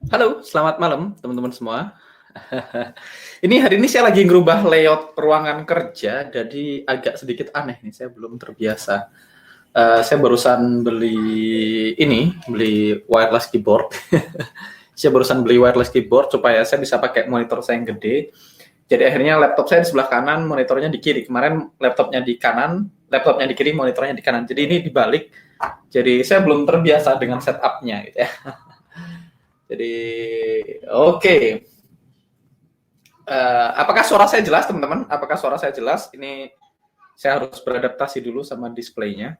Halo, selamat malam teman-teman semua. Hari ini saya lagi ngerubah layout ruangan kerja, jadi agak sedikit aneh nih, saya belum terbiasa. Saya barusan beli wireless keyboard. Saya barusan beli wireless keyboard supaya saya bisa pakai monitor saya yang gede. Jadi akhirnya laptop saya di sebelah kanan, monitornya di kiri. Kemarin laptopnya di kanan, laptopnya di kiri, monitornya di kanan. Jadi ini dibalik. Jadi saya belum terbiasa dengan setup-nya gitu ya. Jadi oke. Apakah suara saya jelas, teman-teman? Apakah suara saya jelas? Ini saya harus beradaptasi dulu sama displaynya.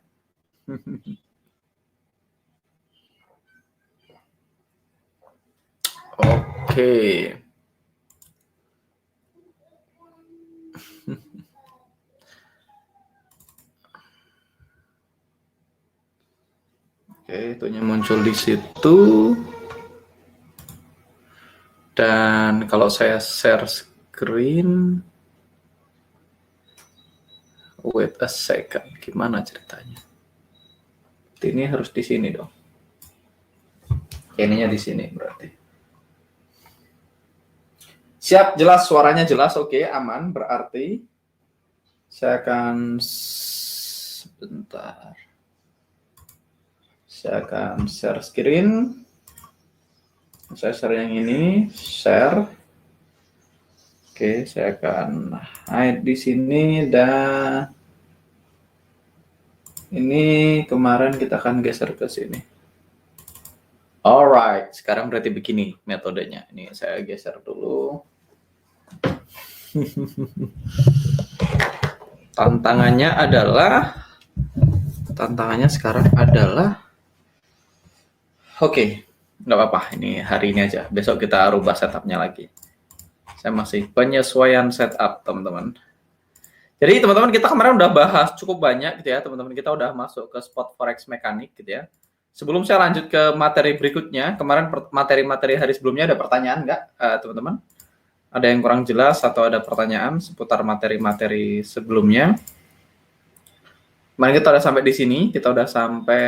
Oke. Oke, itunya muncul di situ. Dan kalau saya share screen, wait a second, gimana ceritanya? Ini harus di sini dong. Ininya di sini berarti. Siap, jelas, suaranya jelas, oke, aman, berarti saya akan sebentar. Saya akan share screen. Saya share yang ini, share. Oke, saya akan hide di sini dan ini kemarin kita akan geser ke sini. Alright, sekarang berarti begini metodenya. Ini saya geser dulu. Tantangannya sekarang adalah oke, nggak apa-apa, ini hari ini aja. Besok kita rubah setupnya lagi. Saya masih penyesuaian setup, teman-teman. Jadi teman-teman, kita kemarin udah bahas cukup banyak gitu ya, teman-teman. Kita udah masuk ke spot forex mekanik gitu ya. Sebelum saya lanjut ke materi berikutnya, kemarin materi-materi hari sebelumnya ada pertanyaan nggak, teman-teman? Ada yang kurang jelas atau ada pertanyaan seputar materi-materi sebelumnya? Kemarin kita udah sampai di sini, kita udah sampai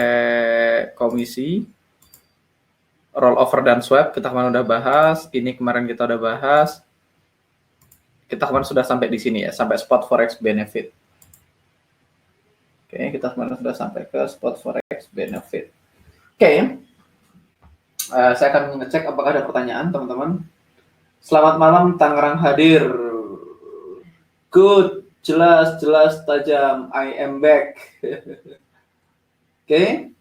komisi, rollover dan swap, kita kemarin udah bahas. Ini kemarin kita udah bahas. Kita kemarin sudah sampai di sini ya, sampai spot forex benefit. Oke, kita kemarin sudah sampai ke spot forex benefit. Oke, saya akan mengecek apakah ada pertanyaan, teman-teman. Selamat malam, Tangerang hadir. Good, jelas, tajam. I am back. Oke,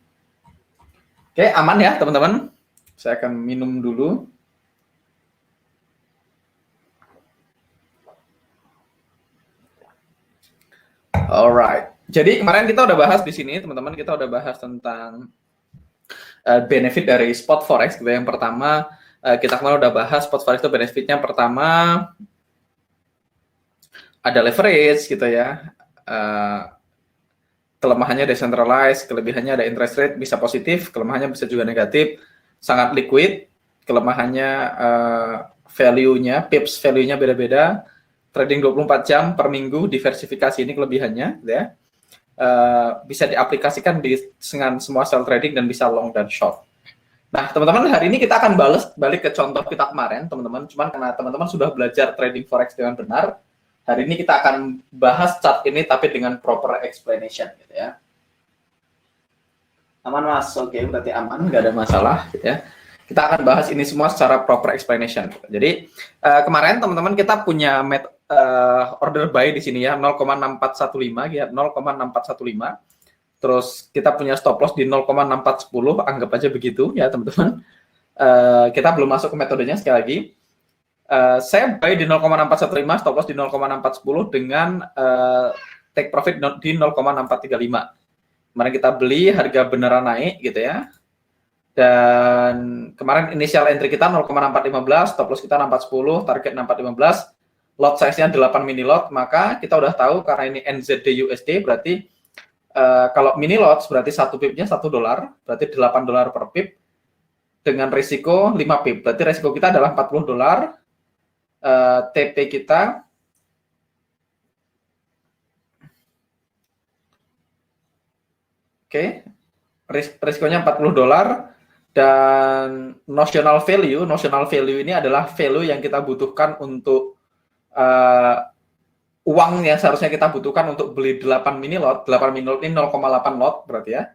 aman ya, teman-teman. Saya akan minum dulu. Alright. Jadi kemarin kita udah bahas di sini, teman-teman. Kita udah bahas tentang benefit dari spot forex. Yang pertama, kita kemarin udah bahas spot forex itu benefitnya pertama ada leverage gitu ya. Kelemahannya decentralized, kelebihannya ada interest rate bisa positif, kelemahannya bisa juga negatif, sangat liquid, kelemahannya value-nya, pips value-nya beda-beda, trading 24 jam per minggu, diversifikasi ini kelebihannya, gitu ya. Bisa diaplikasikan dengan semua sell trading dan bisa long dan short. Nah, teman-teman, hari ini kita akan balik ke contoh kita kemarin, teman-teman. Cuman karena teman-teman sudah belajar trading forex dengan benar, hari ini kita akan bahas chart ini tapi dengan proper explanation gitu ya. Aman Mas, oke, berarti aman, nggak ada masalah gitu ya. Kita akan bahas ini semua secara proper explanation. Jadi kemarin teman-teman kita punya order buy di sini ya 0,6415 ya 0,6415. Terus kita punya stop loss di 0,6410, anggap aja begitu ya teman-teman. Kita belum masuk ke metodenya sekali lagi. Saya buy di 0,6415, stop loss di 0,6410 dengan take profit di 0,6435. Kemarin kita beli, harga beneran naik gitu ya. Dan kemarin initial entry kita 0,6415, stop loss kita 6410, target 6415, lot size-nya 8 mini lot, maka kita udah tahu karena ini NZD USD berarti kalau mini lot berarti satu pipnya $1, berarti $8 per pip dengan risiko 5 pip. Berarti risiko kita adalah $40. TP kita risikonya $40. Dan notional value ini adalah value yang kita butuhkan untuk uang yang seharusnya kita butuhkan untuk beli 8 mini lot. 8 mini lot ini 0,8 lot berarti ya.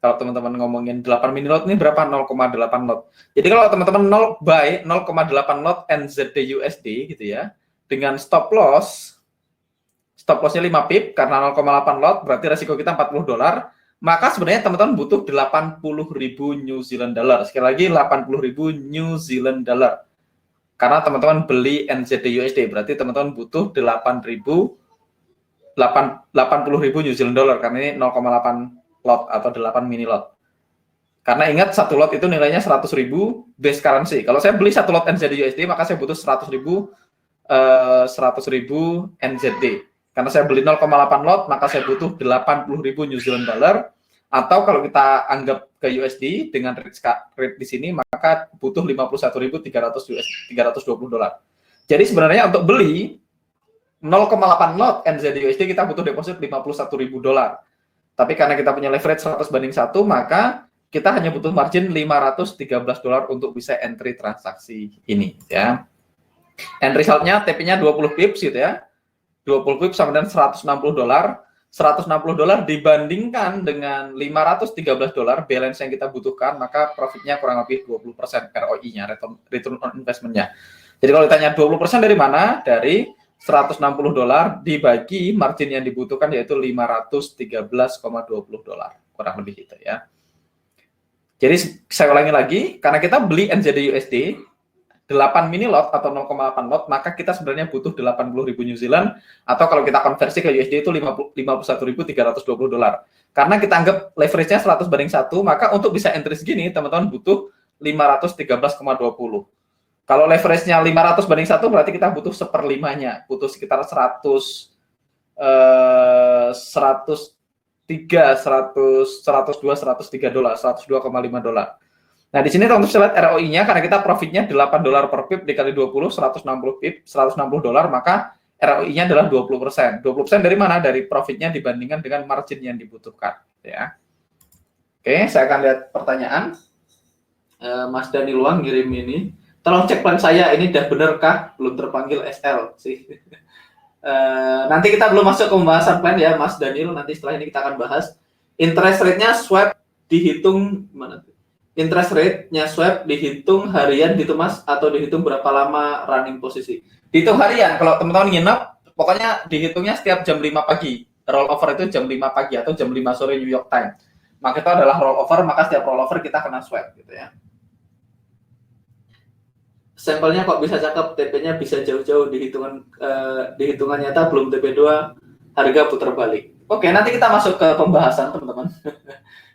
Kalau teman-teman ngomongin 8 mini lot ini berapa? 0,8 lot. Jadi kalau teman-teman buy 0,8 lot NZD USD gitu ya, dengan stop lossnya 5 pip karena 0,8 lot, berarti resiko kita $40, maka sebenarnya teman-teman butuh 80.000 New Zealand dollar. Sekali lagi 80.000 New Zealand dollar. Karena teman-teman beli NZD USD, berarti teman-teman butuh 80.000 New Zealand dollar karena ini 0,8 lot atau 8 mini lot. Karena ingat satu lot itu nilainya 100.000 base currency. Kalau saya beli satu lot NZD USD, maka saya butuh 100.000 NZD. Karena saya beli 0,8 lot, maka saya butuh 80.000 New Zealand dollar. Atau kalau kita anggap ke USD dengan rate di sini, maka butuh 51.320 dolar. Jadi sebenarnya untuk beli 0,8 lot NZD USD kita butuh deposit 51.000 dolar. Tapi karena kita punya leverage 100:1, maka kita hanya butuh margin 513 dolar untuk bisa entry transaksi ini ya. End resultnya TP-nya 20 pips gitu ya. 20 pips sama dengan 160 dolar. 160 dolar dibandingkan dengan 513 dolar balance yang kita butuhkan, maka profitnya kurang lebih 20% ROI-nya, return on investment-nya. Jadi kalau ditanya 20% dari mana? Dari 160 dolar dibagi margin yang dibutuhkan yaitu 513,20 dolar. Kurang lebih gitu ya. Jadi saya ulangi lagi, karena kita beli NZD USD 8 mini lot atau 0,8 lot, maka kita sebenarnya butuh 80.000 New Zealand, atau kalau kita konversi ke USD itu 51.320 dolar. Karena kita anggap leverage-nya 100:1, maka untuk bisa entry segini, teman-teman butuh 513,20. Kalau leverage-nya 500:1, berarti kita butuh 1/5-nya, butuh sekitar 103 dolar, 102,5 dolar. Nah, di sini teman-teman bisa lihat ROI-nya, karena kita profitnya 8 dolar per pip dikali 20, 160 pip, 160 dolar, maka ROI-nya adalah 20%. 20% dari mana? Dari profitnya dibandingkan dengan margin yang dibutuhkan. Ya. Oke, saya akan lihat pertanyaan. Mas Dani Luang ngirim ini. Tolong cek plan saya, ini udah benerkah? Belum terpanggil SL sih. Nanti kita belum masuk ke pembahasan plan ya, Mas Daniel. Nanti setelah ini kita akan bahas. Interest rate-nya swap dihitung mana? Interest rate-nya swap dihitung harian gitu Mas, atau dihitung berapa lama running posisi? Dihitung harian. Kalau teman-teman nginep, pokoknya dihitungnya setiap jam 5 pagi. Rollover itu jam 5 pagi atau jam 5 sore New York time. Maka itu adalah rollover, maka setiap rollover kita kena swap gitu ya. Sampelnya kok bisa cakep, TP-nya bisa jauh-jauh, di hitungan nyata belum TP2, harga putar balik. Oke, nanti kita masuk ke pembahasan teman-teman.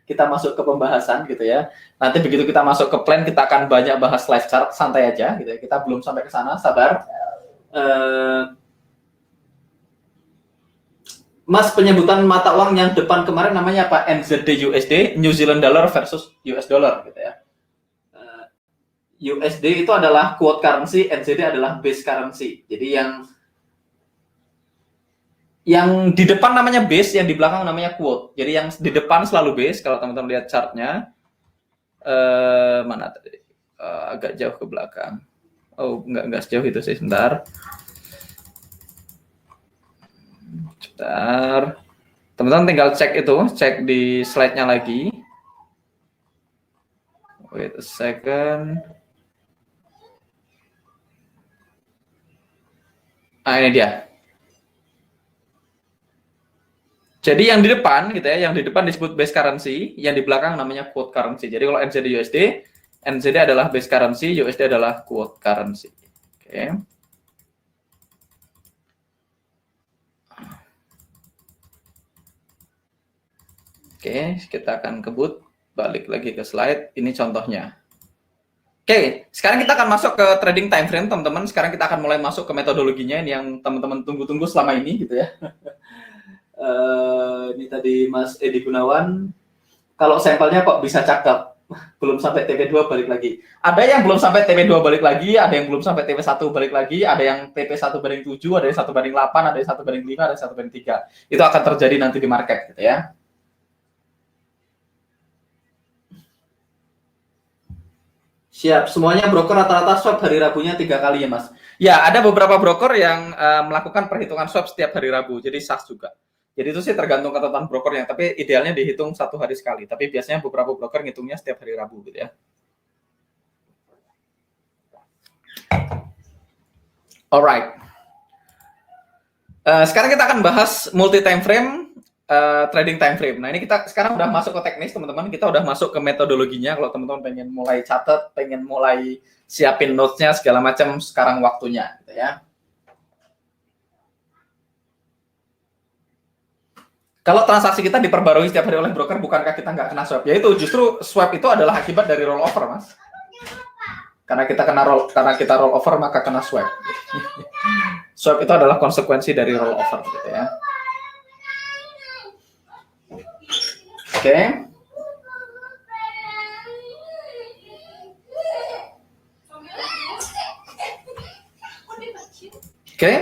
Kita masuk ke pembahasan gitu ya. Nanti begitu kita masuk ke plan, kita akan banyak bahas live chart, santai aja gitu ya. Kita belum sampai ke sana, sabar. Mas, penyebutan mata uang yang depan kemarin namanya apa? NZD USD, New Zealand dollar versus US dollar gitu ya. USD itu adalah quote currency, NZD adalah base currency. Jadi yang di depan namanya base, yang di belakang namanya quote. Jadi yang di depan selalu base. Kalau teman-teman lihat chartnya, mana tadi? Agak jauh ke belakang. Oh, nggak sejauh itu sih. Sebentar. Teman-teman tinggal cek itu, cek di slide-nya lagi. Wait a second. Ini dia. Jadi yang di depan gitu ya, yang di depan disebut base currency, yang di belakang namanya quote currency. Jadi kalau NZD USD, NZD adalah base currency, USD adalah quote currency. Oke. Oke, kita akan kebut, balik lagi ke slide. Ini contohnya. Oke, sekarang kita akan masuk ke trading time frame, teman-teman. Sekarang kita akan mulai masuk ke metodologinya, ini yang teman-teman tunggu-tunggu selama ini, gitu ya. Ini tadi Mas Edi Gunawan. Kalau sampelnya kok bisa cakep? Belum sampai TP2 balik lagi. Ada yang belum sampai TP2 balik lagi, ada yang belum sampai TP1 balik lagi, ada yang TP1/7, ada yang 1/8, ada yang 1/5, ada yang 1/3. Itu akan terjadi nanti di market, gitu ya. Siap, semuanya broker rata-rata swap hari Rabunya 3 kali ya Mas? Ya, ada beberapa broker yang melakukan perhitungan swap setiap hari Rabu, jadi sah juga. Jadi itu sih tergantung ketentuan brokernya, tapi idealnya dihitung 1 hari sekali. Tapi biasanya beberapa broker ngitungnya setiap hari Rabu gitu ya. Alright. Sekarang kita akan bahas multi time frame, trading time frame. Nah ini kita sekarang udah masuk ke teknis teman-teman, kita udah masuk ke metodologinya. Kalau teman-teman pengen mulai catat, pengen mulai siapin notes-nya segala macam, sekarang waktunya gitu ya. Kalau transaksi kita diperbarui setiap hari oleh broker, bukankah kita nggak kena swap? Yaitu justru swap itu adalah akibat dari rollover, Mas. Karena kita rollover maka kena swap. Swap itu adalah konsekuensi dari rollover gitu ya. Oke. Oke.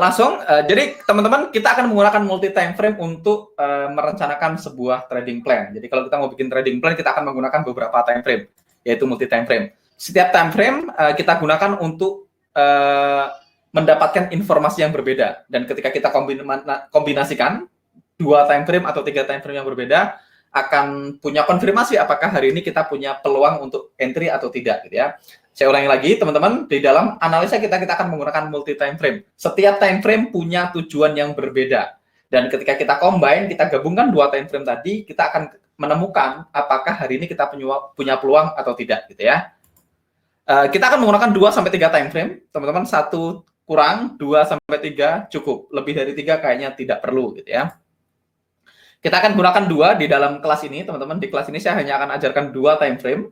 Langsung, jadi teman-teman kita akan menggunakan multi time frame untuk merencanakan sebuah trading plan. Jadi kalau kita mau bikin trading plan, kita akan menggunakan beberapa time frame, yaitu multi time frame. Setiap time frame kita gunakan untuk mendapatkan informasi yang berbeda. Dan ketika kita kombinasikan 2 time frame atau 3 time frame yang berbeda, akan punya konfirmasi apakah hari ini kita punya peluang untuk entry atau tidak gitu ya. Saya ulangi lagi teman-teman, di dalam analisa kita akan menggunakan multi time frame. Setiap time frame punya tujuan yang berbeda. Dan ketika kita combine, kita gabungkan 2 time frame tadi, kita akan menemukan apakah hari ini kita punya peluang atau tidak gitu ya. Kita akan menggunakan 2 sampai 3 time frame. Teman-teman, 1 kurang, 2 sampai 3 cukup. Lebih dari 3 kayaknya tidak perlu gitu ya. Kita akan gunakan 2 di dalam kelas ini, teman-teman. Di kelas ini saya hanya akan ajarkan 2 time frame.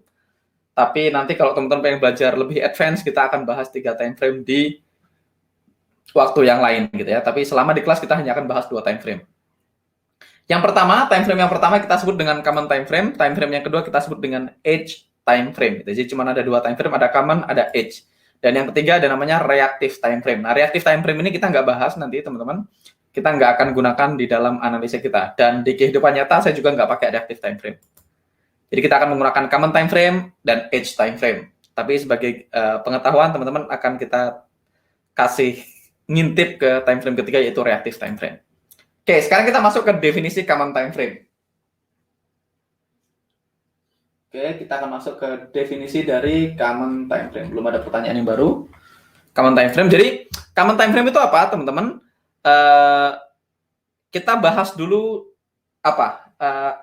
Tapi nanti kalau teman-teman pengen belajar lebih advance, kita akan bahas 3 time frame di waktu yang lain gitu ya. Tapi selama di kelas kita hanya akan bahas 2 time frame. Yang pertama, time frame yang pertama kita sebut dengan common time frame. Time frame yang kedua kita sebut dengan edge time frame. Jadi cuma ada 2 time frame, ada common, ada edge. Dan yang ketiga ada namanya reactive time frame. Nah, reactive time frame ini kita nggak bahas nanti teman-teman. Kita nggak akan gunakan di dalam analisa kita. Dan di kehidupan nyata saya juga nggak pakai reactive time frame. Jadi kita akan menggunakan common time frame dan edge time frame. Tapi sebagai pengetahuan teman-teman akan kita kasih ngintip ke time frame ketiga yaitu reactive time frame. Oke, sekarang kita masuk ke definisi common time frame. Oke, kita akan masuk ke definisi dari common time frame. Belum ada pertanyaan yang baru. Common time frame. Jadi common time frame itu apa, teman-teman? Kita bahas dulu apa?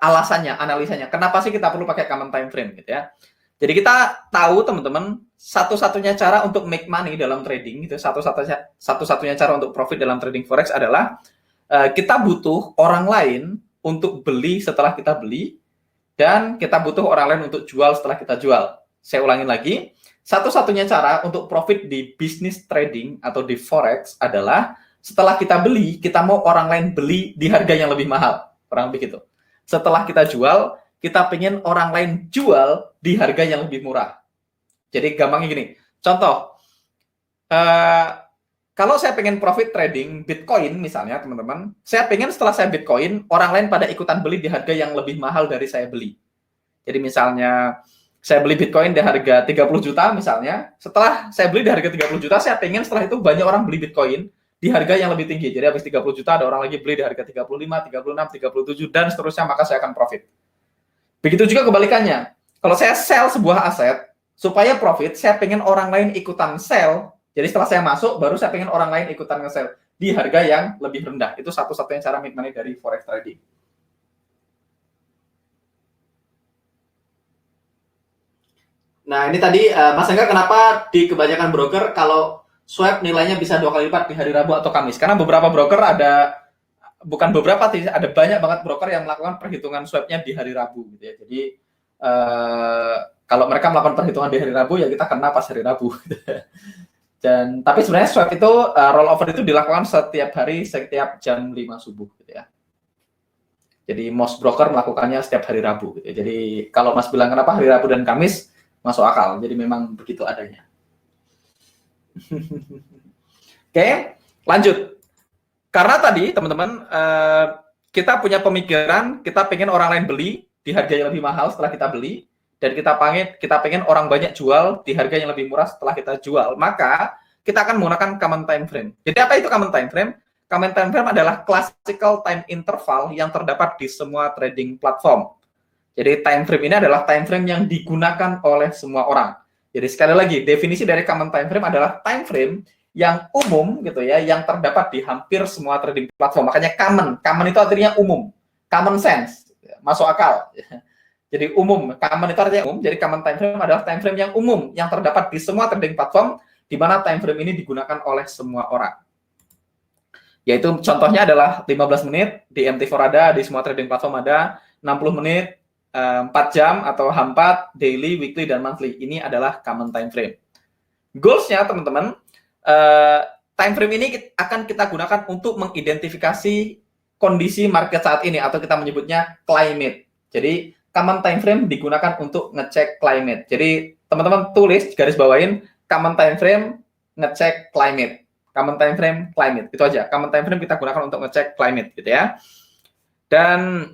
Alasannya, analisanya. Kenapa sih kita perlu pakai common time frame gitu ya? Jadi kita tahu teman-teman, satu-satunya cara untuk make money dalam trading itu satu-satunya cara untuk profit dalam trading forex adalah kita butuh orang lain untuk beli setelah kita beli dan kita butuh orang lain untuk jual setelah kita jual. Saya ulangin lagi, satu-satunya cara untuk profit di bisnis trading atau di forex adalah setelah kita beli, kita mau orang lain beli di harga yang lebih mahal. Kurang lebih gitu. Setelah kita jual, kita pengen orang lain jual di harga yang lebih murah. Jadi gampangnya gini, contoh, kalau saya pengen profit trading Bitcoin misalnya teman-teman, saya pengen setelah saya Bitcoin, orang lain pada ikutan beli di harga yang lebih mahal dari saya beli. Jadi misalnya, saya beli Bitcoin di harga 30 juta misalnya, setelah saya beli di harga 30 juta, saya pengen setelah itu banyak orang beli Bitcoin di harga yang lebih tinggi. Jadi habis 30 juta ada orang lagi beli di harga 35, 36, 37 dan seterusnya, maka saya akan profit. Begitu juga kebalikannya. Kalau saya sell sebuah aset supaya profit, saya pengen orang lain ikutan sell. Jadi setelah saya masuk baru saya pengen orang lain ikutan nge-sell di harga yang lebih rendah. Itu satu-satunya cara make money dari forex trading. Nah, ini tadi Mas Angga, kenapa di kebanyakan broker kalau swap nilainya bisa 2 kali lipat di hari Rabu atau Kamis? Karena beberapa broker bukan beberapa, ada banyak banget broker yang melakukan perhitungan swapnya di hari Rabu gitu ya. Jadi kalau mereka melakukan perhitungan di hari Rabu ya kita kena pas hari Rabu gitu. Dan tapi sebenarnya swap itu rollover itu dilakukan setiap hari setiap jam 5 subuh gitu ya. Jadi most broker melakukannya setiap hari Rabu gitu ya. Jadi kalau Mas bilang kenapa hari Rabu dan Kamis, masuk akal. Jadi memang begitu adanya. Oke, lanjut. Karena tadi teman-teman kita punya pemikiran kita pengen orang lain beli di harga yang lebih mahal setelah kita beli, dan kita pengen orang banyak jual di harga yang lebih murah setelah kita jual, maka kita akan menggunakan common time frame. Jadi apa itu common time frame? Common time frame adalah classical time interval yang terdapat di semua trading platform. Jadi time frame ini adalah time frame yang digunakan oleh semua orang. Jadi sekali lagi, definisi dari common time frame adalah time frame yang umum gitu ya, yang terdapat di hampir semua trading platform. Makanya common itu artinya umum, common sense, masuk akal. Jadi umum, common itu artinya umum. Jadi common time frame adalah time frame yang umum yang terdapat di semua trading platform, di mana time frame ini digunakan oleh semua orang. Yaitu contohnya adalah 15 menit di MT4 ada, di semua trading platform ada, 60 menit, 4 jam atau H4, daily, weekly, dan monthly. Ini adalah common time frame. Goals-nya teman-teman, time frame ini akan kita gunakan untuk mengidentifikasi kondisi market saat ini, atau kita menyebutnya climate. Jadi common time frame digunakan untuk ngecek climate. Jadi teman-teman tulis, garis bawain, common time frame ngecek climate. Common time frame climate, itu aja. Common time frame kita gunakan untuk ngecek climate gitu ya. Dan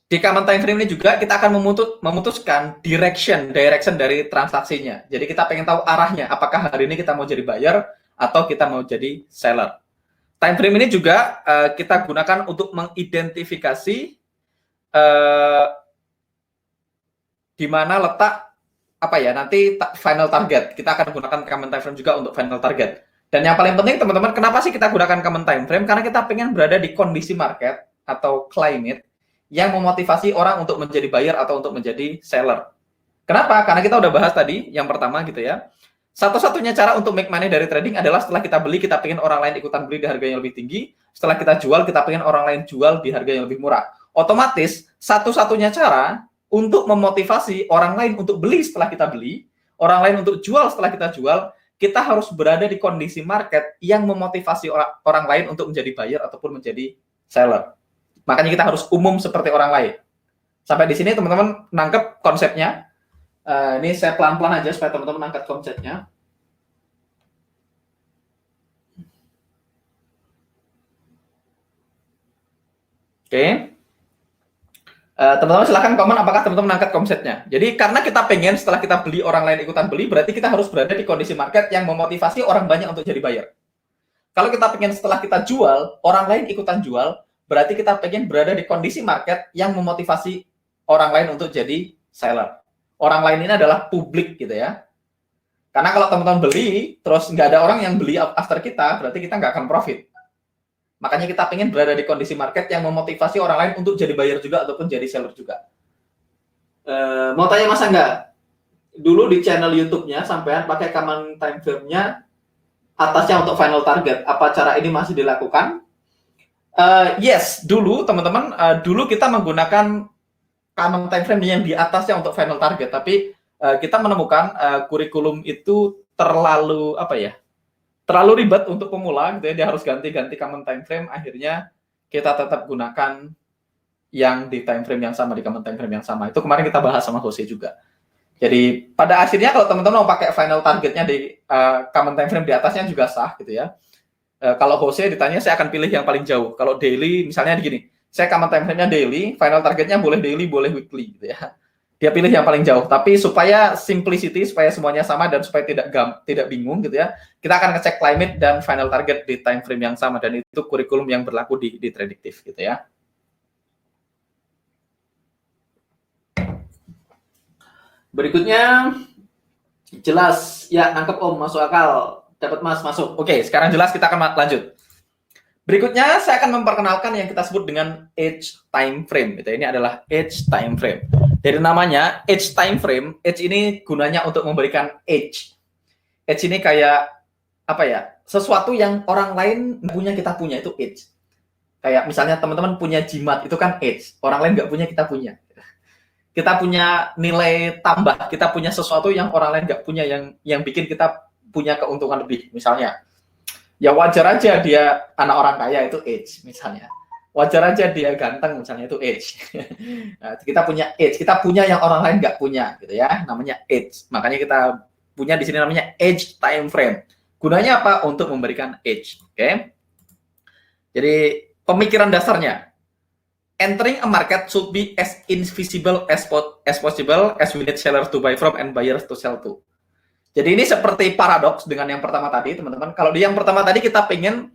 di common time frame ini juga kita akan memutuskan direction dari transaksinya. Jadi kita pengen tahu arahnya, apakah hari ini kita mau jadi buyer atau kita mau jadi seller. Time frame ini juga kita gunakan untuk mengidentifikasi di mana letak nanti final target. Kita akan gunakan common time frame juga untuk final target. Dan yang paling penting teman-teman, kenapa sih kita gunakan common time frame? Karena kita pengen berada di kondisi market atau climate yang memotivasi orang untuk menjadi buyer atau untuk menjadi seller. Kenapa? Karena kita udah bahas tadi, yang pertama gitu ya. Satu-satunya cara untuk make money dari trading adalah setelah kita beli, kita pengen orang lain ikutan beli di harga yang lebih tinggi. Setelah kita jual, kita pengen orang lain jual di harga yang lebih murah. Otomatis, satu-satunya cara untuk memotivasi orang lain untuk beli setelah kita beli, orang lain untuk jual setelah kita jual, kita harus berada di kondisi market yang memotivasi orang lain untuk menjadi buyer ataupun menjadi seller. Makanya kita harus umum seperti orang lain. Sampai di sini teman-teman nangkep konsepnya. Ini saya pelan-pelan aja supaya teman-teman nangkep konsepnya. Oke. Teman-teman silahkan komen apakah teman-teman angkat konsepnya. Jadi karena kita pengen setelah kita beli orang lain ikutan beli, berarti kita harus berada di kondisi market yang memotivasi orang banyak untuk jadi buyer. Kalau kita pengen setelah kita jual, orang lain ikutan jual, berarti kita pengen berada di kondisi market yang memotivasi orang lain untuk jadi seller. Orang lain ini adalah publik gitu ya. Karena kalau teman-teman beli, terus nggak ada orang yang beli after kita, berarti kita nggak akan profit. Makanya kita pengen berada di kondisi market yang memotivasi orang lain untuk jadi buyer juga ataupun jadi seller juga. Mau tanya masa enggak? Dulu di channel YouTube-nya sampean pakai common time frame-nya atasnya untuk final target. Apa cara ini masih dilakukan? Yes, dulu teman-teman, dulu kita menggunakan common time frame yang di atasnya untuk final target. Tapi kita menemukan kurikulum itu terlalu terlalu ribet untuk pemula gitu ya, dia harus ganti-ganti common time frame, akhirnya kita tetap gunakan yang di time frame yang sama, di common time frame yang sama. Itu kemarin kita bahas sama Jose juga. Jadi pada akhirnya kalau teman-teman mau pakai final targetnya di common time frame di atasnya juga sah gitu ya. Kalau Jose ditanya, saya akan pilih yang paling jauh. Kalau daily misalnya gini, saya common time frame-nya daily, final targetnya boleh daily, boleh weekly gitu ya. Dia pilih yang paling jauh, tapi supaya simplicity, supaya semuanya sama dan supaya tidak bingung gitu ya, kita akan ngecek climate dan final target di time frame yang sama, dan itu kurikulum yang berlaku di Tradictive gitu ya. Berikutnya, jelas ya, nangkep Om, masuk akal, dapat Mas, masuk. Oke, sekarang jelas, kita akan lanjut. Berikutnya saya akan memperkenalkan yang kita sebut dengan edge time frame. Gitu. Ini adalah edge time frame. Dari namanya edge time frame, edge ini gunanya untuk memberikan edge. Edge ini kayak sesuatu yang orang lain punya, kita punya, itu edge. Kayak misalnya teman-teman punya jimat, itu kan edge. Orang lain nggak punya, kita punya. Kita punya nilai tambah, kita punya sesuatu yang orang lain nggak punya, yang bikin kita punya keuntungan lebih. Misalnya, ya wajar aja dia anak orang kaya, itu edge misalnya. Wajar aja dia ganteng misalnya, itu edge. Nah, kita punya edge, kita punya yang orang lain nggak punya gitu ya, namanya edge. Makanya kita punya di sini namanya edge time frame. Gunanya apa? Untuk memberikan edge. Oke. Jadi pemikiran dasarnya, entering a market should be as invisible as possible as we need seller to buy from and buyers to sell to. Jadi ini seperti paradoks dengan yang pertama tadi, teman-teman. Kalau di yang pertama tadi kita pengen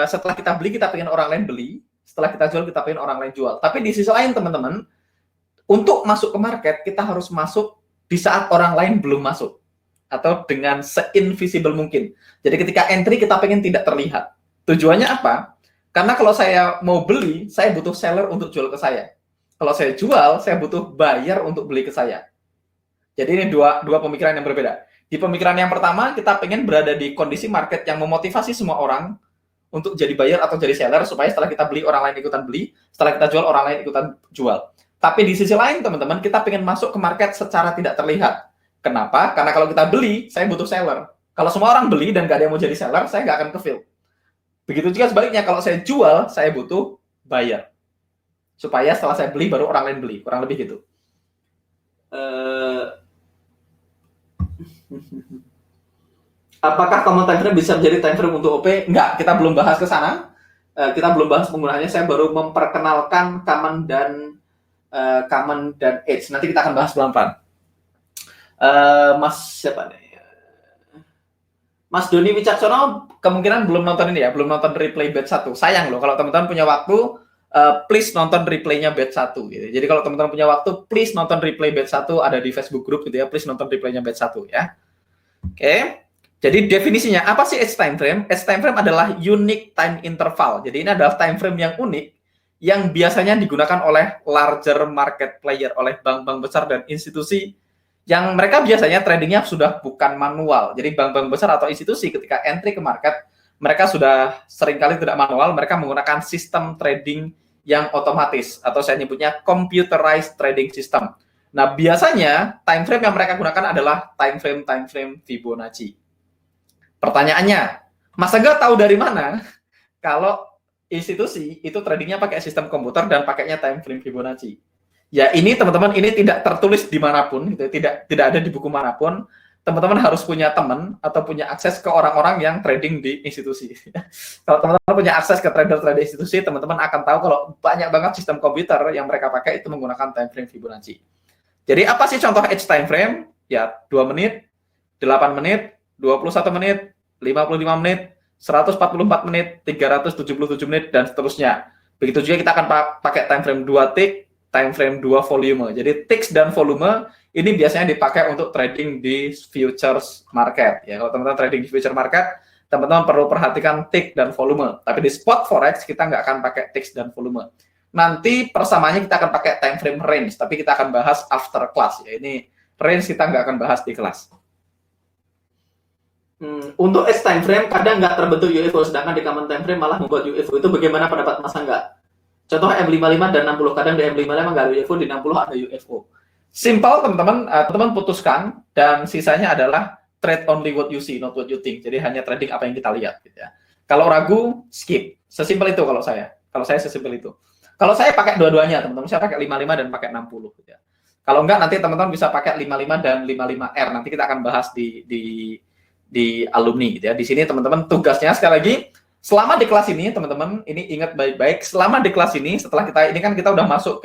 setelah kita beli, kita pengen orang lain beli. Setelah kita jual, kita pengen orang lain jual. Tapi di sisi lain, teman-teman, untuk masuk ke market, kita harus masuk di saat orang lain belum masuk. Atau dengan se-invisible mungkin. Jadi ketika entry, kita pengen tidak terlihat. Tujuannya apa? Karena kalau saya mau beli, saya butuh seller untuk jual ke saya. Kalau saya jual, saya butuh buyer untuk beli ke saya. Jadi ini dua pemikiran yang berbeda. Di pemikiran yang pertama, kita pengen berada di kondisi market yang memotivasi semua orang untuk jadi buyer atau jadi seller, supaya setelah kita beli, orang lain ikutan beli, setelah kita jual, orang lain ikutan jual. Tapi di sisi lain, teman-teman, kita pengen masuk ke market secara tidak terlihat. Kenapa? Karena kalau kita beli, saya butuh seller. Kalau semua orang beli dan gak ada yang mau jadi seller, saya nggak akan ke-fill. Begitu juga sebaliknya, kalau saya jual, saya butuh buyer. Supaya setelah saya beli, baru orang lain beli. Kurang lebih gitu. Apakah common time frame bisa menjadi time frame untuk OP? Enggak, kita belum bahas ke sana. Kita belum bahas penggunaannya. Saya baru memperkenalkan common dan edge. Nanti kita akan bahas pelan-pelan. Mas siapa nih? Mas Doni Wicaksono kemungkinan belum nonton ini ya, belum nonton replay batch 1. Sayang loh, kalau teman-teman punya waktu, please nonton replaynya batch 1 gitu. Jadi kalau teman-teman punya waktu, please nonton replay batch 1, ada di Facebook group gitu ya, please nonton replaynya batch 1 ya. Oke. Jadi definisinya apa sih edge time frame? Edge time frame adalah unique time interval. Jadi ini adalah time frame yang unik yang biasanya digunakan oleh larger market player, oleh bank-bank besar dan institusi yang mereka biasanya tradingnya sudah bukan manual. Jadi bank-bank besar atau institusi ketika entry ke market, mereka sudah seringkali tidak manual, mereka menggunakan sistem trading yang otomatis atau saya nyebutnya computerized trading system. Nah, biasanya time frame yang mereka gunakan adalah time frame Fibonacci. Pertanyaannya, Mas Angga tahu dari mana kalau institusi itu tradingnya pakai sistem komputer dan pakainya time frame Fibonacci? Ya ini teman-teman, ini tidak tertulis dimanapun, gitu, tidak ada di buku manapun. Teman-teman harus punya teman atau punya akses ke orang-orang yang trading di institusi. Kalau teman-teman punya akses ke trader-trader institusi, teman-teman akan tahu kalau banyak banget sistem komputer yang mereka pakai itu menggunakan time frame Fibonacci. Jadi apa sih contoh edge time frame? Ya 2 menit, 8 menit, 21 menit, 55 menit, 144 menit, 377 menit, dan seterusnya. Begitu juga kita akan pakai time frame 2 tick, time frame 2 volume. Jadi ticks dan volume ini biasanya dipakai untuk trading di futures market. Ya, kalau teman-teman trading di futures market, teman-teman perlu perhatikan tick dan volume. Tapi di spot forex kita nggak akan pakai ticks dan volume. Nanti persamaannya kita akan pakai time frame range, tapi kita akan bahas after class. Ya, ini range kita nggak akan bahas di kelas. Untuk edge time frame kadang nggak terbentuk UFO, sedangkan di common time frame malah membuat UFO. Itu bagaimana pendapat Mas Angga? Contoh M55 dan 60, kadang di M55 nggak ada UFO, di 60 ada UFO. Simple teman-teman, teman putuskan dan sisanya adalah trade only what you see, not what you think. Jadi hanya trading apa yang kita lihat. Gitu ya. Kalau ragu, skip. Sesimpel itu kalau saya. Kalau saya sesimpel itu. Kalau saya pakai dua-duanya, teman-teman, saya pakai 55 dan pakai 60. Gitu ya. Kalau enggak, nanti teman-teman bisa pakai 55 dan 55R. Nanti kita akan bahas di alumni gitu ya. Di sini teman-teman tugasnya sekali lagi selama di kelas ini teman-teman ini ingat baik-baik, selama di kelas ini setelah kita ini kan kita udah masuk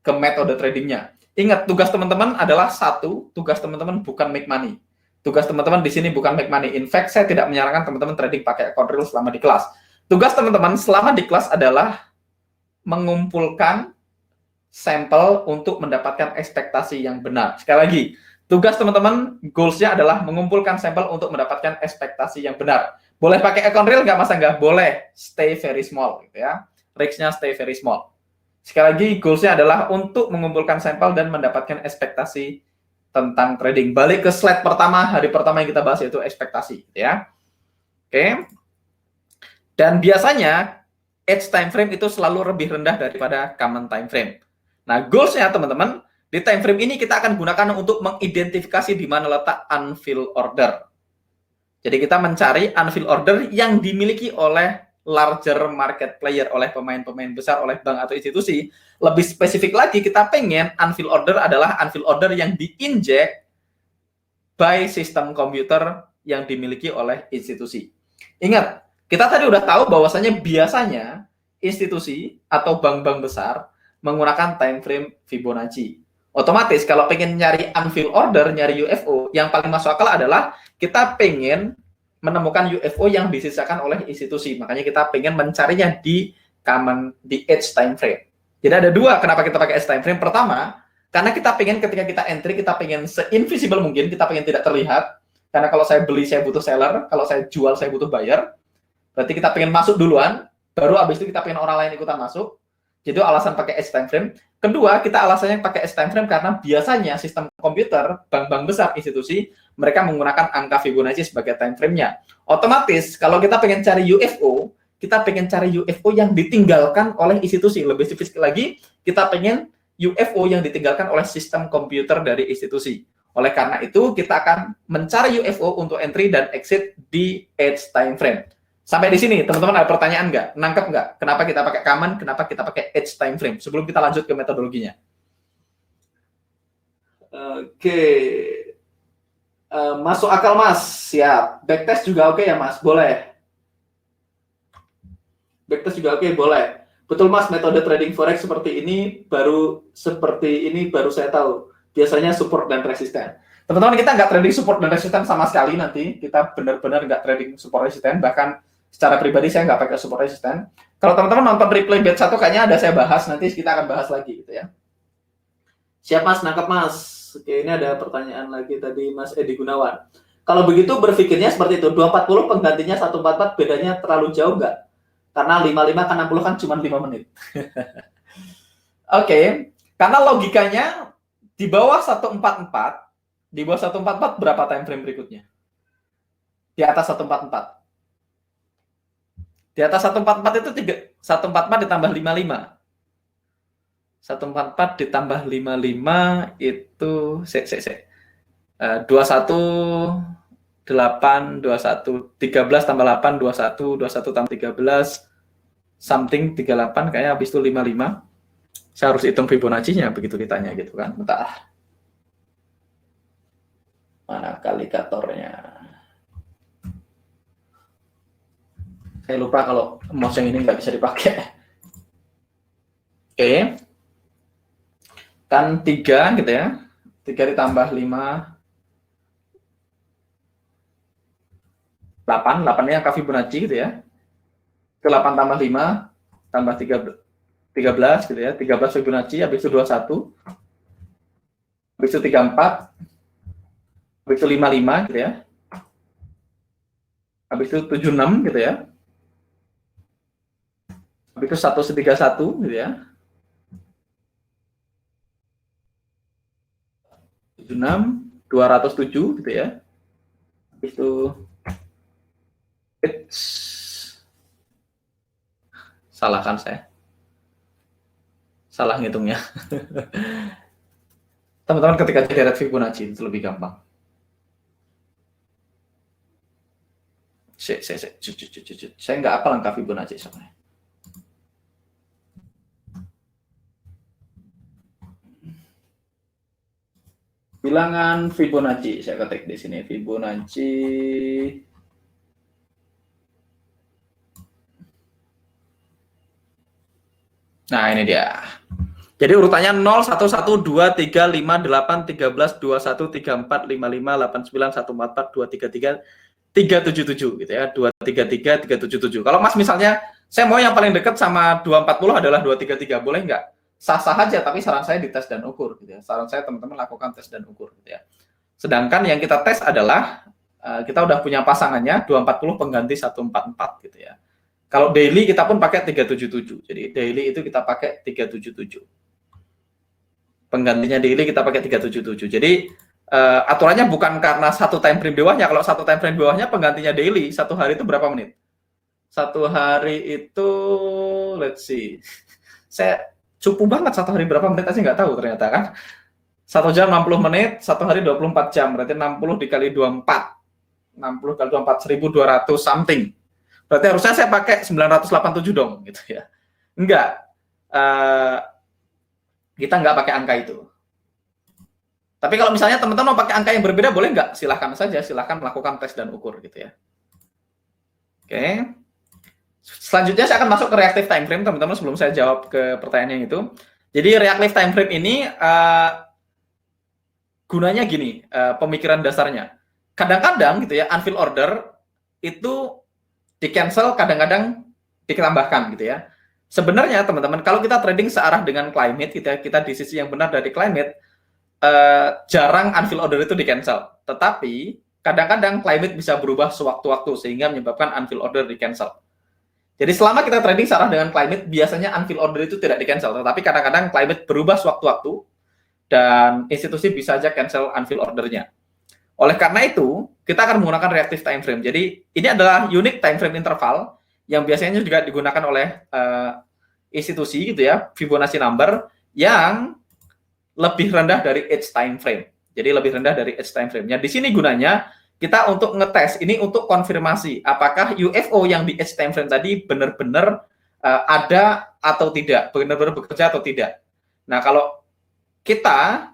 ke metode tradingnya. Ingat tugas teman-teman adalah satu, tugas teman-teman bukan make money. Tugas teman-teman di sini bukan make money. In fact, saya tidak menyarankan teman-teman trading pakai account real selama di kelas. Tugas teman-teman selama di kelas adalah mengumpulkan sampel untuk mendapatkan ekspektasi yang benar. Sekali lagi, tugas teman-teman, goals-nya adalah mengumpulkan sampel untuk mendapatkan ekspektasi yang benar. Boleh pakai account real nggak Mas Angga? Boleh. Stay very small, gitu ya. Risk-nya stay very small. Sekali lagi, goals-nya adalah untuk mengumpulkan sampel dan mendapatkan ekspektasi tentang trading. Balik ke slide pertama, hari pertama yang kita bahas yaitu ekspektasi, gitu ya. Oke. Dan biasanya, edge time frame itu selalu lebih rendah daripada common time frame. Nah, goals-nya teman-teman, di time frame ini kita akan gunakan untuk mengidentifikasi di mana letak unfilled order. Jadi kita mencari unfilled order yang dimiliki oleh larger market player, oleh pemain-pemain besar, oleh bank atau institusi. Lebih spesifik lagi, kita pengen unfilled order adalah unfilled order yang diinjek by sistem komputer yang dimiliki oleh institusi. Ingat, kita tadi udah tahu bahwasanya biasanya institusi atau bank-bank besar menggunakan time frame Fibonacci. Otomatis kalau pengen nyari unfilled order, nyari UFO, yang paling masuk akal adalah kita pengen menemukan UFO yang disisakan oleh institusi. Makanya kita pengen mencarinya di edge time frame. Jadi ada dua kenapa kita pakai edge time frame. Pertama, karena kita pengen ketika kita entry, kita pengen se-invisible mungkin, kita pengen tidak terlihat. Karena kalau saya beli, saya butuh seller. Kalau saya jual, saya butuh buyer. Berarti kita pengen masuk duluan, baru abis itu kita pengen orang lain ikutan masuk. Jadi alasan pakai edge time frame. Kedua, kita alasannya pakai edge time frame karena biasanya sistem komputer, bank-bank besar, institusi, mereka menggunakan angka Fibonacci sebagai time frame-nya. Otomatis, kalau kita pengen cari UFO, kita pengen cari UFO yang ditinggalkan oleh institusi. Lebih spesifik lagi, kita pengen UFO yang ditinggalkan oleh sistem komputer dari institusi. Oleh karena itu, kita akan mencari UFO untuk entry dan exit di edge time frame. Sampai di sini, teman-teman ada pertanyaan nggak? Nangkep nggak? Kenapa kita pakai common? Kenapa kita pakai edge time frame? Sebelum kita lanjut ke metodologinya. Oke. Masuk akal, Mas. Siap. Backtest juga oke ya, Mas? Boleh. Backtest juga oke, boleh. Betul, Mas, metode trading forex seperti ini baru saya tahu. Biasanya support dan resisten. Teman-teman, kita nggak trading support dan resisten sama sekali nanti. Kita benar-benar nggak trading support resisten, bahkan secara pribadi saya nggak pakai support resisten. Kalau teman-teman nonton replay batch 1 kayaknya ada saya bahas, nanti kita akan bahas lagi gitu ya. Siap, Mas, nangkep, Mas. Oke, ini ada pertanyaan lagi tadi Mas Edi Gunawan. Kalau begitu berpikirnya seperti itu, 240 penggantinya 144 bedanya terlalu jauh nggak? Karena 55 kan 60 kan cuma 5 menit. Oke, karena logikanya di bawah 144, di bawah 144 berapa time frame berikutnya? Di atas 144. Di atas 144 itu 144 ditambah 55. 144 ditambah 55 itu 21 8 21 13 tambah 8 21 tambah 13 something 38 kayaknya habis itu 55. Saya harus hitung Fibonacci-nya begitu ditanya gitu kan. Bentar. Mana kalkulatornya? Saya lupa kalau mouse yang ini nggak bisa dipakai. Oke. Kan 3 gitu ya. 3 ditambah 5. 8. 8-nya angka Fibonacci gitu ya. Ke 8 tambah 5 tambah 13 gitu ya. 13 Fibonacci, habis itu 21. Habis itu 34. Habis itu 55 gitu ya. Habis itu 76 gitu ya. Habis itu 131 gitu ya. 76, 207 gitu ya. Habis itu salah kan saya? Salah ngitungnya. Teman-teman ketika deret Fibonacci itu lebih gampang. Saya nggak apa langkah Fibonacci sebenarnya. Bilangan Fibonacci, saya ketik di sini Fibonacci. Nah, ini dia. Jadi urutannya 0, 1, 1, 2, 3, 5, 8, 13, 21, 34, 55, 89, 144, 233, 377 gitu ya. 233, 377. Kalau Mas misalnya saya mau yang paling dekat sama 240 adalah 233, boleh nggak? Sah-sah aja, tapi saran saya dites dan ukur gitu ya. Saran saya teman-teman lakukan tes dan ukur gitu ya. Sedangkan yang kita tes adalah kita udah punya pasangannya 240 pengganti 144 gitu ya. Kalau daily kita pun pakai 377. Jadi daily itu kita pakai 377. Penggantinya daily kita pakai 377. Jadi aturannya bukan karena satu time frame di bawahnya. Kalau satu time frame di bawahnya penggantinya daily, satu hari itu berapa menit? Satu hari itu let's see. Saya cukup banget satu hari berapa menit aja nggak tahu ternyata kan. 1 jam 60 menit, satu hari 24 jam. Berarti 60 dikali 24. 60 kali 24, 1200 something. Berarti harusnya saya pakai 987 dong gitu ya. Enggak. Kita nggak pakai angka itu. Tapi kalau misalnya teman-teman mau pakai angka yang berbeda boleh nggak? Silahkan saja, silahkan melakukan tes dan ukur gitu ya. Oke. Selanjutnya saya akan masuk ke reactive time frame, teman-teman, sebelum saya jawab ke pertanyaan yang itu. Jadi reactive time frame ini gunanya gini, pemikiran dasarnya. Kadang-kadang gitu ya, unfilled order itu di cancel, kadang-kadang ditambahkan gitu ya. Sebenarnya teman-teman, kalau kita trading searah dengan climate, kita di sisi yang benar dari climate, jarang unfilled order itu di cancel. Tetapi kadang-kadang climate bisa berubah sewaktu-waktu sehingga menyebabkan unfilled order di cancel. Jadi selama kita trading searah dengan climate, biasanya unfilled order itu tidak di cancel. Tetapi kadang-kadang climate berubah sewaktu-waktu dan institusi bisa aja cancel unfilled ordernya. Oleh karena itu, kita akan menggunakan reactive time frame. Jadi ini adalah unique time frame interval yang biasanya juga digunakan oleh institusi gitu ya, Fibonacci number yang lebih rendah dari each time frame. Jadi lebih rendah dari each time frame-nya. Di sini gunanya kita untuk ngetes, ini untuk konfirmasi apakah UFO yang di each time frame tadi benar-benar ada atau tidak, benar-benar bekerja atau tidak. Nah, kalau kita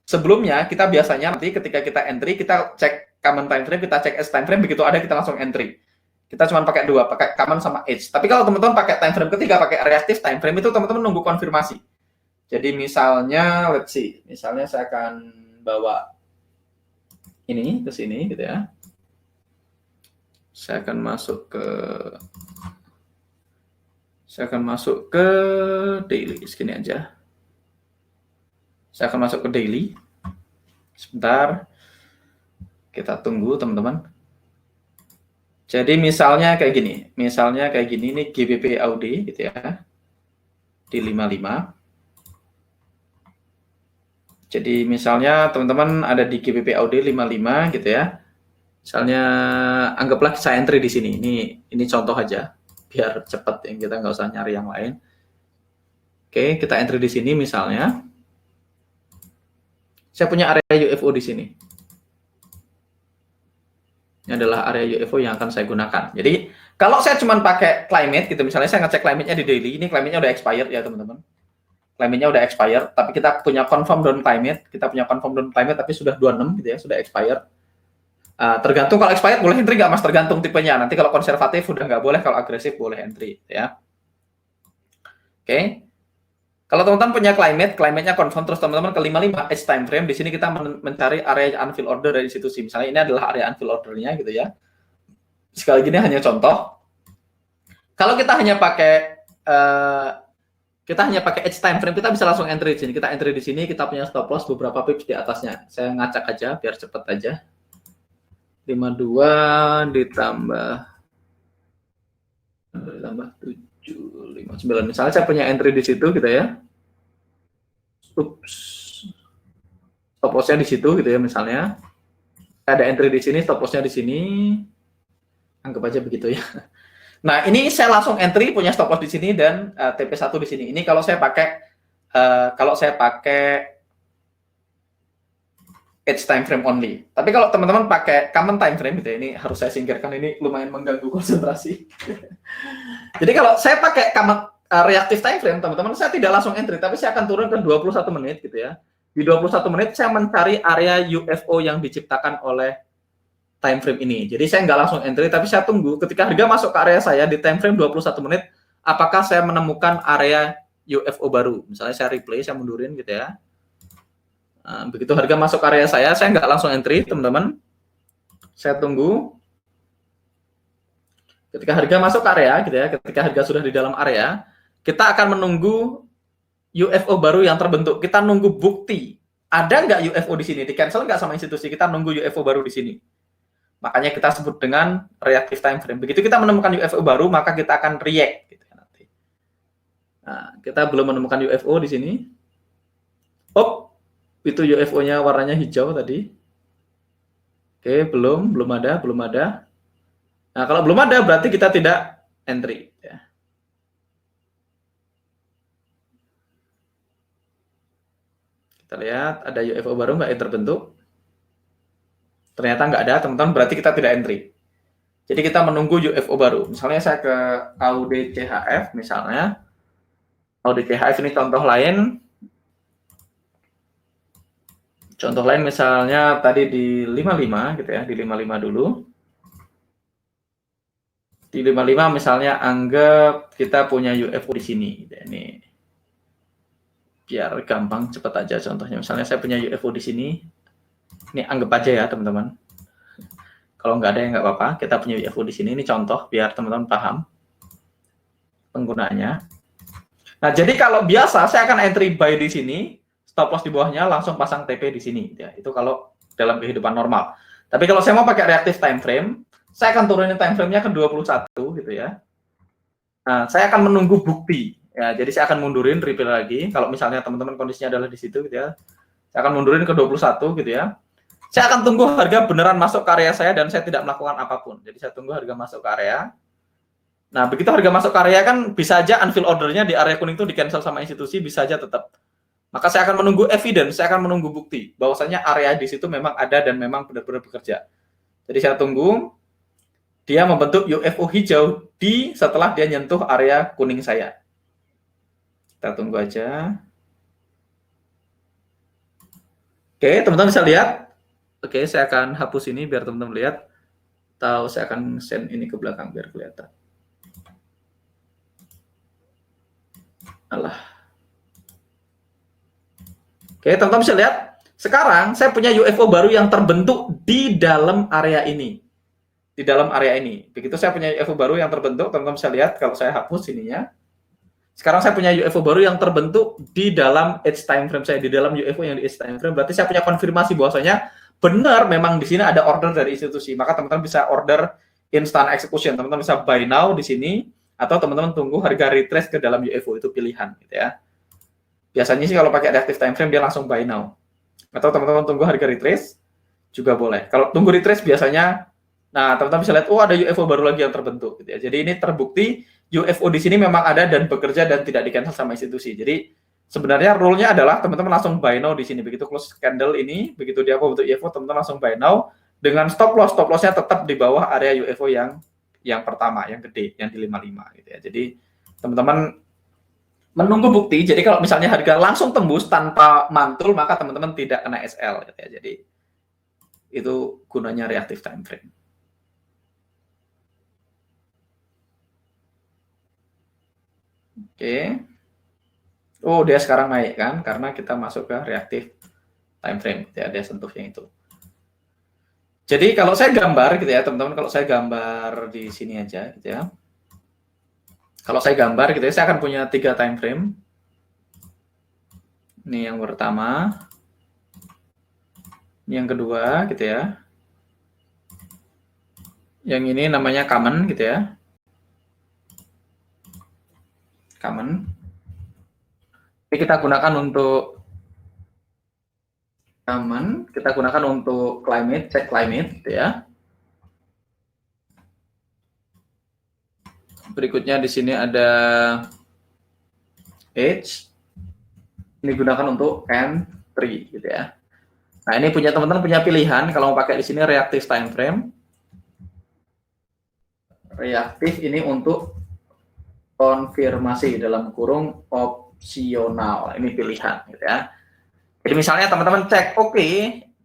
sebelumnya, kita biasanya nanti ketika kita entry, kita cek common time frame, kita cek edge time frame, begitu ada kita langsung entry. Kita cuma pakai dua, pakai common sama edge. Tapi kalau teman-teman pakai time frame ketiga, pakai reactive time frame, itu teman-teman nunggu konfirmasi. Jadi misalnya, let's see, misalnya saya akan bawa ini ke sini gitu ya. Saya akan masuk ke daily, segini aja. Saya akan masuk ke daily. Sebentar. Kita tunggu, teman-teman. Jadi misalnya kayak gini. Ini GBP AUD gitu ya. Di 55. Jadi misalnya teman-teman ada di GBP AUD 55 gitu ya. Misalnya anggaplah saya entry di sini. Ini contoh aja biar cepat, yang kita nggak usah nyari yang lain. Oke, kita entry di sini misalnya. Saya punya area UFO di sini. Ini adalah area UFO yang akan saya gunakan. Jadi kalau saya cuma pakai climate gitu, misalnya saya ngecek climate-nya di daily, ini climate-nya udah expired ya teman-teman. Climate-nya udah expired, tapi kita punya confirm down climate, tapi sudah 26 gitu ya, sudah expired. Tergantung, kalau expired boleh entry nggak mas, tergantung tipenya. Nanti kalau konservatif udah nggak boleh, kalau agresif boleh entry ya. Oke. Kalau teman-teman punya climate-nya confirm, terus teman-teman ke 55 edge time frame, di sini kita mencari area unfilled order dari institusi. Misalnya ini adalah area unfilled order-nya gitu ya. Sekali lagi ini hanya contoh. Kalau kita hanya pakai edge time frame, kita bisa langsung entry di sini. Kita entry di sini, kita punya stop loss beberapa pips di atasnya. Saya ngacak aja biar cepat aja. 52 ditambah 759. Misalnya saya punya entry di situ gitu ya. Stop loss-nya di situ gitu ya misalnya. Ada entry di sini, stop loss-nya di sini. Anggap aja begitu ya. Nah, ini saya langsung entry punya stop loss di sini dan TP1 di sini. Ini kalau saya pakai edge time frame only. Tapi kalau teman-teman pakai common time frame gitu ya, ini harus saya singkirkan, ini lumayan mengganggu konsentrasi. Jadi kalau saya pakai common reactive time frame, teman-teman, saya tidak langsung entry, tapi saya akan turun ke 21 menit gitu ya. Di 21 menit saya mencari area UFO yang diciptakan oleh time frame ini. Jadi saya nggak langsung entry, tapi saya tunggu ketika harga masuk ke area saya di time frame 21 menit, apakah saya menemukan area UFO baru. Misalnya saya replay, saya mundurin gitu ya. Nah, begitu harga masuk ke area saya nggak langsung entry, teman-teman. Saya tunggu. Ketika harga masuk ke area, gitu ya, ketika harga sudah di dalam area, kita akan menunggu UFO baru yang terbentuk. Kita nunggu bukti. Ada nggak UFO di sini? Di cancel nggak sama institusi? Kita nunggu UFO baru di sini. Makanya kita sebut dengan reactive time frame. Begitu kita menemukan UFO baru, maka kita akan react. Gitu ya, nanti. Nah, kita belum menemukan UFO di sini. Oh, itu UFO-nya warnanya hijau tadi. Oke, belum ada. Nah, kalau belum ada berarti kita tidak entry. Ya. Kita lihat ada UFO baru nggak yang terbentuk. Ternyata nggak ada, teman-teman, berarti kita tidak entry. Jadi kita menunggu UFO baru. Misalnya saya ke AUD-CHF misalnya. AUD-CHF ini contoh lain. Contoh lain misalnya tadi di 55 gitu ya, di 55 dulu. Di 55 misalnya anggap kita punya UFO di sini. Ini biar gampang, cepat aja contohnya. Misalnya saya punya UFO di sini. Ini anggap aja ya teman-teman. Kalau nggak ada ya nggak apa-apa. Kita punya UFO di sini. Ini contoh biar teman-teman paham penggunaannya. Nah, jadi kalau biasa saya akan entry buy di sini, stop loss di bawahnya, langsung pasang TP di sini. Ya, itu kalau dalam kehidupan normal. Tapi kalau saya mau pakai reactive time frame, saya akan turunin time frame-nya ke 21 gitu ya. Nah, saya akan menunggu bukti. Ya, jadi saya akan mundurin refill lagi. Kalau misalnya teman-teman kondisinya adalah di situ gitu ya. Saya akan mundurin ke 21 gitu ya. Saya akan tunggu harga beneran masuk ke area saya dan saya tidak melakukan apapun. Jadi saya tunggu harga masuk ke area. Nah, begitu harga masuk ke area kan bisa aja unfill ordernya di area kuning itu di cancel sama institusi, bisa aja tetap. Maka saya akan menunggu evidence, saya akan menunggu bukti bahwasanya area di situ memang ada dan memang benar-benar bekerja. Jadi saya tunggu dia membentuk UFO hijau setelah dia nyentuh area kuning saya. Kita tunggu aja. Oke, teman-teman bisa lihat. Oke, saya akan hapus ini biar teman-teman lihat. Atau saya akan send ini ke belakang biar kelihatan. Alah. Oke, teman-teman bisa lihat. Sekarang saya punya UFO baru yang terbentuk di dalam area ini. Di dalam area ini. Begitu saya punya UFO baru yang terbentuk, teman-teman bisa lihat kalau saya hapus ininya. Sekarang saya punya UFO baru yang terbentuk di dalam edge time frame saya, di dalam UFO yang di edge time frame. Berarti saya punya konfirmasi bahwasanya benar memang di sini ada order dari institusi. Maka teman-teman bisa order instant execution. Teman-teman bisa buy now di sini atau teman-teman tunggu harga retrace ke dalam UFO, itu pilihan gitu ya. Biasanya sih kalau pakai reactive time frame dia langsung buy now. Atau teman-teman tunggu harga retrace juga boleh. Kalau tunggu retrace biasanya, nah teman-teman bisa lihat, oh ada UFO baru lagi yang terbentuk gitu ya. Jadi ini terbukti UFO di sini memang ada dan bekerja dan tidak di-cancel sama institusi. Jadi sebenarnya rule-nya adalah teman-teman langsung buy now di sini. Begitu close candle ini, begitu dia membentuk UFO, teman-teman langsung buy now dengan stop loss. Stop loss-nya tetap di bawah area UFO yang pertama, yang gede, yang di 55 gitu ya. Jadi teman-teman menunggu bukti. Jadi kalau misalnya harga langsung tembus tanpa mantul, maka teman-teman tidak kena SL gitu ya. Jadi itu gunanya reactive time frame. Oke. Oh, dia sekarang naik kan karena kita masuk ke reactive time frame ya, dia sentuh yang itu. Jadi kalau saya gambar gitu ya, teman-teman, kalau saya gambar di sini aja gitu ya. Kalau saya gambar gitu ya, saya akan punya 3 time frame. Ini yang pertama. Ini yang kedua gitu ya. Yang ini namanya common gitu ya. Common. Ini kita gunakan untuk common, kita gunakan untuk climate, cek climate gitu ya. Berikutnya di sini ada edge. Ini gunakan untuk entry gitu ya. Nah, ini punya teman-teman punya pilihan kalau mau pakai di sini reactive time frame. Reaktif ini untuk konfirmasi dalam kurung opsional. Ini pilihan gitu ya. Jadi misalnya teman-teman cek, oke,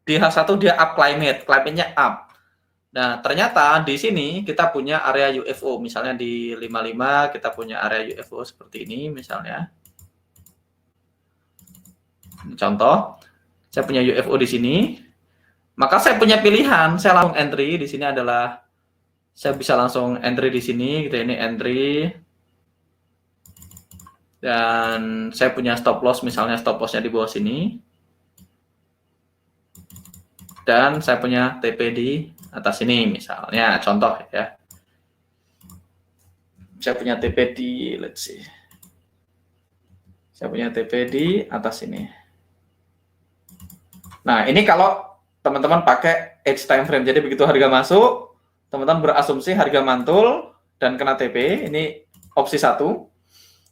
di H1 dia up climate-nya up. Nah, ternyata di sini kita punya area UFO, misalnya di 55 kita punya area UFO seperti ini misalnya. Contoh, saya punya UFO di sini. Maka saya punya pilihan, saya langsung entry di sini adalah saya bisa langsung entry di sini gitu, ini entry. Dan saya punya stop loss, misalnya stop loss-nya di bawah sini. Dan saya punya TP di atas ini misalnya, contoh ya. Saya punya TP di, let's see. Saya punya TP di atas ini. Nah, ini kalau teman-teman pakai edge time frame. Jadi begitu harga masuk, teman-teman berasumsi harga mantul dan kena TP, ini opsi 1.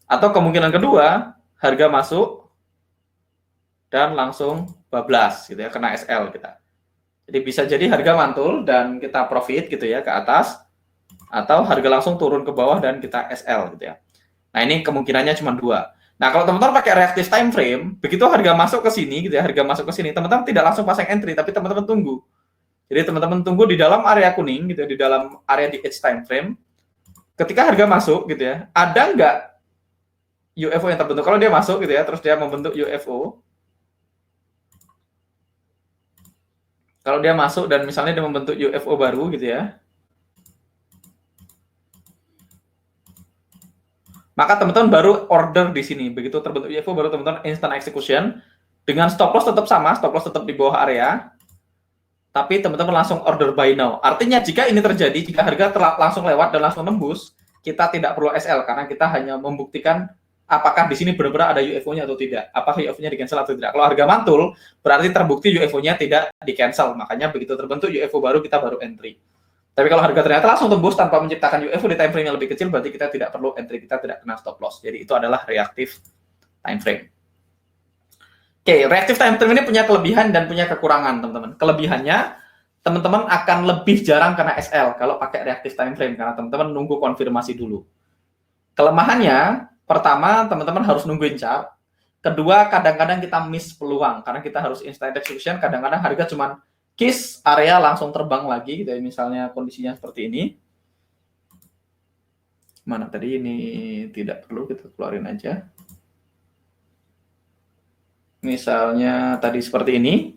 Atau kemungkinan kedua, harga masuk dan langsung bablas gitu ya, kena SL kita. Jadi bisa jadi harga mantul dan kita profit gitu ya ke atas, atau harga langsung turun ke bawah dan kita SL gitu ya. Nah, ini kemungkinannya cuma 2. Nah, kalau teman-teman pakai reactive time frame, begitu harga masuk ke sini gitu ya, harga masuk ke sini, teman-teman tidak langsung pasang entry, tapi teman-teman tunggu. Jadi teman-teman tunggu di dalam area kuning gitu ya, di dalam area di edge time frame. ketika harga masuk gitu ya, ada nggak UFO yang terbentuk? Kalau dia masuk gitu ya, terus dia membentuk UFO. Kalau dia masuk dan misalnya dia membentuk UFO baru gitu ya, maka teman-teman baru order di sini. Begitu terbentuk UFO baru teman-teman instant execution dengan stop loss tetap sama, stop loss tetap di bawah area. Tapi teman-teman langsung order buy now. Artinya jika ini terjadi, jika harga langsung lewat dan langsung nembus, kita tidak perlu SL karena kita hanya membuktikan apakah di sini benar-benar ada UFO-nya atau tidak. Apakah UFO-nya di-cancel atau tidak. Kalau harga mantul, berarti terbukti UFO-nya tidak di-cancel. Makanya begitu terbentuk UFO baru, kita baru entry. Tapi kalau harga ternyata langsung tembus tanpa menciptakan UFO di time frame yang lebih kecil, berarti kita tidak perlu entry, kita tidak kena stop loss. Jadi itu adalah reactive time frame. Oke, reactive time frame ini punya kelebihan dan punya kekurangan, teman-teman. Kelebihannya, teman-teman akan lebih jarang kena SL kalau pakai reactive time frame, karena teman-teman nunggu konfirmasi dulu. Kelemahannya, pertama, teman-teman harus nungguin chart. Kedua, kadang-kadang kita miss peluang, karena kita harus instant execution, kadang-kadang harga cuma kiss, area langsung terbang lagi, gitu ya. Misalnya kondisinya seperti ini. Mana tadi ini tidak perlu, kita keluarin aja. Misalnya tadi seperti ini.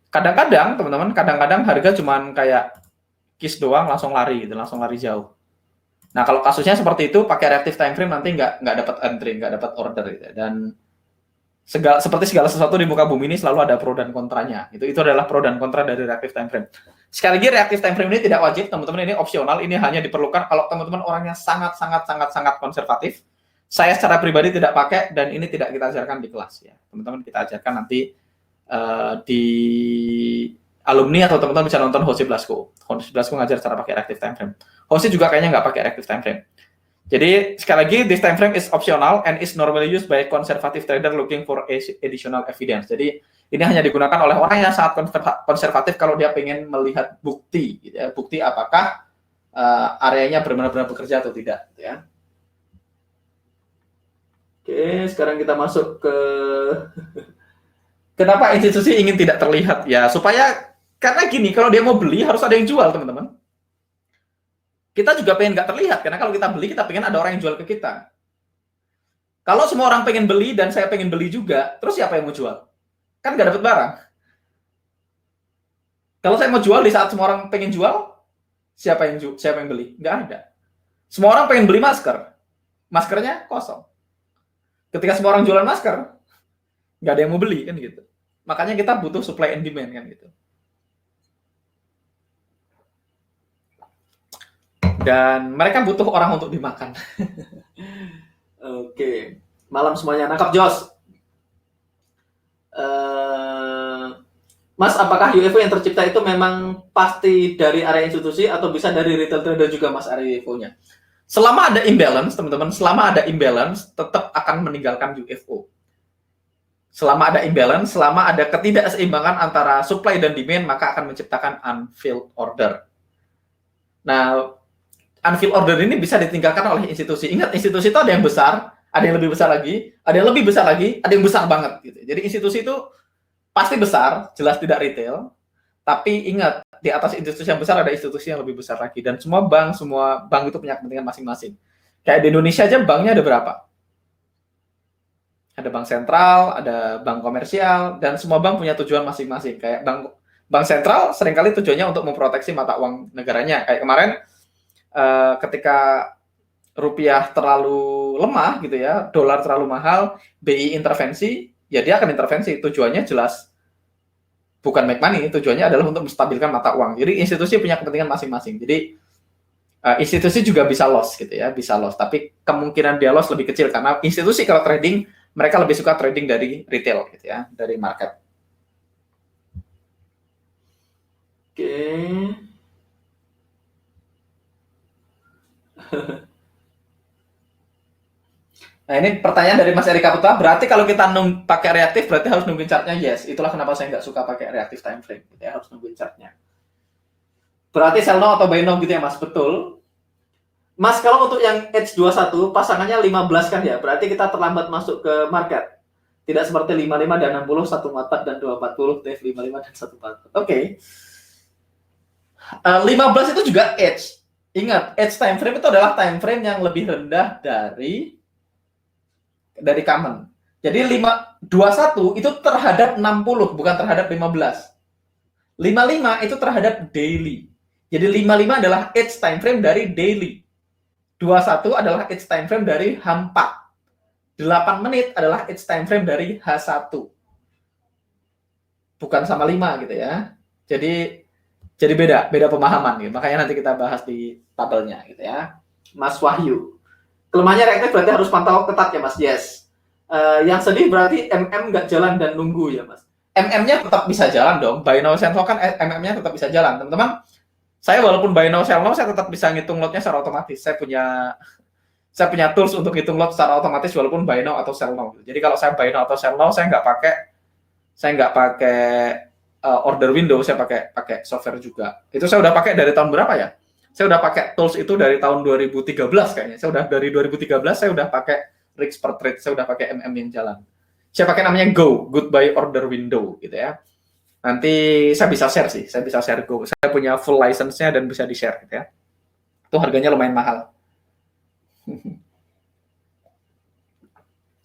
Kadang-kadang, teman-teman, kadang-kadang harga cuma kayak kiss doang, langsung lari, gitu, langsung lari jauh. Nah, kalau kasusnya seperti itu, pakai reactive time frame nanti nggak dapat entry, nggak dapat order gitu. Dan seperti segala sesuatu di muka bumi ini selalu ada pro dan kontranya. Itu adalah pro dan kontra dari reactive time frame. Sekali lagi, reactive time frame ini tidak wajib, teman-teman, ini opsional. Ini hanya diperlukan kalau teman-teman orangnya sangat konservatif. Saya secara pribadi tidak pakai dan ini tidak kita ajarkan di kelas ya. Teman-teman kita ajarkan nanti di alumni atau teman-teman bisa nonton Jose Blasco. Jose Blasco ngajar cara pakai reactive time frame. Jose juga kayaknya nggak pakai reactive time frame. Jadi sekali lagi, this time frame is optional and is normally used by conservative trader looking for additional evidence. Jadi ini hanya digunakan oleh orang yang sangat konservatif kalau dia pengen melihat bukti, gitu ya. Bukti apakah areanya benar-benar bekerja atau tidak, gitu ya. Oke, sekarang kita masuk ke kenapa institusi ingin tidak terlihat ya, supaya karena gini, kalau dia mau beli harus ada yang jual, teman-teman. Kita juga pengen nggak terlihat, karena kalau kita beli, kita pengen ada orang yang jual ke kita. Kalau semua orang pengen beli dan saya pengen beli juga, terus siapa yang mau jual? Kan nggak dapat barang. Kalau saya mau jual di saat semua orang pengen jual, siapa yang beli? Nggak ada. Semua orang pengen beli masker, maskernya kosong. Ketika semua orang jualan masker, nggak ada yang mau beli kan gitu. Makanya kita butuh supply and demand kan gitu. Dan mereka butuh orang untuk dimakan. Oke, malam semuanya, nangkap Jos. Mas, apakah UFO yang tercipta itu memang pasti dari area institusi atau bisa dari retail trader juga, Mas, area UFO-nya? Selama ada imbalance, teman-teman, selama ada imbalance, tetap akan meninggalkan UFO. Selama ada imbalance, selama ada ketidakseimbangan antara supply dan demand, maka akan menciptakan unfilled order. Nah, unfilled order ini bisa ditinggalkan oleh institusi. Ingat, institusi itu ada yang besar, ada yang lebih besar lagi, ada yang lebih besar lagi, ada yang besar banget. Gitu. Jadi institusi itu pasti besar, jelas tidak retail. Tapi ingat, di atas institusi yang besar ada institusi yang lebih besar lagi. Dan semua bank itu punya kepentingan masing-masing. Kayak di Indonesia aja banknya ada berapa? Ada bank sentral, ada bank komersial, dan semua bank punya tujuan masing-masing. Kayak bank sentral seringkali tujuannya untuk memproteksi mata uang negaranya. Kayak kemarin, ketika rupiah terlalu lemah gitu ya, dolar terlalu mahal, BI intervensi, ya dia akan intervensi. Tujuannya jelas bukan make money, tujuannya adalah untuk menstabilkan mata uang. Jadi institusi punya kepentingan masing-masing. Jadi institusi juga bisa loss gitu ya, bisa loss. Tapi kemungkinan dia loss lebih kecil karena institusi kalau trading, mereka lebih suka trading dari retail gitu ya, dari market. Oke. Nah, ini pertanyaan dari Mas Erika Putra. Berarti kalau kita pakai reaktif, berarti harus nungguin chartnya? Yes. Itulah kenapa saya nggak suka pakai reactive time frame. Ya, harus nungguin chartnya. Berarti sell now atau buy now gitu ya, Mas? Betul. Mas, kalau untuk yang H21, pasangannya 15 kan ya? Berarti kita terlambat masuk ke market. Tidak seperti 55 dan 60, 144 dan 240, TF55 dan 144. Oke. 15 itu juga H. Ingat, edge time frame itu adalah time frame yang lebih rendah dari common. Jadi 21 itu terhadap 60, bukan terhadap 15. 55 itu terhadap daily. Jadi 55 adalah edge time frame dari daily. 21 adalah edge time frame dari H4. 8 menit adalah edge time frame dari H1. Bukan sama 5 gitu ya. Jadi beda pemahaman gitu. Makanya nanti kita bahas di tabelnya gitu ya. Mas Wahyu. Kelemahannya reaktif berarti harus pantau ketat ya Mas. Yes. Yang sedih berarti MM nggak jalan dan nunggu ya Mas. MM-nya tetap bisa jalan dong. Buy now sell now kan MM-nya tetap bisa jalan. Teman-teman, saya walaupun buy now sell now saya tetap bisa ngitung lotnya secara otomatis. Saya punya tools untuk hitung lot secara otomatis walaupun buy now atau sell now. Jadi kalau saya buy now atau sell now saya nggak pakai order window, saya pakai software juga. Itu saya udah pakai dari tahun berapa ya? Saya udah pakai tools itu dari tahun 2013 kayaknya. Saya udah dari 2013 saya udah pakai risk per trade, saya udah pakai MM yang jalan. Saya pakai namanya Go, Goodbye Order Window gitu ya. Nanti saya bisa share sih, saya bisa share Go. Saya punya full license-nya dan bisa di-share gitu ya. Itu harganya lumayan mahal.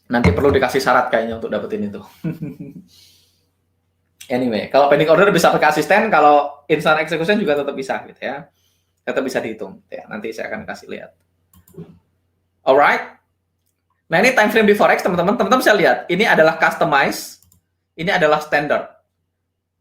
Nanti perlu dikasih syarat kayaknya untuk dapetin itu. Anyway, kalau pending order bisa pakai asisten, kalau instant execution juga tetap bisa gitu ya. Tetap bisa dihitung gitu ya. Nanti saya akan kasih lihat. Alright. Nah, ini time frame di forex teman-teman. Teman-teman bisa lihat, ini adalah customize, ini adalah standard.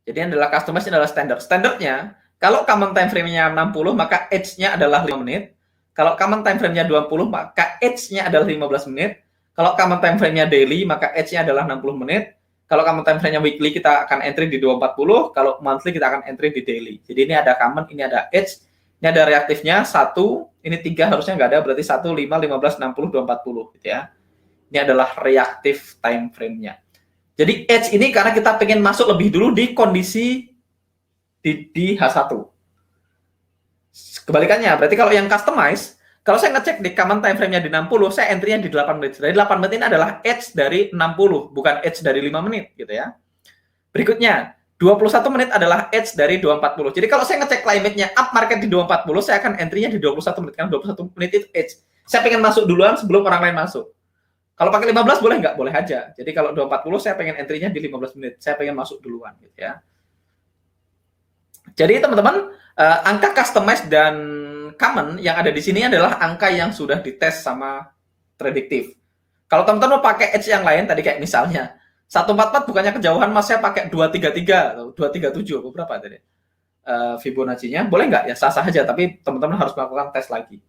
Jadi ini adalah customize, ini adalah standard. Standardnya, kalau common time frame-nya 60, maka edge-nya adalah 5 menit. Kalau common time frame-nya 20, maka edge-nya adalah 15 menit. Kalau common time frame-nya daily, maka edge-nya adalah 60 menit. Kalau common time frame-nya weekly, kita akan entry di 240. Kalau monthly, kita akan entry di daily. Jadi ini ada common, ini ada edge, ini ada reaktifnya 1, ini 3 harusnya nggak ada, berarti 1, 5, 15, 60, 240 gitu ya. Ini adalah reaktif time frame-nya. Jadi edge ini karena kita pengen masuk lebih dulu di kondisi di H1. Kebalikannya, berarti kalau yang customize, kalau saya ngecek di common time frame-nya di 60, saya entry-nya di 8 menit. Dari 8 menit ini adalah edge dari 60, bukan edge dari 5 menit gitu ya. Berikutnya, 21 menit adalah edge dari 240. Jadi kalau saya ngecek climate-nya up market di 240, saya akan entry-nya di 21 menit. Karena 21 menit itu edge. Saya pengen masuk duluan sebelum orang lain masuk. Kalau pakai 15 boleh nggak? Boleh aja. Jadi kalau 240 saya pengen entry-nya di 15 menit. Saya pengen masuk duluan gitu ya. Jadi teman-teman, angka customize dan common yang ada di sini adalah angka yang sudah dites sama prediktif. Kalau teman-teman mau pakai edge yang lain tadi kayak misalnya 144 bukannya kejauhan Mas, saya pakai 233 atau 237 atau berapa tadi? Fibonacci-nya boleh nggak? Ya sah-sah aja, tapi teman-teman harus melakukan tes lagi.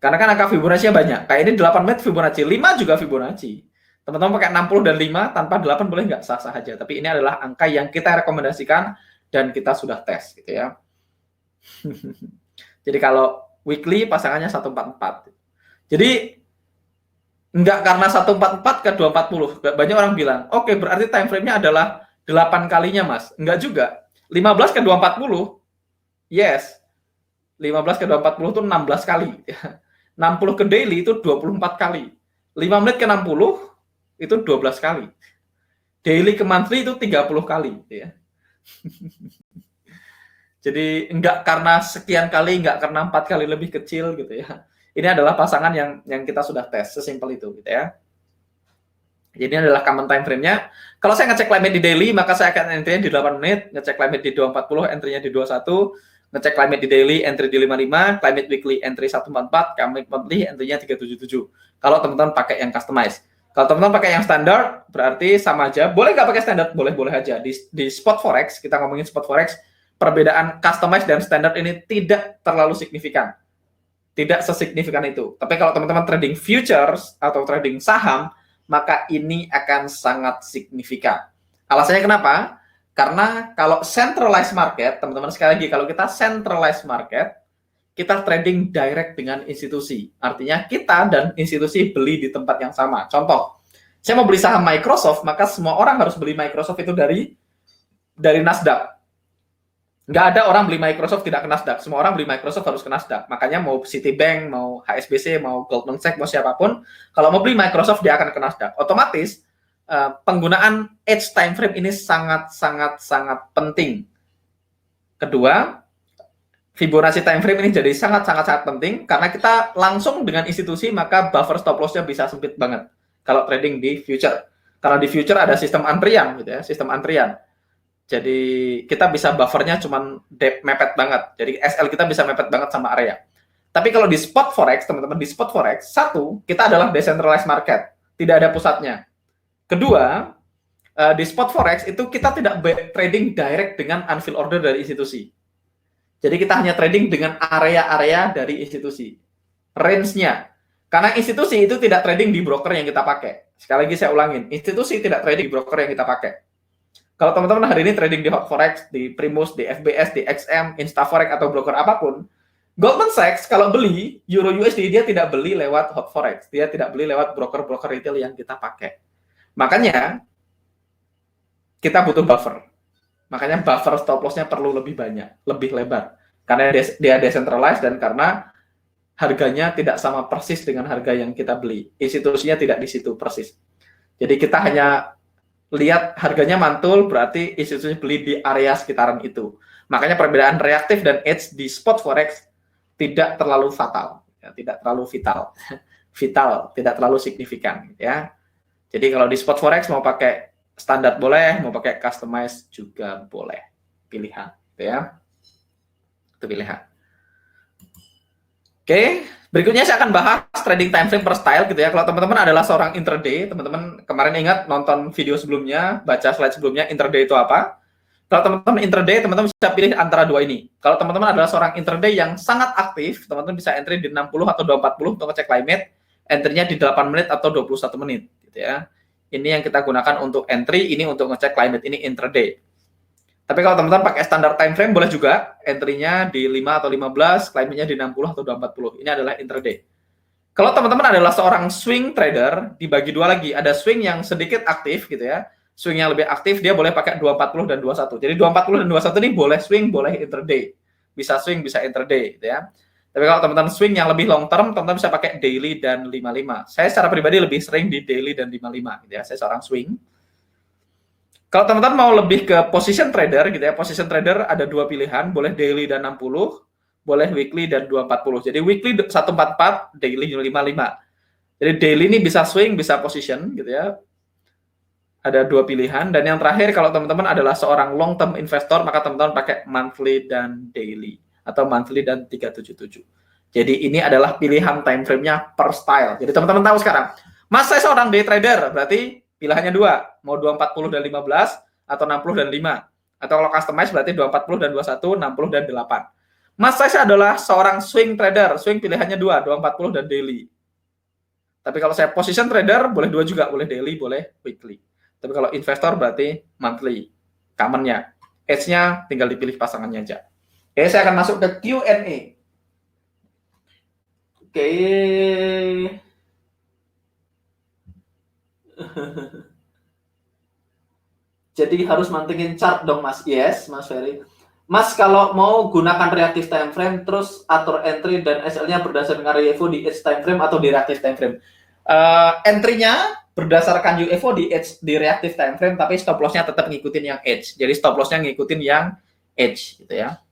Karena kan angka Fibonacci-nya banyak. Kayak ini 8 menit Fibonacci, 5 juga Fibonacci. Teman-teman pakai 60 dan 5 tanpa 8 boleh nggak? Sah-sah aja. Tapi ini adalah angka yang kita rekomendasikan dan kita sudah tes gitu ya. Jadi kalau weekly pasangannya 144. Jadi nggak karena 144 ke 240. Banyak orang bilang, oke berarti time frame-nya adalah 8 kalinya Mas. Enggak juga. 15 ke 240, yes. 15 ke 240 itu 16 kali. 60 ke daily itu 24 kali. 5 menit ke 60 itu 12 kali. Daily ke monthly itu 30 kali. Ya. Jadi enggak karena sekian kali, enggak karena 4 kali lebih kecil gitu ya. Ini adalah pasangan yang kita sudah tes, sesimpel itu gitu ya. Jadi ini adalah common time frame-nya. Kalau saya ngecek climate di daily, maka saya akan entry-nya di 8 menit, ngecek climate di 240, entry-nya di 21, ngecek climate di daily, entry di 55, climate weekly, entry 144, climate monthly, entry-nya 377. Kalau teman-teman pakai yang customize. Kalau teman-teman pakai yang standar, berarti sama aja. Boleh nggak pakai standar? Boleh aja. Di spot forex, kita ngomongin spot forex, perbedaan customize dan standar ini tidak terlalu signifikan. Tidak sesignifikan itu. Tapi kalau teman-teman trading futures atau trading saham, maka ini akan sangat signifikan. Alasannya kenapa? Karena kalau centralized market, teman-teman sekali lagi, kalau kita centralized market, kita trading direct dengan institusi. Artinya kita dan institusi beli di tempat yang sama. Contoh, saya mau beli saham Microsoft, maka semua orang harus beli Microsoft itu dari Nasdaq. Nggak ada orang beli Microsoft tidak ke Nasdaq. Semua orang beli Microsoft harus ke Nasdaq. Makanya mau Citibank, mau HSBC, mau Goldman Sachs, mau siapapun, kalau mau beli Microsoft dia akan ke Nasdaq. Otomatis penggunaan edge time frame ini sangat penting. Kedua, Fibonacci time frame ini jadi sangat penting karena kita langsung dengan institusi maka buffer stop loss-nya bisa sempit banget kalau trading di future. Karena di future ada sistem antrian gitu ya, sistem antrian. Jadi kita bisa buffernya cuman mepet banget. Jadi SL kita bisa mepet banget sama area. Tapi kalau di spot forex, teman-teman, di spot forex, satu, kita adalah decentralized market, tidak ada pusatnya. Kedua, di spot forex itu kita tidak trading direct dengan unfilled order dari institusi. Jadi kita hanya trading dengan area-area dari institusi. Range-nya. Karena institusi itu tidak trading di broker yang kita pakai. Sekali lagi saya ulangin, institusi tidak trading di broker yang kita pakai. Kalau teman-teman hari ini trading di Hot Forex, di Primus, di FBS, di XM, Instaforex, atau broker apapun, Goldman Sachs kalau beli Euro USD, dia tidak beli lewat Hot Forex. Dia tidak beli lewat broker-broker retail yang kita pakai. Makanya, kita butuh buffer. Makanya buffer stop loss-nya perlu lebih banyak, lebih lebar. Karena dia decentralized dan karena harganya tidak sama persis dengan harga yang kita beli. Institusinya tidak di situ persis. Jadi kita hanya lihat harganya mantul, berarti institusi beli di area sekitaran itu. Makanya perbedaan reaktif dan edge di spot forex tidak terlalu fatal, ya, tidak terlalu vital, tidak terlalu signifikan. Ya. Jadi kalau di spot forex mau pakai standar boleh, mau pakai customize juga boleh, pilihan, gitu ya. Itu pilihan. Oke, berikutnya saya akan bahas trading time frame per style gitu ya. Kalau teman-teman adalah seorang intraday, teman-teman kemarin ingat nonton video sebelumnya, baca slide sebelumnya, intraday itu apa? Kalau teman-teman intraday, teman-teman bisa pilih antara dua ini. Kalau teman-teman adalah seorang intraday yang sangat aktif, teman-teman bisa entry di 60 atau 240 untuk ngecek limit, entry-nya di 8 menit atau 21 menit gitu ya. Ini yang kita gunakan untuk entry, ini untuk ngecek limit, ini intraday. Tapi kalau teman-teman pakai standar time frame boleh juga, entry-nya di 5 atau 15, limit-nya di 60 atau 240. Ini adalah intraday. Kalau teman-teman adalah seorang swing trader, dibagi dua lagi. Ada swing yang sedikit aktif gitu ya. Swing yang lebih aktif, dia boleh pakai 240 dan 21. Jadi 240 dan 21 ini boleh swing, boleh intraday. Bisa swing, bisa intraday gitu ya. Tapi kalau teman-teman swing yang lebih long term, teman-teman bisa pakai daily dan 55. Saya secara pribadi lebih sering di daily dan 55 gitu ya. Saya seorang swing. Kalau teman-teman mau lebih ke position trader gitu ya. Position trader ada dua pilihan, boleh daily dan 60, boleh weekly dan 240. Jadi weekly 144, daily 55. Jadi daily ini bisa swing, bisa position gitu ya. Ada dua pilihan. Dan yang terakhir kalau teman-teman adalah seorang long term investor, maka teman-teman pakai monthly dan daily. Atau monthly dan 377. Jadi ini adalah pilihan time frame-nya per style. Jadi teman-teman tahu sekarang, Mas saya seorang day trader, berarti pilihannya dua, mau 240 dan 15 atau 60 dan 5. Atau kalau customize berarti 240 dan 21, 60 dan 8. Mas saya adalah seorang swing trader, swing pilihannya dua, 240 dan daily. Tapi kalau saya position trader, boleh dua juga, boleh daily, boleh weekly. Tapi kalau investor berarti monthly, common-nya. Edge-nya tinggal dipilih pasangannya aja. Oke, saya akan masuk ke Q&A. Oke. Jadi harus mantengin chart dong, Mas. Yes, Mas Ferry. Mas, kalau mau gunakan reactive time frame, terus atur entry dan SL-nya berdasarkan UFO di edge time frame atau di reactive time frame. Entry-nya berdasarkan UFO di reactive time frame, tapi stop loss-nya tetap ngikutin yang edge. Jadi stop loss-nya ngikutin yang edge, gitu ya.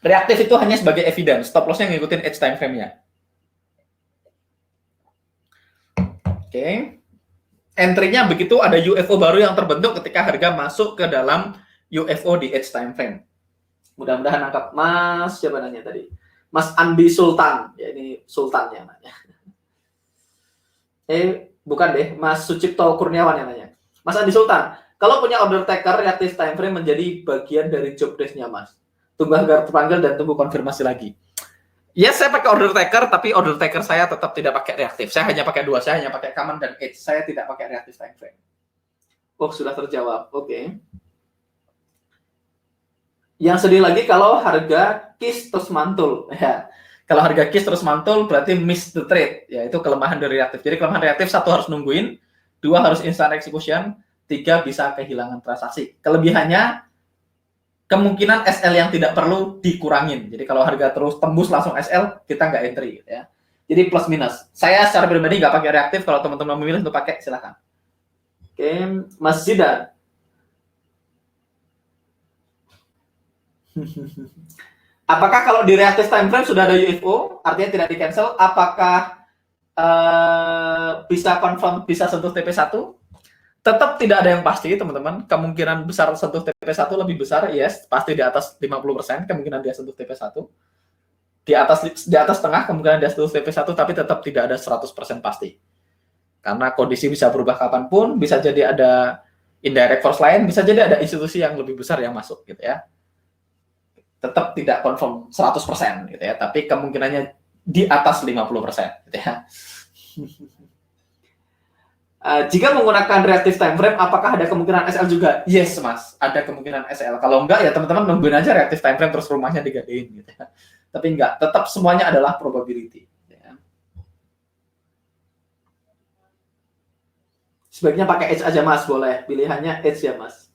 Reaktif itu hanya sebagai evidence, stop loss-nya ngikutin edge time frame-nya. Oke. Entry-nya begitu ada UFO baru yang terbentuk ketika harga masuk ke dalam UFO di edge time frame. Mudah-mudahan nangkap. Mas, siapa nanya tadi? Mas Andi Sultan. Ya, ini Sultan yang nanya. Bukan deh, Mas Sucipto Kurniawan yang nanya. Mas Andi Sultan, kalau punya order taker, reactive time frame menjadi bagian dari job desk-nya, Mas. Tunggu agar terpanggil dan tunggu konfirmasi lagi. Yes, saya pakai order taker, tapi order taker saya tetap tidak pakai reaktif. Saya hanya pakai dua, saya hanya pakai common dan edge. Saya tidak pakai reactive time frame. Oh, sudah terjawab. Oke. Yang sedih lagi kalau harga kiss terus mantul. Ya. Kalau harga kiss terus mantul berarti miss the trade. Ya, itu kelemahan dari reaktif. Jadi kelemahan reaktif, satu harus nungguin, dua harus instant execution, tiga bisa kehilangan transaksi. Kelebihannya kemungkinan SL yang tidak perlu dikurangin. Jadi kalau harga terus tembus langsung SL, kita nggak entry. Ya. Jadi plus minus. Saya secara pribadi nggak pakai reaktif. Kalau teman-teman memilih untuk pakai, silakan. Oke, Mas Zidan. Apakah kalau di reactive time frame sudah ada UFO, artinya tidak di-cancel, apakah bisa confirm, bisa sentuh TP1? Tetap tidak ada yang pasti, teman-teman. Kemungkinan besar sentuh TP1 lebih besar, yes, pasti di atas 50% kemungkinan dia sentuh TP1. Di atas tengah kemungkinan dia sentuh TP1, tapi tetap tidak ada 100% pasti. Karena kondisi bisa berubah kapanpun, bisa jadi ada indirect force lain, bisa jadi ada institusi yang lebih besar yang masuk gitu ya. Tetap tidak confirm 100% gitu ya, tapi kemungkinannya di atas 50% gitu ya. Jika menggunakan reactive time frame, apakah ada kemungkinan SL juga? Yes, Mas, ada kemungkinan SL. Kalau enggak ya teman-teman nungguin aja reactive time frame terus rumahnya digadein gitu ya. Tapi enggak, tetap semuanya adalah probability. Ya. Sebaiknya pakai edge aja, Mas, boleh. Pilihannya edge ya, Mas.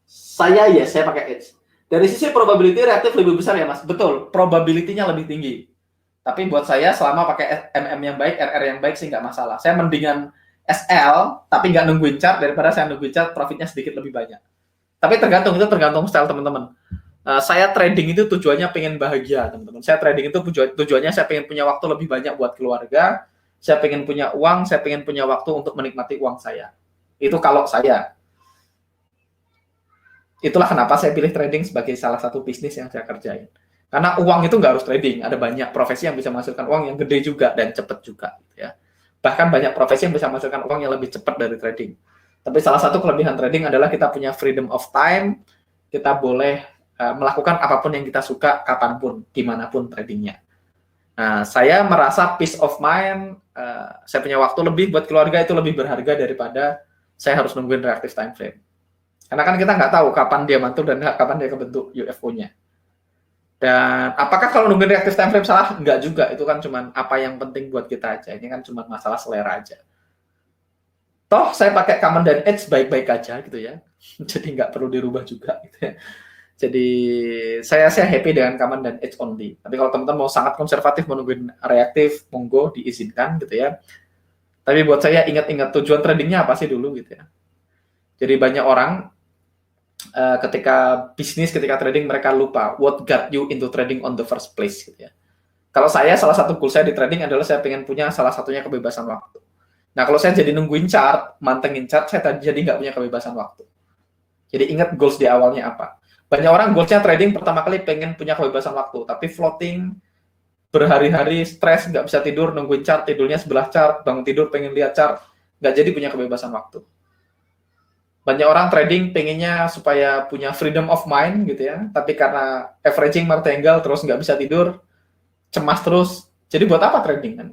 Saya pakai edge. Dari sisi probability reaktif lebih besar ya, Mas. Betul, probability-nya lebih tinggi. Tapi buat saya selama pakai MM yang baik, RR yang baik sih nggak masalah. Saya mendingan SL, tapi nggak nungguin chart daripada saya nungguin chart, profitnya sedikit lebih banyak. Tapi itu tergantung style teman-teman. Saya trading itu tujuannya pengen bahagia, teman-teman. Saya trading itu tujuannya saya pengen punya waktu lebih banyak buat keluarga, saya pengen punya uang, saya pengen punya waktu untuk menikmati uang saya. Itu kalau saya. Itulah kenapa saya pilih trading sebagai salah satu bisnis yang saya kerjain. Karena uang itu nggak harus trading, ada banyak profesi yang bisa menghasilkan uang yang gede juga dan cepat juga. Gitu ya. Bahkan banyak profesi yang bisa menghasilkan uang yang lebih cepat dari trading. Tapi salah satu kelebihan trading adalah kita punya freedom of time, kita boleh melakukan apapun yang kita suka, kapanpun, dimanapun tradingnya. Nah, saya merasa peace of mind, saya punya waktu lebih buat keluarga itu lebih berharga daripada saya harus nungguin reactive time frame. Karena kan kita nggak tahu kapan dia mantul dan kapan dia kebentuk UFO-nya. Dan apakah kalau nungguin reactive time frame salah? Enggak juga. Itu kan cuma apa yang penting buat kita aja. Ini kan cuma masalah selera aja. Toh saya pakai common dan edge baik-baik aja gitu ya. Jadi nggak perlu dirubah juga gitu ya. Jadi saya happy dengan common dan edge only. Tapi kalau teman-teman mau sangat konservatif menungguin reaktif, monggo diizinkan gitu ya. Tapi buat saya ingat-ingat tujuan tradingnya apa sih dulu gitu ya. Jadi banyak orang ketika bisnis, ketika trading mereka lupa what got you into trading on the first place gitu ya. Kalau saya salah satu goal saya di trading adalah saya pengen punya salah satunya kebebasan waktu. Nah kalau saya jadi nungguin chart, mantengin chart, saya jadi nggak punya kebebasan waktu. Jadi ingat goals di awalnya apa. Banyak orang goalsnya trading pertama kali pengen punya kebebasan waktu, tapi floating berhari-hari stres, nggak bisa tidur, nungguin chart, tidurnya sebelah chart, bangun tidur pengen lihat chart, nggak jadi punya kebebasan waktu. Banyak orang trading pengennya supaya punya freedom of mind gitu ya, tapi karena averaging martingale terus nggak bisa tidur, cemas terus, jadi buat apa trading kan?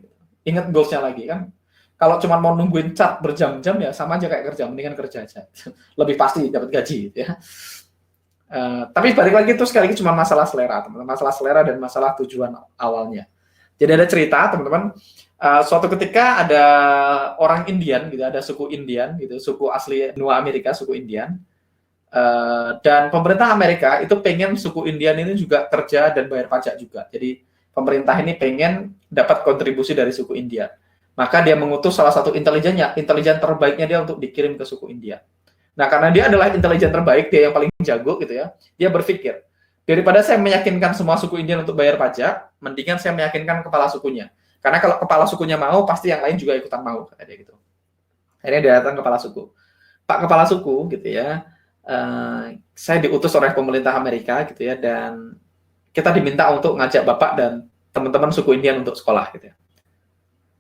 Ingat goalsnya lagi kan. Kalau cuma mau nungguin chart berjam-jam ya sama aja kayak kerja, mendingan kerja aja. Lebih pasti dapat gaji gitu ya. Tapi balik lagi itu sekali lagi cuma masalah selera, teman-teman. Masalah selera dan masalah tujuan awalnya. Jadi ada cerita, teman-teman. Suatu ketika ada orang Indian gitu, ada suku Indian gitu, suku asli benua Amerika, suku Indian. Dan pemerintah Amerika itu pengen suku Indian ini juga kerja dan bayar pajak juga. Jadi pemerintah ini pengen dapat kontribusi dari suku India. Maka dia mengutus salah satu intelijen terbaiknya dia untuk dikirim ke suku India. Nah, karena dia adalah intelijen terbaik, dia yang paling jago gitu ya, dia berpikir, daripada saya meyakinkan semua suku Indian untuk bayar pajak, mendingan saya meyakinkan kepala sukunya. Karena kalau kepala sukunya mau, pasti yang lain juga ikutan mau, kata dia gitu. Akhirnya dia datang kepala suku. Pak kepala suku gitu ya, saya diutus oleh pemerintah Amerika gitu ya, dan kita diminta untuk ngajak Bapak dan teman-teman suku Indian untuk sekolah gitu ya.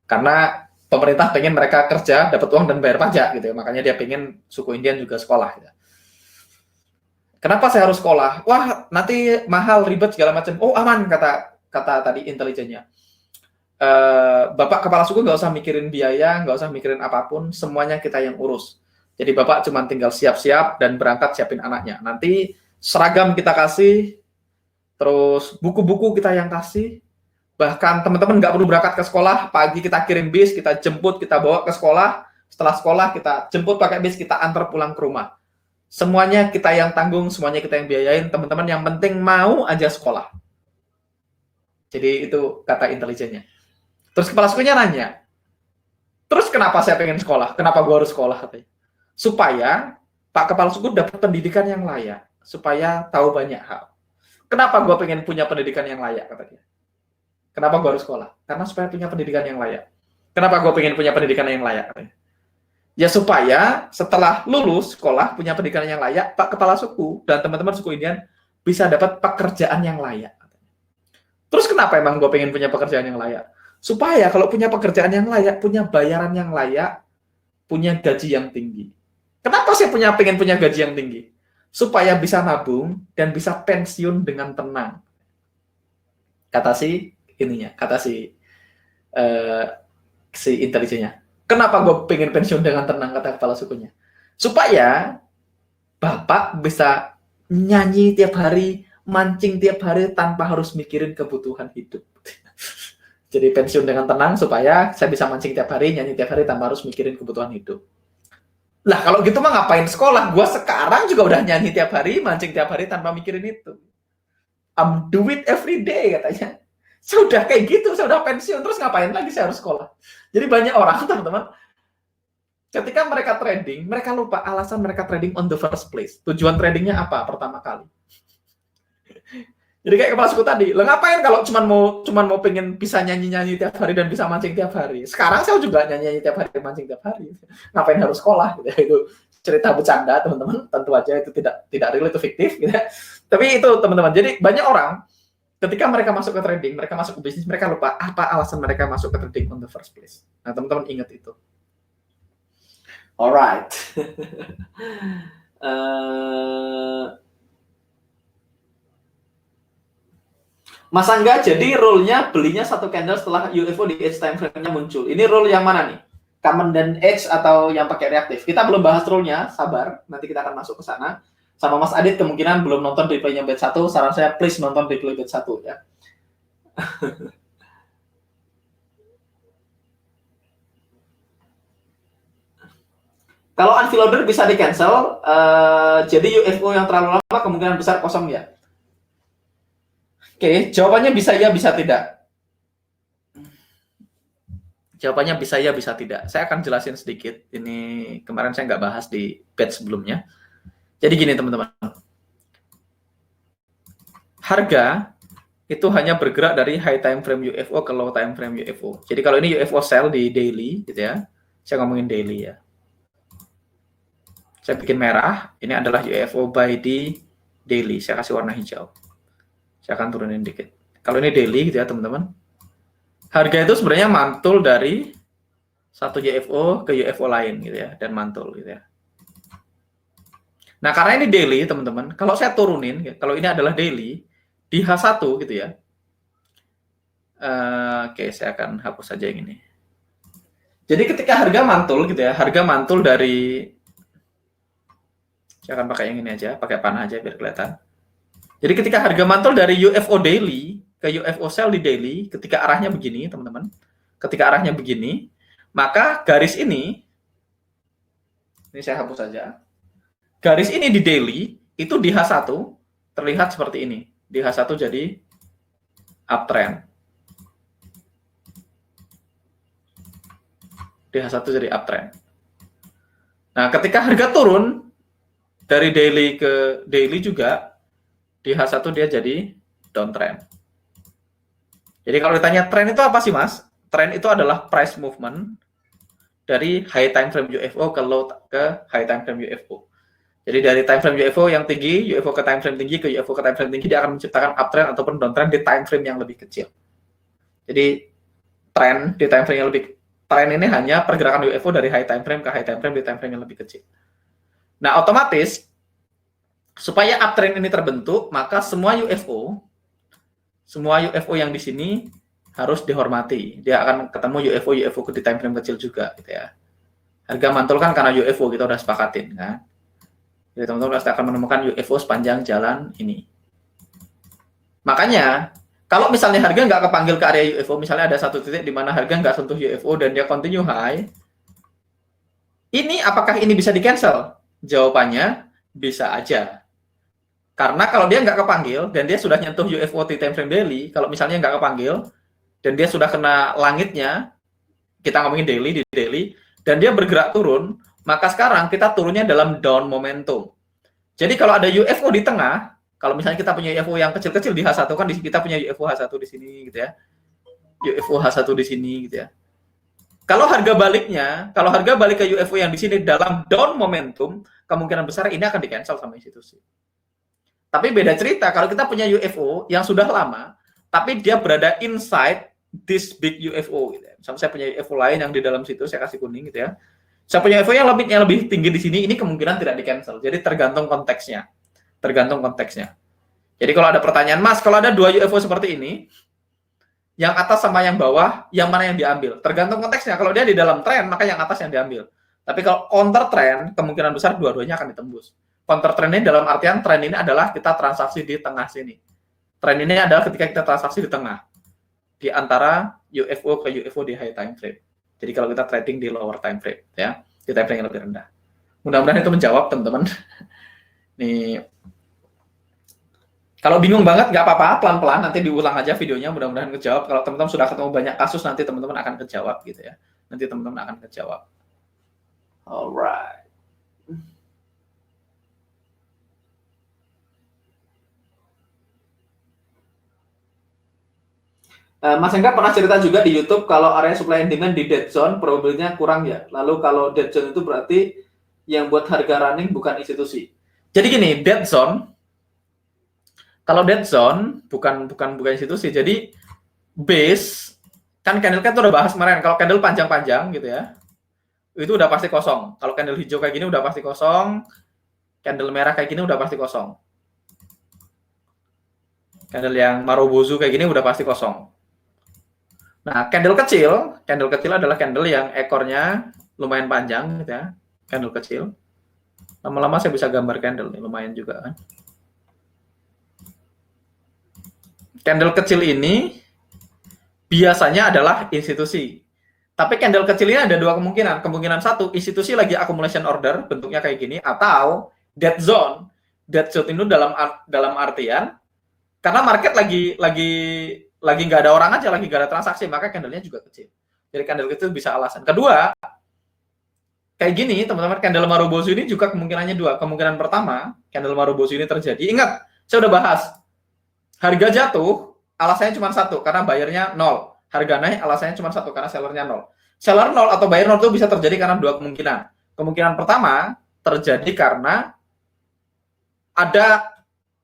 Karena pemerintah pengen mereka kerja, dapat uang dan bayar pajak gitu ya. Makanya dia pengen suku Indian juga sekolah gitu. Kenapa saya harus sekolah? Wah, nanti mahal, ribet segala macam. Oh, aman kata tadi intelijennya. Bapak kepala suku nggak usah mikirin biaya, nggak usah mikirin apapun, semuanya kita yang urus. Jadi Bapak cuma tinggal siap-siap dan berangkat siapin anaknya. Nanti seragam kita kasih, terus buku-buku kita yang kasih, bahkan teman-teman nggak perlu berangkat ke sekolah, pagi kita kirim bis, kita jemput, kita bawa ke sekolah, setelah sekolah kita jemput pakai bis, kita antar pulang ke rumah. Semuanya kita yang tanggung, semuanya kita yang biayain, teman-teman yang penting mau aja sekolah. Jadi itu kata intelijennya. Terus kepala sukunya nanya, terus kenapa saya pengen sekolah? Kenapa gue harus sekolah? Katanya. Supaya Pak Kepala Suku dapat pendidikan yang layak, supaya tahu banyak hal. Kenapa gue pengen punya pendidikan yang layak, kata dia. Kenapa gue harus sekolah? Karena supaya punya pendidikan yang layak. Kenapa gue pengen punya pendidikan yang layak, katanya? Ya supaya setelah lulus sekolah punya pendidikan yang layak, Pak Kepala Suku dan teman-teman suku Indian bisa dapat pekerjaan yang layak. Terus kenapa emang gue pengen punya pekerjaan yang layak? Supaya kalau punya pekerjaan yang layak, punya bayaran yang layak, punya gaji yang tinggi. Kenapa saya pengen punya gaji yang tinggi? Supaya bisa nabung dan bisa pensiun dengan tenang. Kata si ininya, kata si intelijennya. Kenapa gue pengen pensiun dengan tenang, kata kepala sukunya? Supaya Bapak bisa nyanyi tiap hari, mancing tiap hari tanpa harus mikirin kebutuhan hidup. Jadi pensiun dengan tenang supaya saya bisa mancing tiap hari, nyanyi tiap hari tanpa harus mikirin kebutuhan hidup. Lah kalau gitu mah ngapain sekolah? Gue sekarang juga udah nyanyi tiap hari, mancing tiap hari tanpa mikirin itu. I'm do it every day, katanya. Sudah kayak gitu, saya udah pensiun, terus ngapain lagi saya harus sekolah? Jadi banyak orang, teman-teman, ketika mereka trading, mereka lupa alasan mereka trading on the first place. Tujuan tradingnya apa pertama kali? Jadi kayak kepala suku tadi, lo ngapain kalau cuman mau pengen bisa nyanyi-nyanyi tiap hari dan bisa mancing tiap hari? Sekarang saya juga nyanyi-nyanyi tiap hari, mancing tiap hari. Ngapain harus sekolah? Gitu. Itu cerita bercanda, teman-teman. Tentu aja itu tidak real, itu fiktif. Gitu. Tapi itu, teman-teman. Jadi banyak orang ketika mereka masuk ke trading, mereka masuk ke bisnis, mereka lupa apa alasan mereka masuk ke trading on the first place. Nah, teman-teman ingat itu. Alright. Mas Angga, jadi rule-nya belinya satu candle setelah UFO di edge time frame-nya muncul. Ini rule yang mana nih? Common dan edge atau yang pakai reaktif? Kita belum bahas rule-nya, sabar. Nanti kita akan masuk ke sana. Sama Mas Adit kemungkinan belum nonton replay-nya batch 1, saran saya please nonton replay batch 1 ya. Kalau unfill order bisa di cancel, jadi UFO yang terlalu lama kemungkinan besar kosong ya. Oke, jawabannya bisa ya, bisa tidak. Jawabannya bisa ya, bisa tidak. Saya akan jelasin sedikit. Ini kemarin saya nggak bahas di batch sebelumnya. Jadi gini teman-teman, harga itu hanya bergerak dari high time frame UFO ke low time frame UFO. Jadi kalau ini UFO sell di daily, gitu ya, saya ngomongin daily ya. Saya bikin merah, ini adalah UFO buy di daily. Saya kasih warna hijau. Saya akan turunin dikit. Kalau ini daily, gitu ya teman-teman. Harga itu sebenarnya mantul dari satu UFO ke UFO lain, gitu ya, dan mantul, gitu ya. Nah, karena ini daily, teman-teman, kalau saya turunin, kalau ini adalah daily, di H1 gitu ya. Oke, saya akan hapus saja yang ini. Jadi ketika harga mantul gitu ya, harga mantul dari, saya akan pakai yang ini aja, pakai panah aja biar kelihatan. Jadi ketika harga mantul dari UFO daily ke UFO sell di daily, ketika arahnya begini, teman-teman, ketika arahnya begini, maka garis ini saya hapus saja. Garis ini di daily, itu di H1 terlihat seperti ini. Di H1 jadi uptrend. Di H1 jadi uptrend. Nah, ketika harga turun, dari daily ke daily juga, di H1 dia jadi downtrend. Jadi kalau ditanya trend itu apa sih, Mas? Trend itu adalah price movement dari high time frame UFO ke high time frame UFO. Jadi dari time frame UFO yang tinggi, UFO ke time frame tinggi, ke UFO ke time frame tinggi, dia akan menciptakan uptrend ataupun downtrend di time frame yang lebih kecil. Jadi trend di time frame yang lebih, trend ini hanya pergerakan UFO dari high time frame ke high time frame di time frame yang lebih kecil. Nah, otomatis supaya uptrend ini terbentuk, maka semua UFO yang di sini harus dihormati. Dia akan ketemu UFO di time frame kecil juga, gitu ya. Harga mantul kan karena UFO kita udah sepakatin, kan? Jadi teman-teman pasti akan menemukan UFO sepanjang jalan ini. Makanya, kalau misalnya harga nggak kepanggil ke area UFO, misalnya ada satu titik di mana harga nggak sentuh UFO dan dia continue high, ini apakah ini bisa di-cancel? Jawabannya, bisa aja. Karena kalau dia nggak kepanggil dan dia sudah nyentuh UFO di time frame daily, kalau misalnya nggak kepanggil dan dia sudah kena langitnya, kita ngomongin daily, di daily, dan dia bergerak turun, maka sekarang kita turunnya dalam down momentum. Jadi kalau ada UFO di tengah, Kalau misalnya kita punya UFO yang kecil-kecil di H1 kan kita punya UFO H1 di sini gitu ya. UFO H1 di sini gitu ya. Kalau harga balik ke UFO yang di sini dalam down momentum, kemungkinan besar ini akan di-cancel sama institusi. Tapi beda cerita kalau kita punya UFO yang sudah lama, tapi dia berada inside this big UFO gitu ya. Misalnya saya punya UFO lain yang di dalam situ, saya kasih kuning gitu ya. Saya punya UFO yang lebih tinggi di sini, ini kemungkinan tidak di-cancel. Jadi tergantung konteksnya. Jadi kalau ada pertanyaan, Mas, kalau ada 2 UFO seperti ini, yang atas sama yang bawah, yang mana yang diambil? Tergantung konteksnya. Kalau dia di dalam tren, maka yang atas yang diambil. Tapi kalau counter trend, kemungkinan besar dua-duanya akan ditembus. Counter trend ini dalam artian tren ini adalah kita transaksi di tengah sini. Tren ini adalah ketika kita transaksi di tengah. Di antara UFO ke UFO di high time frame. Jadi kalau kita trading di lower time frame, ya, di time frame yang lebih rendah. Mudah-mudahan itu menjawab, teman-teman. Nih, kalau bingung banget, nggak apa-apa, pelan-pelan, nanti diulang aja videonya, mudah-mudahan kejawab. Kalau teman-teman sudah ketemu banyak kasus, nanti teman-teman akan kejawab gitu ya. Nanti teman-teman akan kejawab. Alright. Mas Engga pernah cerita juga di YouTube kalau area supply and demand di dead zone probability-nya kurang ya. Lalu kalau dead zone itu berarti yang buat harga running bukan institusi. Jadi gini, dead zone, kalau dead zone bukan institusi. Jadi base kan candle itu udah bahas kemarin. Kalau candle panjang-panjang gitu ya, itu udah pasti kosong. Kalau candle hijau kayak gini udah pasti kosong. Candle merah kayak gini udah pasti kosong. Candle yang Marubozu kayak gini udah pasti kosong. Nah, candle kecil adalah candle yang ekornya lumayan panjang gitu ya. Candle kecil. Lama-lama saya bisa gambar candle nih, lumayan juga kan. Candle kecil ini biasanya adalah institusi. Tapi candle kecil ini ada 2 kemungkinan. Kemungkinan 1, institusi lagi accumulation order, bentuknya kayak gini, atau dead zone. Dead zone itu dalam artian karena market lagi nggak ada orang aja, lagi nggak ada transaksi, maka candlenya juga kecil. Jadi candle kecil bisa alasan. Kedua, kayak gini teman-teman, candle Marubozu ini juga kemungkinannya 2. Kemungkinan pertama, candle Marubozu ini terjadi. Ingat, saya udah bahas, harga jatuh alasannya cuma 1, karena bayarnya 0. Harga naik alasannya cuma 1, karena sellernya 0. Seller 0 atau buyer 0 itu bisa terjadi karena 2 kemungkinan. Kemungkinan pertama terjadi karena ada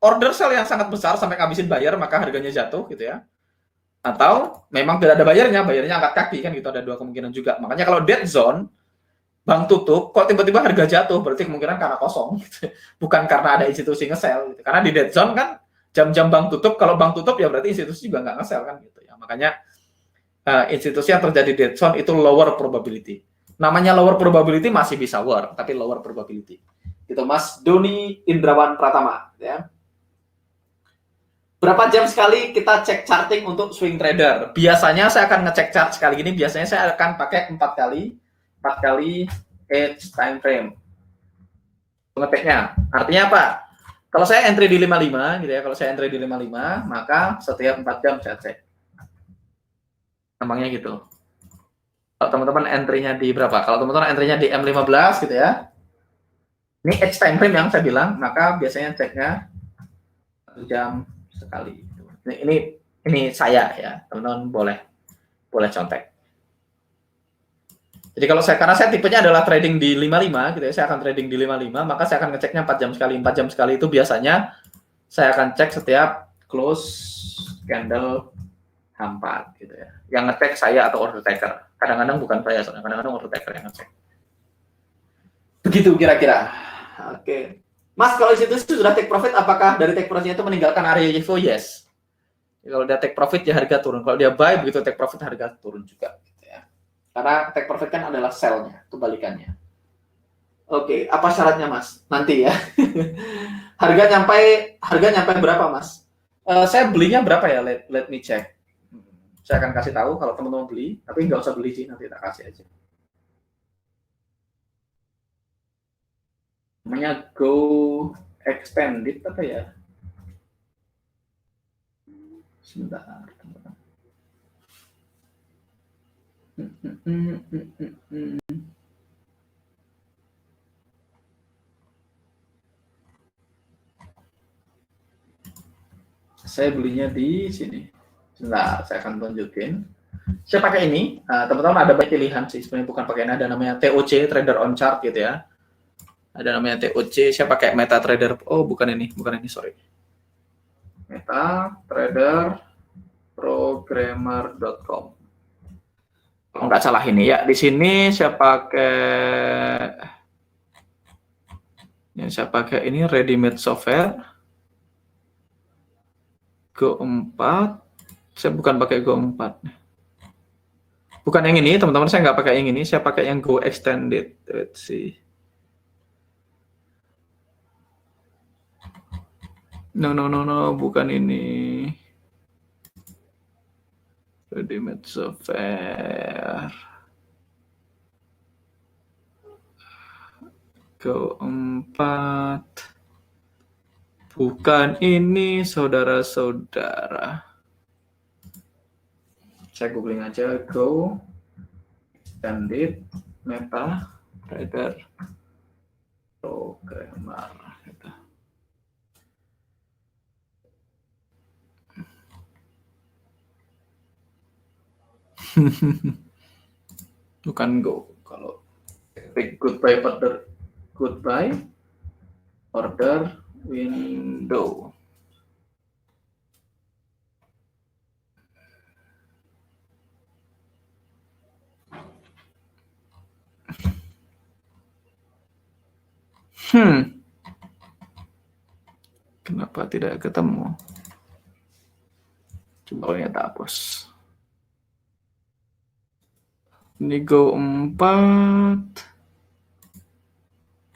order sell yang sangat besar sampai ngabisin bayar, maka harganya jatuh gitu ya. Atau memang tidak ada bayarnya angkat kaki kan gitu, ada 2 kemungkinan juga. Makanya kalau dead zone, bank tutup, kok tiba-tiba harga jatuh, berarti kemungkinan karena kosong gitu. Bukan karena ada institusi nge-sell gitu. Karena di dead zone kan jam-jam bank tutup, kalau bank tutup ya berarti institusi juga nggak nge-sell kan gitu ya. Makanya institusi yang terjadi dead zone itu lower probability. Namanya lower probability masih bisa work, tapi lower probability. Itu Mas Doni Indrawan Pratama ya. Berapa jam sekali kita cek charting untuk swing trader? Biasanya saya akan ngecek chart sekali gini, biasanya saya akan pakai 4 kali edge time frame. Ngeceknya. Artinya apa? Kalau saya entry di 55 gitu ya, kalau saya entry di 55, maka setiap 4 jam saya cek. Gampangnya gitu. Kalau teman-teman entry-nya di berapa? Kalau teman-teman entry-nya di M15 gitu ya. Ini edge time frame yang saya bilang, maka biasanya ceknya 1 jam sekali. Ini saya ya, teman-teman boleh contek. Jadi kalau karena saya tipenya adalah trading di 55 gitu ya, saya akan trading di 55, maka saya akan ngeceknya 4 jam sekali. 4 jam sekali itu biasanya saya akan cek setiap close candle H4 gitu ya. Yang ngecek saya atau order taker. Kadang-kadang bukan saya, kadang-kadang order taker yang ngecek. Begitu kira-kira. Oke. Mas, kalau itu sudah take profit, apakah dari take profitnya itu meninggalkan area UFO? Yes. Kalau dia take profit, ya harga turun. Kalau dia buy, begitu take profit, harga turun juga. Gitu ya. Karena take profit kan adalah sell-nya, kebalikannya. Oke, apa syaratnya, Mas? Nanti ya. harga nyampe berapa, Mas? Saya belinya berapa ya? Let me check. Saya akan kasih tahu kalau teman-teman beli, tapi nggak usah beli sih, nanti tak kasih aja. Namanya Go Expanded apa ya? Sebentar. saya belinya di sini. Nah, saya akan tunjukin. Saya pakai ini, teman-teman ada banyak pilihan sih, sebenarnya bukan pakai ini, ada namanya TOC, Trader on Chart gitu ya. Ada namanya TOC, saya pakai MetaTrader, oh bukan ini, sorry. MetaTraderProgrammer.com. Kalau nggak salah ini ya, di sini saya pakai ini ready-made software Go4. Saya bukan pakai Go4. Bukan yang ini, teman-teman, saya nggak pakai yang ini, saya pakai yang Go Extended. Let's see. No, bukan ini. Ready-made software. Go4. Bukan ini, saudara-saudara. Saya googling aja Go Extended MetaTrader Programmer. Bukan Go. Kalau goodbye order window. Kenapa tidak ketemu? Coba kita hapus. Ini Go4.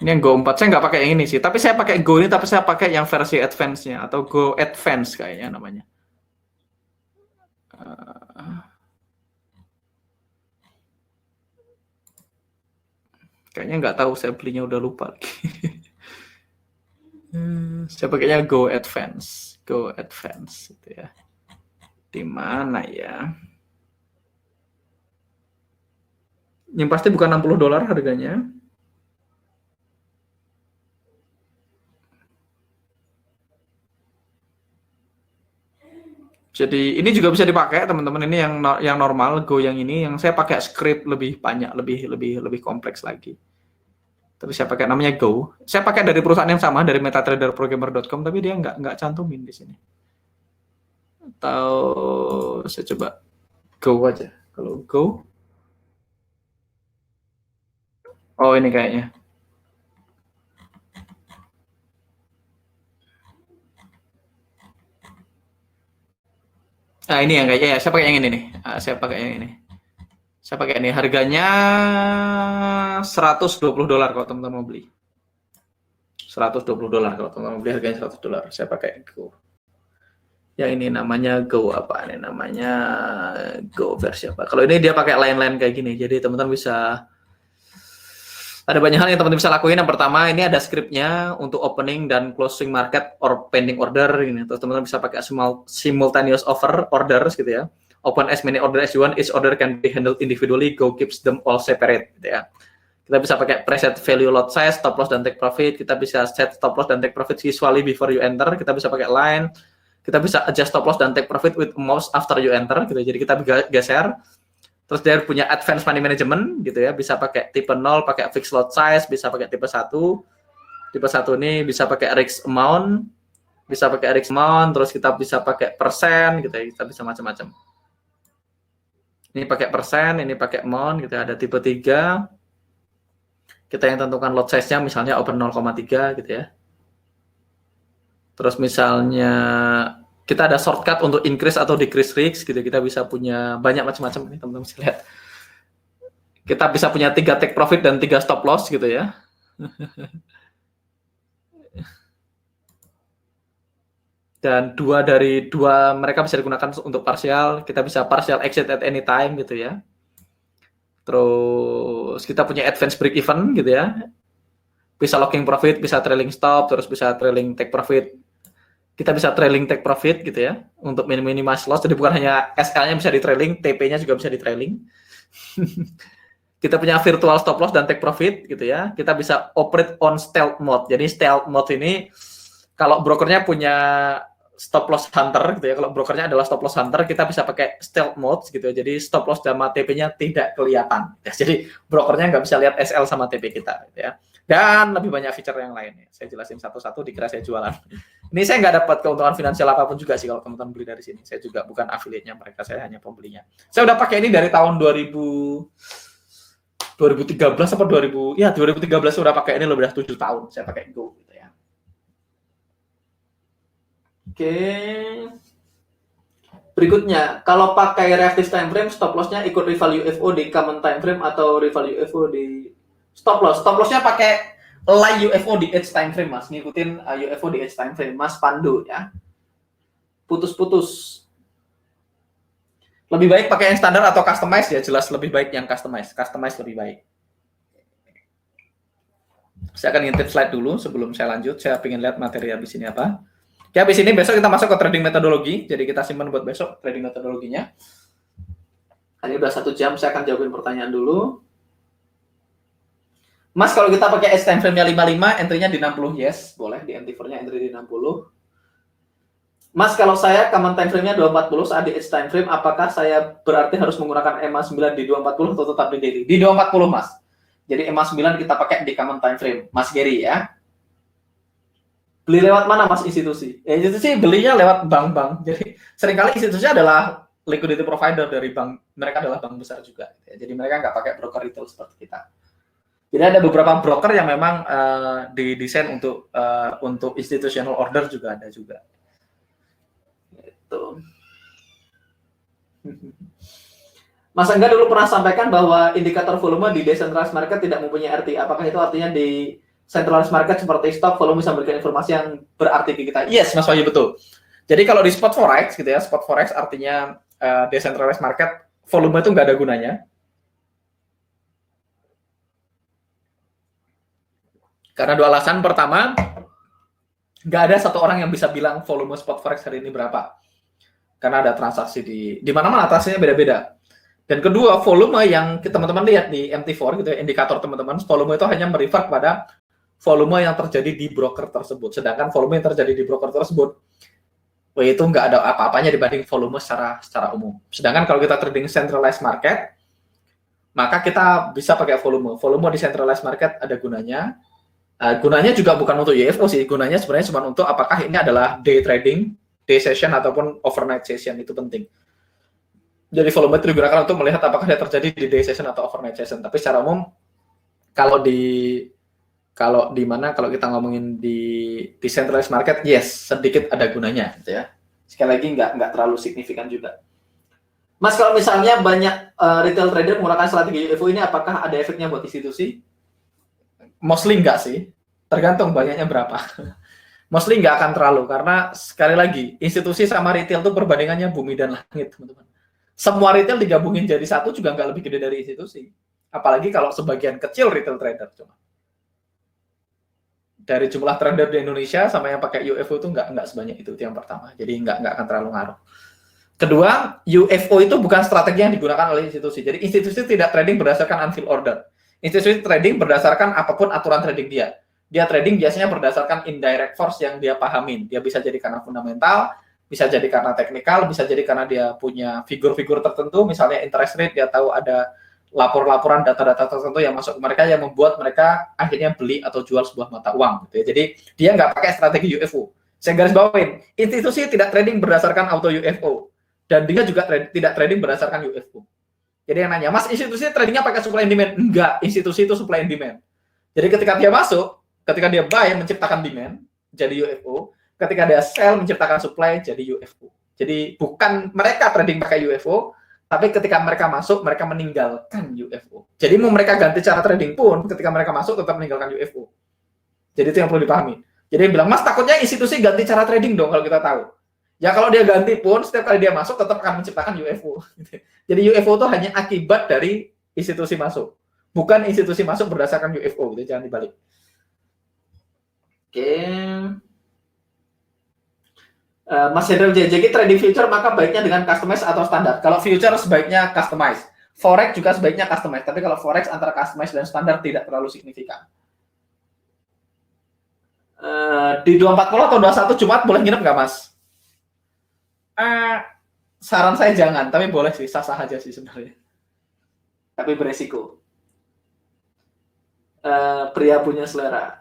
Ini yang Go4. Saya nggak pakai yang ini sih. Tapi saya pakai Go ini, tapi saya pakai yang versi advance-nya. Atau Go Advance kayaknya namanya. Kayaknya nggak tahu, saya belinya udah lupa lagi. Saya pakainya Go Advance gitu ya. Di mana ya? Yang pasti bukan $60 harganya. Jadi ini juga bisa dipakai, teman-teman. Ini yang normal, Go yang ini, yang saya pakai script lebih banyak, lebih kompleks lagi. Tapi saya pakai namanya Go. Saya pakai dari perusahaan yang sama, dari MetaTraderProgrammer.com, tapi dia nggak cantumin di sini. Atau saya coba Go aja. Kalau Go, oh ini kayaknya. Nah ini yang kayaknya ya. Saya pakai yang ini nih. Saya pakai ini. Harganya $120 kalau teman-teman mau beli. $120 kalau teman-teman mau beli, harganya $100. Saya pakai Go. Yang ini namanya Go apa? Ini namanya Go versi apa? Kalau ini dia pakai line-line kayak gini. Jadi teman-teman bisa, ada banyak hal yang teman-teman bisa lakuin. Yang pertama, ini ada scriptnya untuk opening dan closing market or pending order ini. Terus teman-teman bisa pakai simultaneous orders gitu ya. Open as many order as you want. Each order can be handled individually. Go keeps them all separate gitu ya. Kita bisa pakai preset value lot size, stop loss dan take profit. Kita bisa set stop loss dan take profit visually before you enter. Kita bisa pakai line. Kita bisa adjust stop loss dan take profit with mouse after you enter gitu. Jadi kita geser. Terus dia punya advanced money management gitu ya, bisa pakai tipe 0, pakai fixed lot size, bisa pakai tipe 1. Tipe 1 ini bisa pakai risk amount, terus kita bisa pakai persen gitu ya, kita bisa macam-macam. Ini pakai persen, ini pakai amount gitu ya, ada tipe 3. Kita yang tentukan lot size-nya misalnya open 0,3 gitu ya. Terus misalnya kita ada shortcut untuk increase atau decrease risk gitu. Kita bisa punya banyak macam-macam ini, teman-teman bisa lihat. Kita bisa punya 3 take profit dan 3 stop loss gitu ya. Dan 2 dari 2 mereka bisa digunakan untuk partial. Kita bisa partial exit at any time gitu ya. Terus kita punya advance break even gitu ya. Bisa locking profit, bisa trailing stop, terus bisa trailing take profit. Kita bisa trailing take profit gitu ya, untuk minimize loss. Jadi bukan hanya SL-nya bisa di trailing, TP-nya juga bisa di trailing. Kita punya virtual stop loss dan take profit gitu ya. Kita bisa operate on stealth mode. Jadi stealth mode ini kalau brokernya punya stop loss hunter gitu ya. Kalau brokernya adalah stop loss hunter, kita bisa pakai stealth mode gitu ya. Jadi stop loss sama TP-nya tidak kelihatan. Ya, jadi brokernya nggak bisa lihat SL sama TP kita gitu ya. Dan lebih banyak feature yang lain. Saya jelasin satu-satu, dikira saya jualan. Ini saya nggak dapat keuntungan finansial apapun juga sih kalau teman-teman beli dari sini. Saya juga bukan affiliate-nya mereka, saya hanya pembelinya. Saya udah pakai ini dari tahun 2013 apa 2013 udah pakai ini, udah 7 tahun saya pakai Go gitu ya. Oke. Berikutnya, kalau pakai reactive time frame, stop loss-nya ikut rival UFO di common time frame atau rival UFO di stop loss. Stop loss-nya pakai live UFO di edge time frame, Mas. Ngikutin UFO di edge time frame, Mas Pandu ya. Putus-putus. Lebih baik pakai yang standar atau customize ya, jelas lebih baik yang customize. Customize lebih baik. Saya akan ngintip slide dulu sebelum saya lanjut. Saya ingin lihat materi habis ini apa. Oke, habis ini besok kita masuk ke trading metodologi. Jadi kita simpan buat besok trading metodologinya. Ini udah 1 jam, saya akan jawabin pertanyaan dulu. Mas, kalau kita pakai edge time frame-nya 55, entry-nya di 60, yes, boleh di MT4-nya entry di 60. Mas, kalau saya common time frame-nya 240 saat di edge time frame, apakah saya berarti harus menggunakan EMA 9 di 240 atau tetap di daily? Di 240, Mas. Jadi EMA 9 kita pakai di common time frame, Mas Gary ya. Beli lewat mana, Mas, institusi? Ya, institusi belinya lewat bank-bank. Jadi seringkali institusi adalah liquidity provider dari bank. Mereka adalah bank besar juga. Jadi mereka nggak pakai broker retail seperti kita. Jadi ada beberapa broker yang memang didesain untuk institutional order juga ada juga. Gitu. Mas Angga dulu pernah sampaikan bahwa indikator volume di decentralized market tidak mempunyai arti. Apakah itu artinya di centralized market seperti stock volume bisa memberikan informasi yang berarti ke kita? Yes, Mas Wahyu, betul. Jadi kalau di spot forex gitu ya, spot forex artinya decentralized market, volume itu nggak ada gunanya. Karena 2 alasan. Pertama, nggak ada satu orang yang bisa bilang volume spot forex hari ini berapa. Karena ada transaksi di mana-mana, transaksinya beda-beda. Dan kedua, volume yang teman-teman lihat di MT4 gitu ya, indikator teman-teman, volume itu hanya merefer pada volume yang terjadi di broker tersebut. Sedangkan volume yang terjadi di broker tersebut, itu nggak ada apa-apanya dibanding volume secara umum. Sedangkan kalau kita trading centralized market, maka kita bisa pakai volume. Volume di centralized market ada gunanya. Gunanya juga bukan untuk UFO sih, gunanya sebenarnya cuma untuk apakah ini adalah day trading, day session, ataupun overnight session, itu penting. Jadi volume itu digunakan untuk melihat apakah dia terjadi di day session atau overnight session. Tapi secara umum, kalau kita ngomongin di decentralized market, yes, sedikit ada gunanya, gitu ya. Sekali lagi nggak terlalu signifikan juga. Mas, kalau misalnya banyak retail trader menggunakan strategi UFO ini, apakah ada efeknya buat institusi? Mostly enggak sih, tergantung banyaknya berapa. Mostly enggak akan terlalu, karena sekali lagi, institusi sama retail itu perbandingannya bumi dan langit, teman-teman. Semua retail digabungin jadi satu juga nggak lebih gede dari institusi. Apalagi kalau sebagian kecil retail trader cuma. Dari jumlah trader di Indonesia sama yang pakai UFO itu nggak sebanyak itu yang pertama. Jadi nggak akan terlalu ngaruh. Kedua, UFO itu bukan strategi yang digunakan oleh institusi. Jadi institusi tidak trading berdasarkan unfilled order. Institusi trading berdasarkan apapun aturan trading dia. Dia trading biasanya berdasarkan indirect force yang dia pahamin. Dia bisa jadi karena fundamental, bisa jadi karena teknikal, bisa jadi karena dia punya figur-figur tertentu, misalnya interest rate, dia tahu ada laporan data-data tertentu yang masuk ke mereka yang membuat mereka akhirnya beli atau jual sebuah mata uang. Gitu ya. Jadi dia nggak pakai strategi UFO. Saya garis bawain, institusi tidak trading berdasarkan auto UFO. Dan dia juga tidak trading berdasarkan UFO. Jadi yang nanya, Mas, institusi tradingnya pakai supply and demand? Enggak, institusi itu supply and demand. Jadi ketika dia masuk, ketika dia buy menciptakan demand, jadi UFO. Ketika dia sell menciptakan supply, jadi UFO. Jadi bukan mereka trading pakai UFO, tapi ketika mereka masuk, mereka meninggalkan UFO. Jadi mau mereka ganti cara trading pun, ketika mereka masuk tetap meninggalkan UFO. Jadi itu yang perlu dipahami. Jadi dia bilang, Mas, takutnya institusi ganti cara trading dong kalau kita tahu. Ya kalau dia ganti pun, setiap kali dia masuk tetap akan menciptakan UFO. Jadi UFO itu hanya akibat dari institusi masuk. Bukan institusi masuk berdasarkan UFO, gitu. Jangan dibalik. Oke. Mas Hendra JJK trading future maka baiknya dengan customize atau standar? Kalau future sebaiknya customize. Forex juga sebaiknya customize. Tapi kalau forex antara customize dan standar tidak terlalu signifikan. Di 240 atau 21 Jumat boleh nginep nggak, Mas? Saran saya jangan, tapi boleh sih, sah-sah aja sih sebenarnya. Tapi beresiko. Pria punya selera.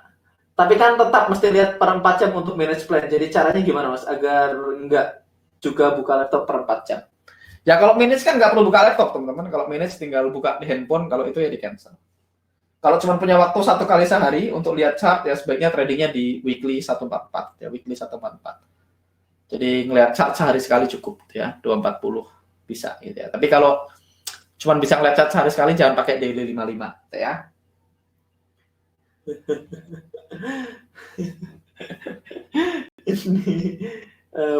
Tapi kan tetap mesti lihat per 4 jam untuk manage plan. Jadi caranya gimana Mas? Agar nggak juga buka laptop per 4 jam. Ya kalau manage kan nggak perlu buka laptop teman-teman. Kalau manage tinggal buka di handphone, kalau itu ya di cancel. Kalau cuma punya waktu 1 kali sehari untuk lihat chart, ya sebaiknya tradingnya di weekly 144. Ya, weekly 144. Jadi ngelihat chart sehari sekali cukup ya, 240 bisa gitu ya. Tapi kalau cuma bisa ngelihat chart sehari sekali, jangan pakai daily 55 gitu ya. Ini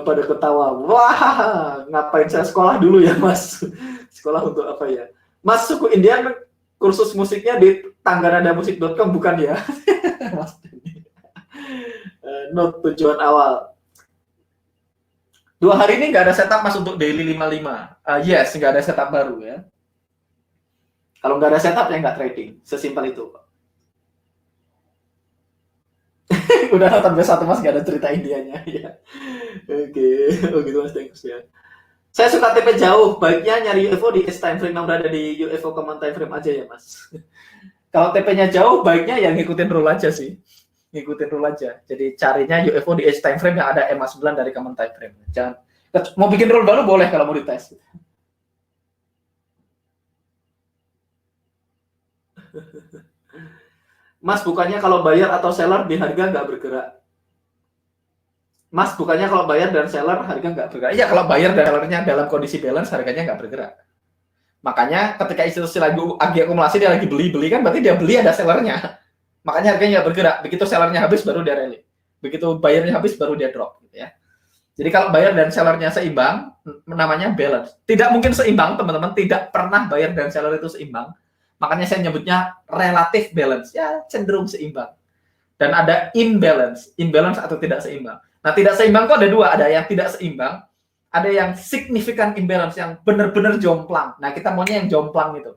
pada ketawa. Wah, ngapain saya sekolah dulu ya, Mas? Sekolah untuk apa ya? Mas, suku Indian kursus musiknya di tangganadamusik.com bukan ya? Mas. Note tujuan awal. 2 hari ini nggak ada setup Mas untuk daily 55. Yes, nggak ada setup baru ya. Kalau nggak ada setup ya nggak trading. Sesimpel itu. Udah nonton B1 Mas, nggak ada cerita Indianya ya. Oke, oh gitu Mas, thanks ya. Saya suka TP jauh, baiknya nyari UFO di H time frame yang berada di UFO command time frame aja ya Mas. Kalau TP-nya jauh, baiknya ya ngikutin rule aja sih. Ngikutin rule aja. Jadi carinya UFO di H time frame yang ada EMA 9 dari command time frame. Jangan mau bikin rule baru boleh kalau mau dites. Mas, bukannya kalau bayar atau seller di harga nggak bergerak? Mas, bukannya kalau bayar dan seller harga nggak bergerak? Iya, kalau bayar dan sellernya dalam kondisi balance, harganya nggak bergerak. Makanya ketika institusi lagi akumulasi, dia lagi beli kan, berarti dia beli ada sellernya. Makanya harganya nggak bergerak. Begitu sellernya habis, baru dia rally. Begitu bayarnya habis, baru dia drop. Gitu ya. Jadi kalau bayar dan sellernya seimbang, namanya balance. Tidak mungkin seimbang, teman-teman. Tidak pernah bayar dan seller itu seimbang. Makanya saya nyebutnya relatif balance. Ya, cenderung seimbang. Dan ada imbalance. Imbalance atau tidak seimbang. Nah, tidak seimbang itu ada dua. Ada yang tidak seimbang, ada yang significant imbalance, yang benar-benar jomplang. Nah, kita maunya yang jomplang itu.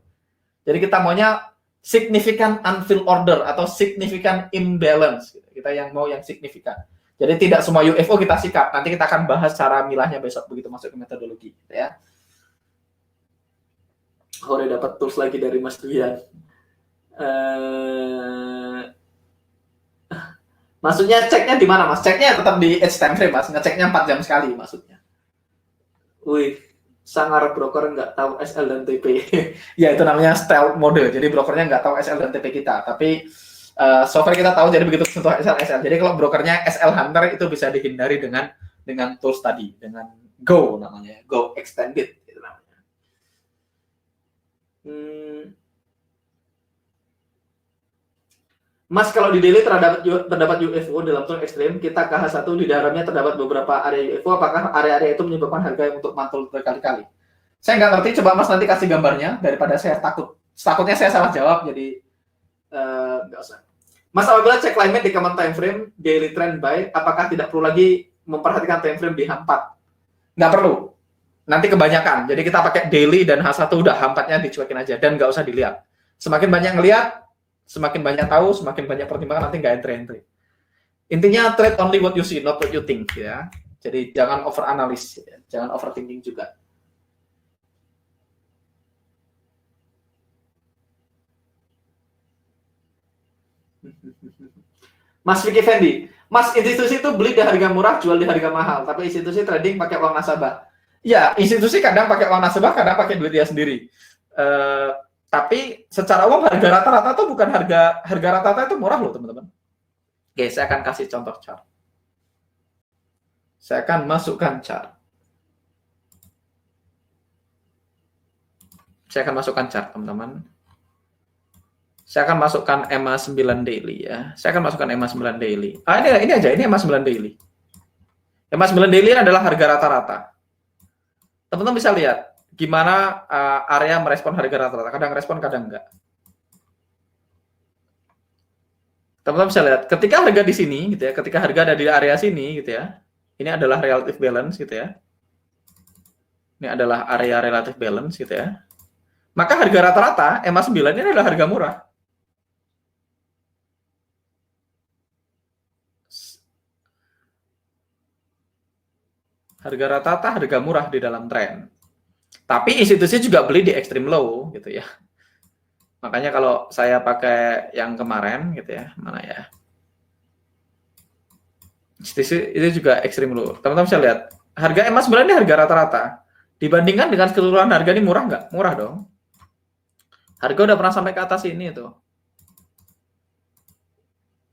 Jadi kita maunya significant unfilled order atau significant imbalance. Kita yang mau yang signifikan. Jadi tidak semua UFO kita sikat. Nanti kita akan bahas cara milahnya besok begitu masuk ke metodologi. Ya. Oh, udah dapat tools lagi dari Mas Duyan. Maksudnya ceknya di mana Mas? Ceknya tetap di edge time frame Mas. Ngeceknya 4 jam sekali maksudnya. Wih, sangar broker nggak tahu SL dan TP. Ya itu namanya stealth mode. Jadi brokernya nggak tahu SL dan TP kita. Tapi software kita tahu. Jadi begitu sentuh SL. Jadi kalau brokernya SL Hunter itu bisa dihindari dengan tools tadi, dengan Go namanya, Go Extended itu namanya. Mas, kalau di daily terdapat UFO dalam zone ekstrim, kita KH1 di dalamnya terdapat beberapa area UFO, apakah area-area itu menyebabkan harga yang untuk mantul berkali-kali? Saya nggak ngerti, coba Mas nanti kasih gambarnya, daripada saya takutnya saya salah jawab, jadi nggak usah. Mas, apabila cek climate di common time frame, daily trend buy, apakah tidak perlu lagi memperhatikan time frame di H4? Nggak perlu. Nanti kebanyakan. Jadi kita pakai daily dan H1 udah H4-nya dicuekin aja, dan nggak usah dilihat. Semakin banyak ngelihat, semakin banyak tahu, semakin banyak pertimbangan, nanti nggak entry. Intinya trade only what you see, not what you think ya. Jadi jangan over analis, ya. Jangan overthinking juga. Mas Vicky Fendi, Mas, institusi itu beli di harga murah, jual di harga mahal, tapi institusi trading pakai uang nasabah. Ya, institusi kadang pakai uang nasabah, kadang pakai duit dia sendiri. Tapi secara umum harga rata-rata itu bukan harga rata-rata itu murah loh teman-teman. Oke, saya akan kasih contoh chart. Saya akan masukkan chart. Saya akan masukkan chart teman-teman. Saya akan masukkan EMA 9 daily ya. Saya akan masukkan EMA 9 daily. Ini aja, ini EMA 9 daily. EMA 9 daily adalah harga rata-rata. Teman-teman bisa lihat gimana area merespon harga rata-rata. Kadang respon, kadang enggak. Teman-teman bisa lihat, ketika harga di sini, gitu ya, ketika harga ada di area sini, gitu ya, ini adalah relative balance, gitu ya. Ini adalah area relative balance, gitu ya. Maka harga rata-rata EMA 9 ini adalah harga murah. Harga rata-rata harga murah di dalam tren. Tapi institusi juga beli di extreme low gitu ya. Makanya kalau saya pakai yang kemarin gitu ya, mana ya? Institusi itu juga extreme low. Teman-teman bisa lihat, harga emas sebenarnya harga rata-rata. Dibandingkan dengan keseluruhan harga ini murah nggak? Murah dong. Harga udah pernah sampai ke atas ini tuh.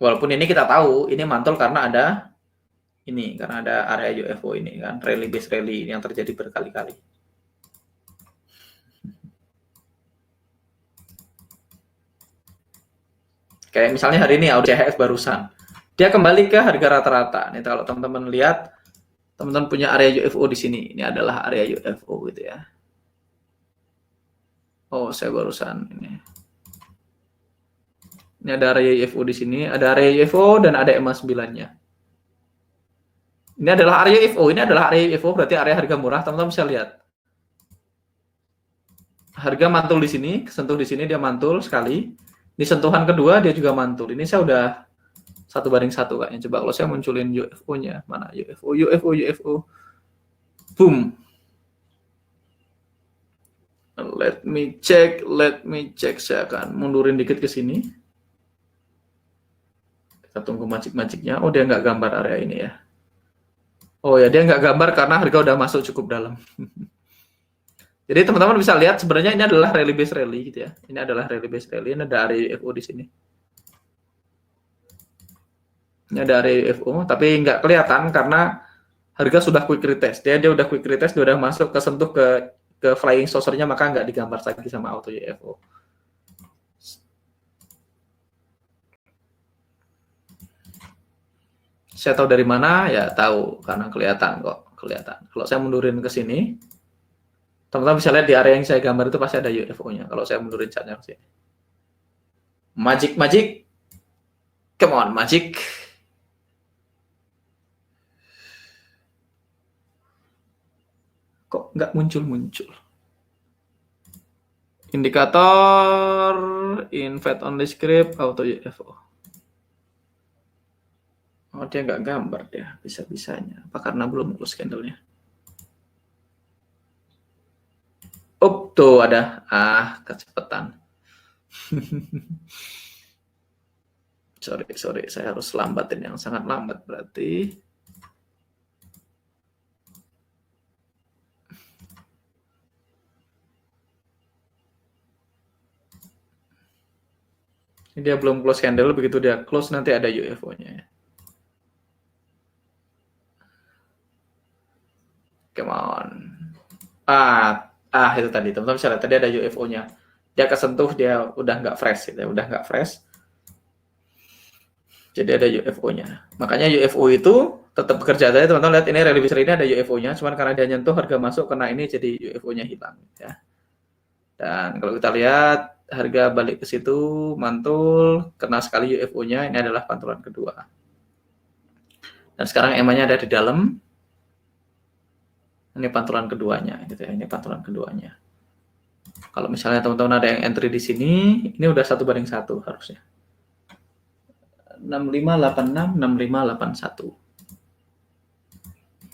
Walaupun ini kita tahu, ini mantul karena ada ini, karena ada area UFO ini kan, rally base rally yang terjadi berkali-kali. Kayak misalnya hari ini Audi CHF barusan, dia kembali ke harga rata-rata. Nih kalau teman-teman lihat, teman-teman punya area UFO di sini. Ini adalah area UFO gitu ya. Oh, saya barusan ini. Ini ada area UFO di sini, ada area UFO dan ada EMA 9-nya. Ini adalah area UFO, ini adalah area UFO, berarti area harga murah. Teman-teman bisa lihat. Harga mantul di sini, kesentuh di sini dia mantul sekali. Di sentuhan kedua dia juga mantul. Ini saya udah 1:1 kayaknya. Coba kalau saya munculin UFO-nya, mana UFO. Boom. Let me check. Saya akan mundurin dikit ke sini. Kita tunggu magic-magicnya. Oh, dia nggak gambar area ini ya. Oh ya, dia nggak gambar karena harga udah masuk cukup dalam. Jadi teman-teman bisa lihat sebenarnya ini adalah rally base rally gitu ya. Ini adalah rally base rally. Ini ada area UFO di sini. Ini ada area UFO, tapi nggak kelihatan karena harga sudah quick retest. Dia udah quick retest, dia udah masuk ke sentuh ke flying saucer-nya, maka nggak digambar lagi sama auto UFO. Saya tahu dari mana? Ya tahu karena kelihatan kok, kelihatan. Kalau saya mundurin ke sini, teman-teman bisa lihat di area yang saya gambar itu pasti ada UFO-nya. Kalau saya mundurin catnya ke sini. Magic. Come on, magic. Kok nggak muncul? Indikator, invite only script, auto UFO. Oh, dia nggak gambar dia, bisa-bisanya. Apa karena belum close candle-nya? Oh, tuh ada. Kecepatan. sorry, saya harus lambatin yang sangat lambat berarti. Ini dia belum close candle, begitu dia close nanti ada UFO-nya. Come on. Itu tadi, teman-teman bisa lihat tadi ada UFO-nya. Dia kesentuh, dia udah nggak fresh, gitu ya. Udah nggak fresh. Jadi ada UFO-nya. Makanya UFO itu tetap bekerja. Tadi teman-teman lihat ini rally besar ini ada UFO-nya, cuman karena dia nyentuh harga masuk, kena ini jadi UFO-nya hilang. Ya. Dan kalau kita lihat harga balik ke situ, mantul, kena sekali UFO-nya, ini adalah pantulan kedua. Dan sekarang EMA-nya ada di dalam. Ini pantulan keduanya, gitu ya. Ini pantulan keduanya. Kalau misalnya teman-teman ada yang entry di sini, ini udah 1:1 harusnya. 6586, 6581.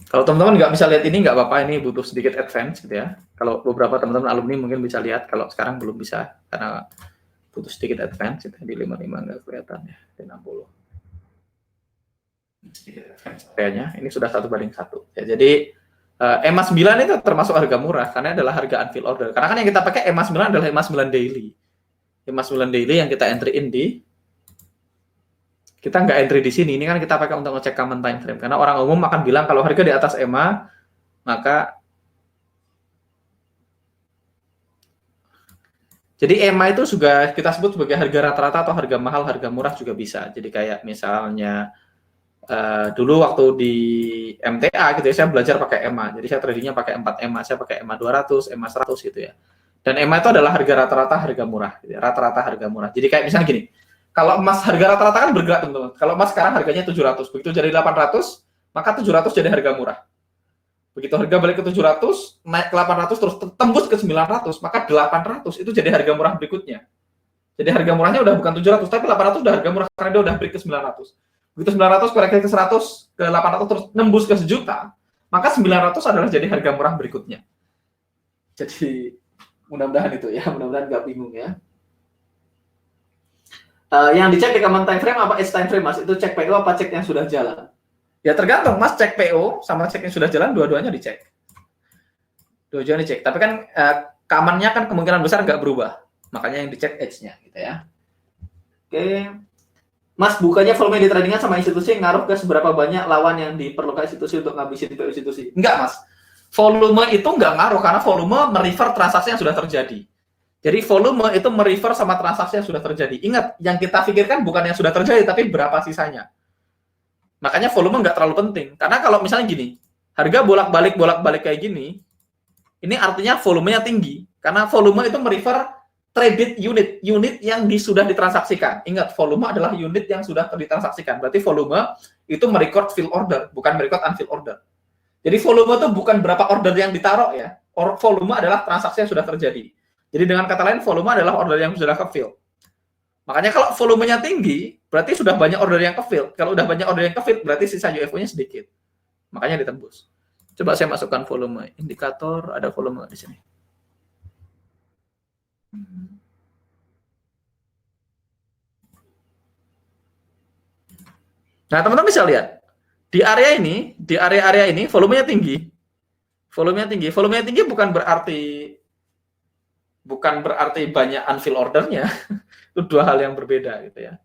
Kalau teman-teman nggak bisa lihat ini, nggak apa-apa, ini butuh sedikit advance gitu ya. Kalau beberapa teman-teman alumni mungkin bisa lihat, kalau sekarang belum bisa, karena butuh sedikit advance, gitu. Di 55 nggak kelihatan ya, di 60. Sedikit advance kayaknya, ini sudah 1:1. Ya, jadi EMA 9 itu termasuk harga murah karena adalah harga unfilled order. Karena kan yang kita pakai EMA 9 adalah EMA 9 daily. EMA 9 daily yang kita entry-in di, kita nggak entry di sini. Ini kan kita pakai untuk ngecek common time frame. Karena orang umum akan bilang kalau harga di atas EMA, maka jadi EMA itu juga kita sebut sebagai harga rata-rata atau harga mahal, harga murah juga bisa. Jadi kayak misalnya dulu waktu di MTA gitu ya, saya belajar pakai EMA. Jadi saya tradingnya pakai 4 EMA, saya pakai EMA 200, EMA 100 gitu ya. Dan EMA itu adalah harga rata-rata harga murah, gitu ya. Rata-rata harga murah. Jadi kayak misalnya gini, kalau emas harga rata-rata kan bergerak teman-teman. Kalau emas sekarang harganya 700, begitu jadi 800, maka 700 jadi harga murah. Begitu harga balik ke 700, naik ke 800 terus tembus ke 900, maka 800 itu jadi harga murah berikutnya. Jadi harga murahnya udah bukan 700, tapi 800 udah harga murah karena dia udah break ke 900. Begitu 900 koreksi ke 100, ke 800 terus nembus ke 1 juta, maka 900 adalah jadi harga murah berikutnya. Jadi mudah-mudahan itu ya, mudah-mudahan nggak bingung ya. Yang dicek di common time frame apa edge time frame Mas? Itu cek PO apa cek yang sudah jalan? Ya tergantung Mas, cek PO sama cek yang sudah jalan dua-duanya dicek. Dua-duanya dicek. Tapi kan common-nya kan kemungkinan besar nggak berubah. Makanya yang dicek edge-nya gitu ya. Oke. Mas, bukannya volume di tradingan sama institusi ngaruh ke seberapa banyak lawan yang diperlukan institusi untuk ngabisin PO institusi? Enggak Mas. Volume itu nggak ngaruh karena volume merefer transaksi yang sudah terjadi. Jadi volume itu merefer sama transaksi yang sudah terjadi. Ingat, yang kita pikirkan bukan yang sudah terjadi, tapi berapa sisanya. Makanya volume nggak terlalu penting. Karena kalau misalnya gini, harga bolak-balik kayak gini, ini artinya volumenya tinggi. Karena volume itu merefer traded unit yang sudah ditransaksikan. Ingat, volume adalah unit yang sudah ditransaksikan. Berarti volume itu merecord fill order, bukan merecord unfill order. Jadi volume itu bukan berapa order yang ditaruh ya. Volume adalah transaksi yang sudah terjadi. Jadi dengan kata lain, volume adalah order yang sudah ke-fill. Makanya kalau volumenya tinggi, berarti sudah banyak order yang ke-fill. Kalau udah banyak order yang ke-fill, berarti sisa UFO-nya sedikit. Makanya ditembus. Coba saya masukkan volume. Indikator, ada volume di sini. Nah, teman-teman bisa lihat. Di area ini, volumenya tinggi. Volumenya tinggi bukan berarti banyak unfill ordernya. Itu dua hal yang berbeda gitu ya.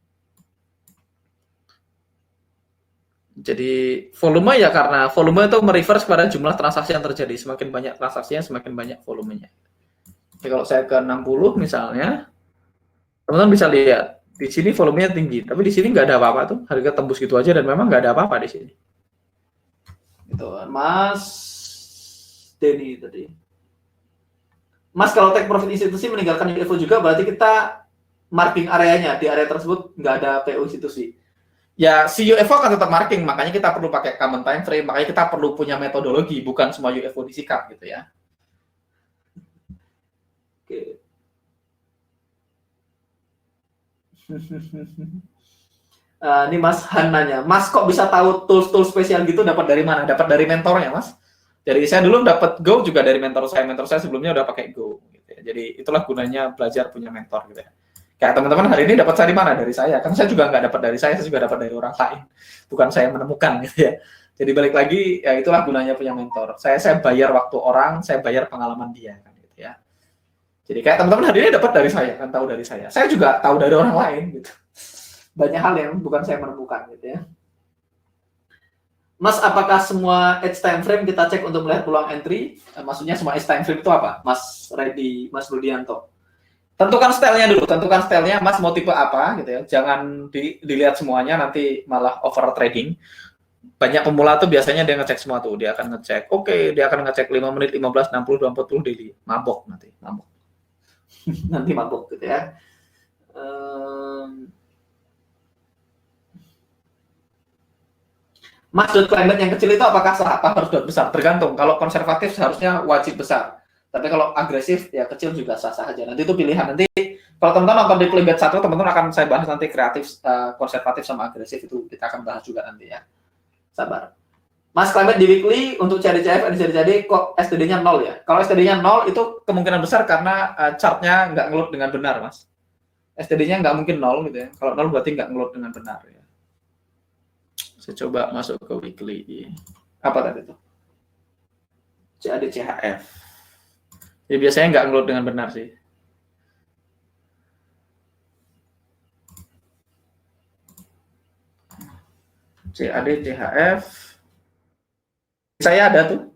Jadi volume ya karena volume itu mereverse pada jumlah transaksi yang terjadi. Semakin banyak transaksinya, semakin banyak volumenya. Jadi kalau saya ke 60 misalnya, teman-teman bisa lihat di sini volumenya tinggi, tapi di sini nggak ada apa-apa tuh, harga tembus gitu aja dan memang nggak ada apa-apa di sini. Gitu, Mas Denny tadi. Mas, kalau take profit institusi meninggalkan UFO juga, berarti kita marking areanya, di area tersebut nggak ada PO institusi. Ya, si UFO akan tetap marking, makanya kita perlu pakai common time frame, makanya kita perlu punya metodologi, bukan semua UFO disikat gitu ya. Oke. Ini Mas Han nanya, Mas kok bisa tahu tools spesial gitu, dapat dari mana? Dapat dari mentornya, Mas. Jadi saya dulu dapat Go juga dari mentor saya sebelumnya udah pakai Go gitu ya. Jadi itulah gunanya belajar punya mentor gitu ya. Kayak teman-teman hari ini dapat dari mana? Dari saya. Kan saya juga nggak dapat dari saya juga dapat dari orang lain. Bukan saya menemukan gitu ya. Jadi balik lagi ya itulah gunanya punya mentor. Saya bayar waktu orang, saya bayar pengalaman dia kan gitu ya. Jadi kayak teman-teman hari ini dapat dari saya, kan tahu dari saya. Saya juga tahu dari orang lain gitu. Banyak hal yang bukan saya menemukan gitu ya. Mas, apakah semua edge time frame kita cek untuk melihat peluang entry? Maksudnya semua edge time frame itu apa? Mas Rudianto. Tentukan stylenya dulu, Mas mau tipe apa gitu ya. Jangan dilihat semuanya, nanti malah over trading. Banyak pemula tuh biasanya dia ngecek semua tuh, dia akan ngecek. Dia akan ngecek 5 menit, 15, 60, 40 daily. Mabok. Nanti mabok gitu ya. Mas, dot climate yang kecil itu apakah sah? Apa harus dot besar? Tergantung. Kalau konservatif seharusnya wajib besar. Tapi kalau agresif ya kecil juga sah-sah aja. Nanti itu pilihan. Nanti kalau teman-teman nonton di Playbet 1, teman-teman akan saya bahas nanti kreatif, konservatif sama agresif itu kita akan bahas juga nanti ya. Sabar. Mas, climate di weekly untuk CAD-CF dan CAD kok STD-nya 0 ya? Kalau STD-nya 0 itu kemungkinan besar karena chart-nya nggak ngeload dengan benar, Mas. STD-nya nggak mungkin 0 gitu ya. Kalau 0 berarti nggak ngeload dengan benar ya. Saya coba masuk ke weekly. Apa tadi itu? CAD CHF. Ya biasanya nggak ngeload dengan benar sih. CAD CHF. Saya ada tuh.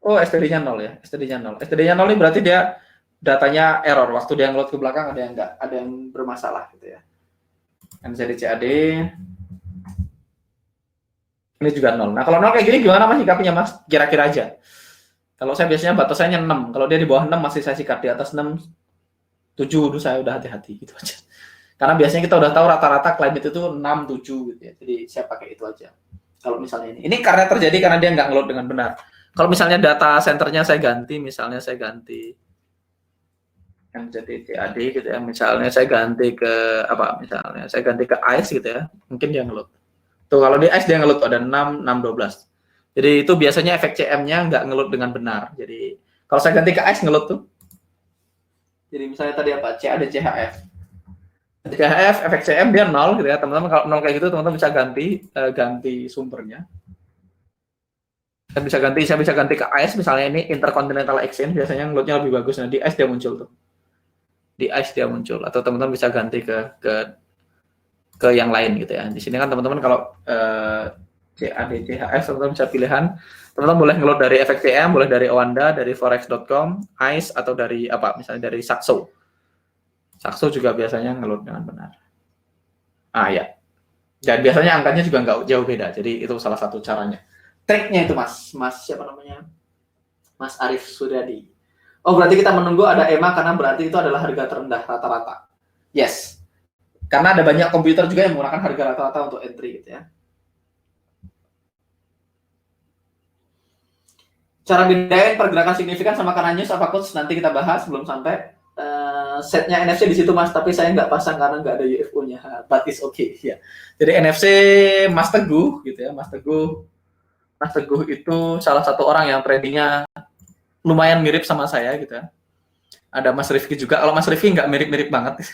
Oh, STD-nya 0 ya. STD-nya 0. STD-nya 0 ini berarti dia datanya error. Waktu dia ngeload ke belakang ada yang bermasalah gitu ya. NZD CAD. Ini juga 0. Nah, kalau 0 kayak gini gimana Mas sikapnya Mas? Kira-kira aja. Kalau saya biasanya batasannya 6. Kalau dia di bawah 6 masih saya sikat, di atas 6 7 dulu saya udah hati-hati gitu aja. Karena biasanya kita udah tahu rata-rata climate itu 6 7 gitu ya. Jadi saya pakai itu aja. Kalau misalnya ini. Ini karena terjadi karena dia nggak ngeload dengan benar. Kalau misalnya data centernya saya ganti, misalnya saya ganti yang jadi CAD gitu ya. Misalnya saya ganti ke apa? Misalnya saya ganti ke ICE gitu ya. Mungkin dia ngeload. Tuh kalau di ICE dia ngeload ada 6 12. Jadi itu biasanya efek CM-nya nggak ngeload dengan benar. Jadi kalau saya ganti ke ice ngeload tuh. Jadi misalnya tadi apa? C ada CHF. CHF efek CM dia 0 gitu ya, teman-teman. Kalau 0 kayak gitu teman-teman bisa ganti sumbernya. Saya bisa ganti ke ice, misalnya ini Intercontinental Exchange, biasanya ngeloadnya lebih bagus. Nah, di ice dia muncul tuh. Di ice dia muncul, atau teman-teman bisa ganti ke yang lain gitu ya. Di sini kan teman-teman kalau CAD, CHF, teman-teman bisa pilihan. Teman-teman boleh ngeload dari efek CM, boleh dari Oanda, dari forex.com, ICE, atau dari apa, misalnya dari Saxo. Saxo juga biasanya ngeload dengan benar. Ya. Dan biasanya angkanya juga nggak jauh beda, jadi itu salah satu caranya. Triknya itu Mas siapa namanya? Mas Arif Suryadi. Oh, berarti kita menunggu ada EMA karena berarti itu adalah harga terendah rata-rata. Yes. Karena ada banyak komputer juga yang menggunakan harga rata-rata untuk entry gitu ya. Cara bedain pergerakan signifikan sama karena news apa coach nanti kita bahas, belum sampai. Setnya NFC di situ Mas, tapi saya nggak pasang karena nggak ada UFO-nya. But it's okay ya. Jadi NFC Mas Teguh gitu ya, Mas Teguh itu salah satu orang yang tradingnya lumayan mirip sama saya gitu ya. Ada Mas Rifki juga. Kalau Mas Rifki nggak mirip-mirip banget.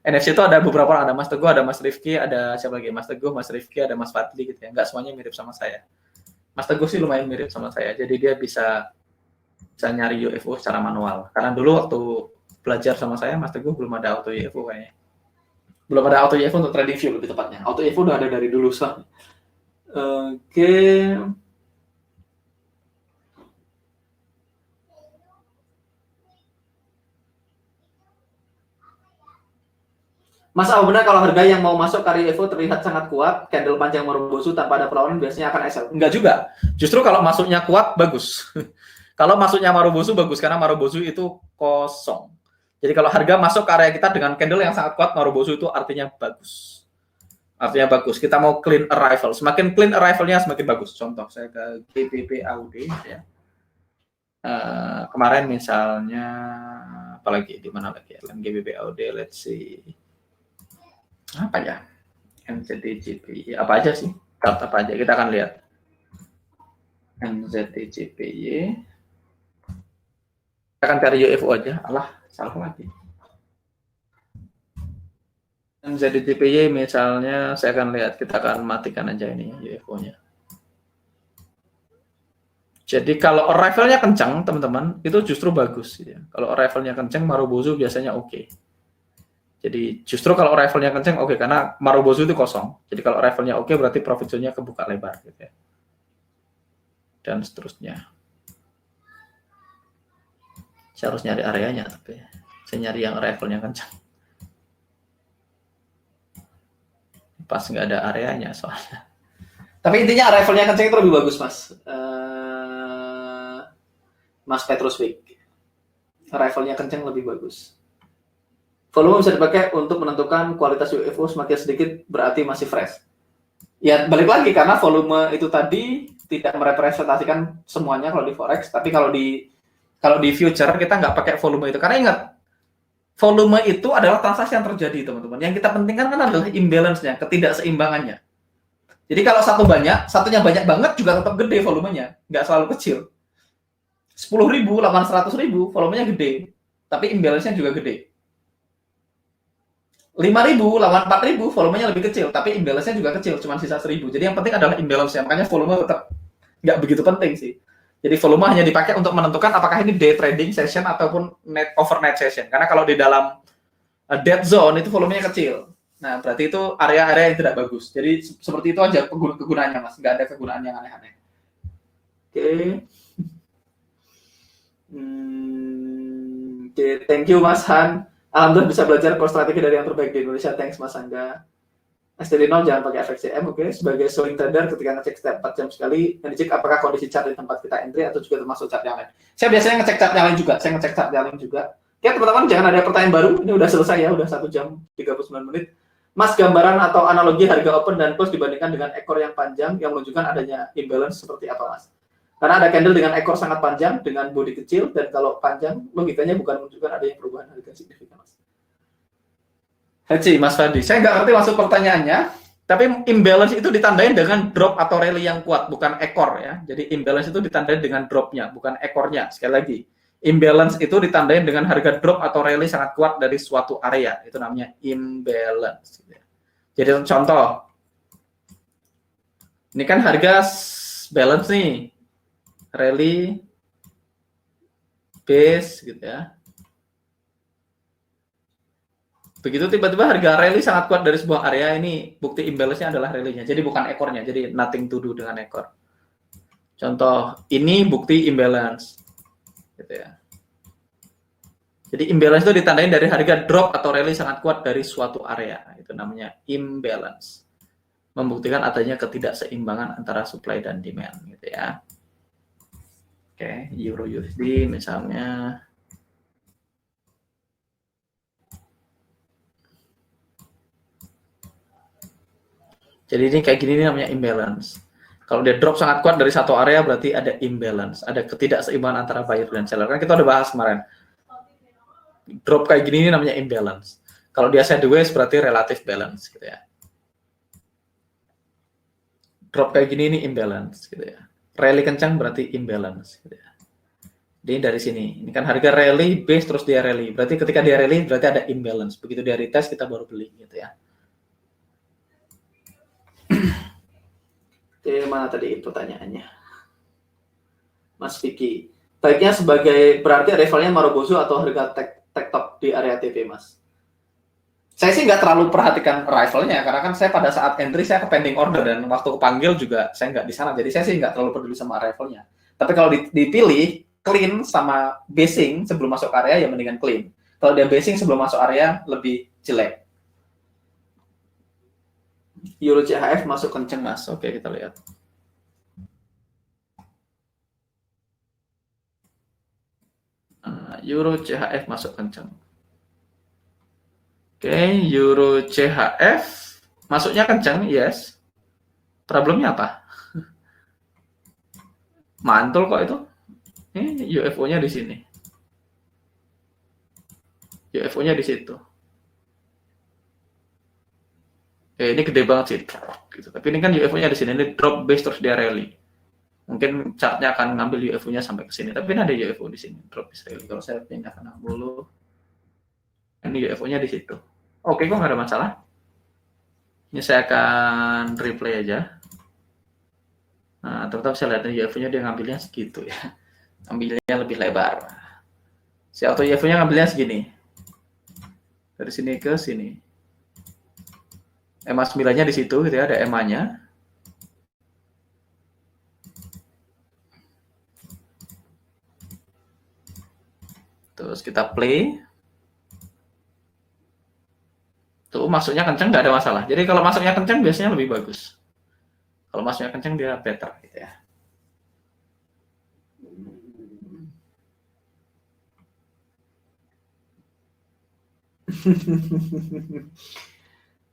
NFC itu ada beberapa orang, ada Mas Teguh, ada Mas Rifki, ada siapa lagi? Mas Teguh, Mas Rifki, ada Mas Fadli gitu ya. Nggak semuanya mirip sama saya. Mas Teguh sih lumayan mirip sama saya. Jadi dia bisa nyari UFO secara manual. Karena dulu waktu belajar sama saya, Mas Teguh belum ada auto UFO kayaknya. Belum ada auto UFO untuk trading view lebih tepatnya. Auto UFO udah ada dari dulu soalnya. Oke. Mas, apa benar kalau harga yang mau masuk Karya Evo terlihat sangat kuat, candle panjang Marubozu tanpa ada perlawanan biasanya akan SL? Enggak juga. Justru kalau masuknya kuat, bagus. Kalau masuknya Marubozu, bagus. Karena Marubozu itu kosong. Jadi kalau harga masuk ke area kita dengan candle yang sangat kuat, Marubozu itu artinya bagus. Artinya bagus. Kita mau clean arrival. Semakin clean arrivalnya, semakin bagus. Contoh, saya ke GBP/AUD. Ya. Kemarin misalnya, apalagi di mana lagi? GBP/AUD, let's see. Apa ya? NZD/JPY apa aja sih? Chart apa aja? Kita akan lihat. NZD/JPY. Kita akan cari UFO aja. Alah, salah lagi. NZD/JPY misalnya saya akan lihat, kita akan matikan aja ini UFO-nya. Jadi kalau arrival-nya kencang, teman-teman, itu justru bagus ya. Kalau arrival-nya kencang, Marubozu biasanya oke. Jadi justru kalau arrival-nya kencang oke, karena Marubozu itu kosong. Jadi kalau arrival-nya oke berarti profit zone-nya kebuka lebar gitu ya. Dan seterusnya. Saya harus nyari areanya, tapi saya nyari yang arrival-nya kencang. Pas nggak ada areanya soalnya. Tapi intinya arrival-nya kencang itu lebih bagus, Mas. Mas Petruswik. Arrival-nya kencang lebih bagus. Volume bisa dipakai untuk menentukan kualitas UFO semakin sedikit berarti masih fresh. Ya balik lagi karena volume itu tadi tidak merepresentasikan semuanya kalau di forex, tapi kalau di future kita nggak pakai volume itu karena ingat volume itu adalah transaksi yang terjadi teman-teman. Yang kita pentingkan kan adalah imbalance-nya, ketidakseimbangannya. Jadi kalau satunya banyak banget juga tetap gede volumenya, nggak selalu kecil. 10.000 lawan 100.000 volumenya gede, tapi imbalance-nya juga gede. 5.000 lawan 4.000 volumenya lebih kecil, tapi imbalance-nya juga kecil, cuma sisa 1.000. Jadi yang penting adalah imbalance-nya, makanya volume tetap nggak begitu penting sih. Jadi volume hanya dipakai untuk menentukan apakah ini day trading session ataupun overnight session. Karena kalau di dalam dead zone itu volumenya kecil. Nah, berarti itu area-area yang tidak bagus. Jadi seperti itu aja kegunaannya, Mas. Nggak ada kegunaan yang aneh-aneh. Oke, thank you Mas Han. Alhamdulillah bisa belajar core strategi dari yang terbaik di Indonesia. Thanks Mas Angga. STD0 jangan pakai efek CM, oke. Sebagai swing trader ketika ngecek setiap 4 jam sekali, yang dicek apakah kondisi chart di tempat kita entry atau juga termasuk chart yang lain. Saya biasanya ngecek chart yang lain juga. Oke, teman-teman jangan ada pertanyaan baru. Ini udah selesai ya, udah 1 jam 39 menit. Mas, gambaran atau analogi harga open dan close dibandingkan dengan ekor yang panjang yang menunjukkan adanya imbalance seperti apa, Mas? Karena ada candle dengan ekor sangat panjang dengan body kecil, dan kalau panjang logikanya bukan menunjukkan adanya perubahan harga signifikan, Mas. Haji, Mas Fadi, saya nggak ngerti maksud pertanyaannya. Tapi imbalance itu ditandain dengan drop atau rally yang kuat, bukan ekor ya. Jadi imbalance itu ditandain dengan dropnya, bukan ekornya. Sekali lagi, imbalance itu ditandain dengan harga drop atau rally sangat kuat dari suatu area. Itu namanya imbalance. Jadi contoh, ini kan harga balance nih, rally, base gitu ya. Begitu tiba-tiba harga rally sangat kuat dari sebuah area, ini bukti imbalance-nya adalah rally-nya. Jadi bukan ekornya, jadi nothing to do dengan ekor. Contoh, ini bukti imbalance. Gitu ya. Jadi imbalance itu ditandain dari harga drop atau rally sangat kuat dari suatu area. Itu namanya imbalance. Membuktikan adanya ketidakseimbangan antara supply dan demand. Gitu ya. Oke, Euro USD misalnya. Jadi ini kayak gini nih namanya imbalance. Kalau dia drop sangat kuat dari satu area berarti ada imbalance, ada ketidakseimbangan antara buyer dan seller. Kan kita udah bahas kemarin. Drop kayak gini namanya imbalance. Kalau dia sideways berarti relative balance gitu ya. Drop kayak gini ini imbalance gitu ya. Rally kencang berarti imbalance gitu ya. Jadi dari sini, ini kan harga rally base terus dia rally. Berarti ketika dia rally berarti ada imbalance. Begitu dia retest kita baru beli gitu ya. Jadi mana tadi pertanyaannya? Mas Vicky, baiknya sebagai berarti levelnya Marubozu atau harga tek-tok di area TP, Mas? Saya sih nggak terlalu perhatikan rivalnya karena kan saya pada saat entry saya ke pending order dan waktu kepanggil juga saya nggak di sana, jadi saya sih nggak terlalu peduli sama rivalnya. Tapi kalau dipilih clean sama basing sebelum masuk area ya mendingan clean. Kalau dia basing sebelum masuk area lebih jelek. Euro CHF masuk kenceng, Mas. Oke, kita lihat. Euro CHF masuk kenceng. Oke, Euro CHF masuknya kenceng, yes. Problemnya apa? Mantul kok itu. Ini UFO-nya di sini. UFO-nya di situ. Ini gede banget sih. Gitu. Tapi ini kan UFO-nya di sini. Ini drop base terus dia rally. Mungkin chartnya akan ngambil UFO-nya sampai ke sini. Tapi ini ada UFO di sini. Drop base rally. Kalau saya pindah ke 60. Ini UFO-nya di situ. Oke, kok nggak ada masalah. Ini saya akan replay aja. Nah, tetap saya lihat UFO-nya dia ngambilnya segitu ya. Ambilnya lebih lebar. Si auto UFO-nya ngambilnya segini. Dari sini ke sini. EMA 9-nya di situ gitu ya, ada EMA-nya. Terus kita play. Tuh masuknya kenceng nggak ada masalah. Jadi kalau masuknya kenceng biasanya lebih bagus. Kalau masuknya kenceng dia better gitu ya.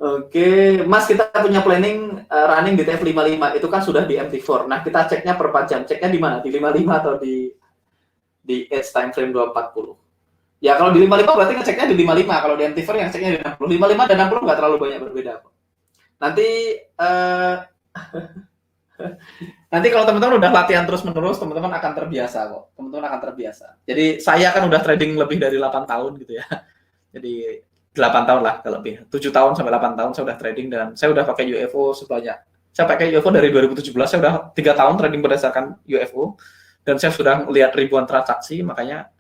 Oke, Mas, kita punya planning running di TF55 itu kan sudah di MT4. Nah, kita ceknya per 4 jam. Ceknya di mana? Di 55 atau di edge time frame 240? Ya, kalau di 55 berarti ngeceknya di 55. Kalau di MT4 yang ceknya di 60. 55 dan 60 nggak terlalu banyak berbeda. Nanti nanti kalau teman-teman udah latihan terus-menerus, teman-teman akan terbiasa kok. Teman-teman akan terbiasa. Jadi saya kan udah trading lebih dari 8 tahun gitu ya. Jadi 8 tahun lah kalau lebih. 7 tahun sampai 8 tahun saya udah trading dan saya udah pakai UFO sebanyak. Saya pakai UFO dari 2017, saya udah 3 tahun trading berdasarkan UFO dan saya sudah lihat ribuan transaksi, makanya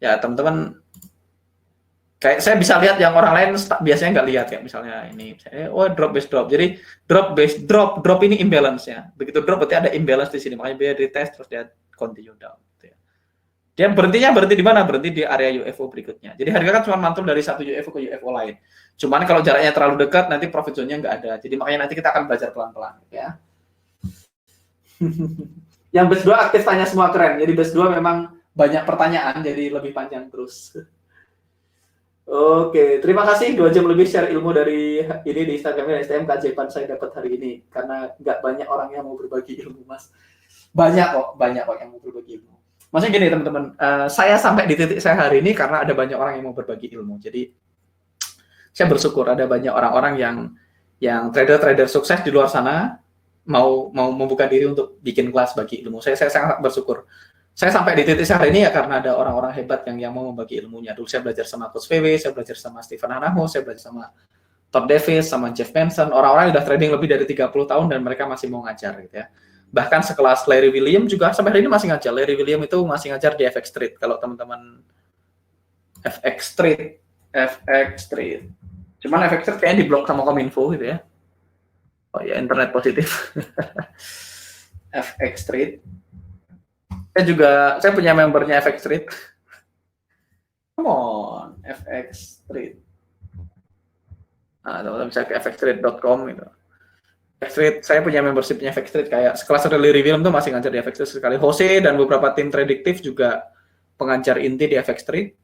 ya teman-teman kayak saya bisa lihat yang orang lain biasanya nggak lihat, kayak misalnya ini drop base drop. Jadi drop base drop ini imbalance-nya. Begitu drop berarti ada imbalance di sini, makanya dia retest terus dia continue down gitu ya. Dia berhenti di mana? Berhenti di area UFO berikutnya. Jadi harga kan cuma mantul dari satu UFO ke UFO lain. Cuman kalau jaraknya terlalu dekat, nanti profit zone-nya nggak ada. Jadi makanya nanti kita akan belajar pelan-pelan. Ya. Yang base 2 aktif tanya semua keren. Jadi base 2 memang banyak pertanyaan, jadi lebih panjang terus. Oke, terima kasih 2 jam lebih share ilmu dari ini di Instagramnya STM keajaiban saya dapat hari ini. Karena nggak banyak orang yang mau berbagi ilmu, Mas. Banyak kok yang mau berbagi ilmu. Maksudnya gini teman-teman, saya sampai di titik saya hari ini karena ada banyak orang yang mau berbagi ilmu. Jadi saya bersyukur ada banyak orang-orang yang trader-trader sukses di luar sana mau membuka diri untuk bikin kelas bagi ilmu. Saya sangat bersyukur. Saya sampai di titik hari ini ya karena ada orang-orang hebat yang mau membagi ilmunya. Dulu saya belajar sama Coach VW, saya belajar sama Stephen Hanaho, saya belajar sama Todd Davis, sama Jeff Benson, orang-orang yang udah trading lebih dari 30 tahun dan mereka masih mau ngajar gitu ya. Bahkan sekelas Larry William juga sampai hari ini masih ngajar. Larry William itu masih ngajar di FX Street. Kalau teman-teman FX Street. Cuman FX Street kayaknya diblok sama Kominfo gitu ya. Oh ya, internet positif. FX Street. Saya punya membernya FX Street. Come on, FX Street. Nah, teman-teman bisa ke fxstreet.com gitu. FX Street, saya punya membershipnya FX Street kayak sekelas Larry William tuh masih ngajar di FX Street sekali. Jose dan beberapa tim prediktif juga pengajar inti di FX Street.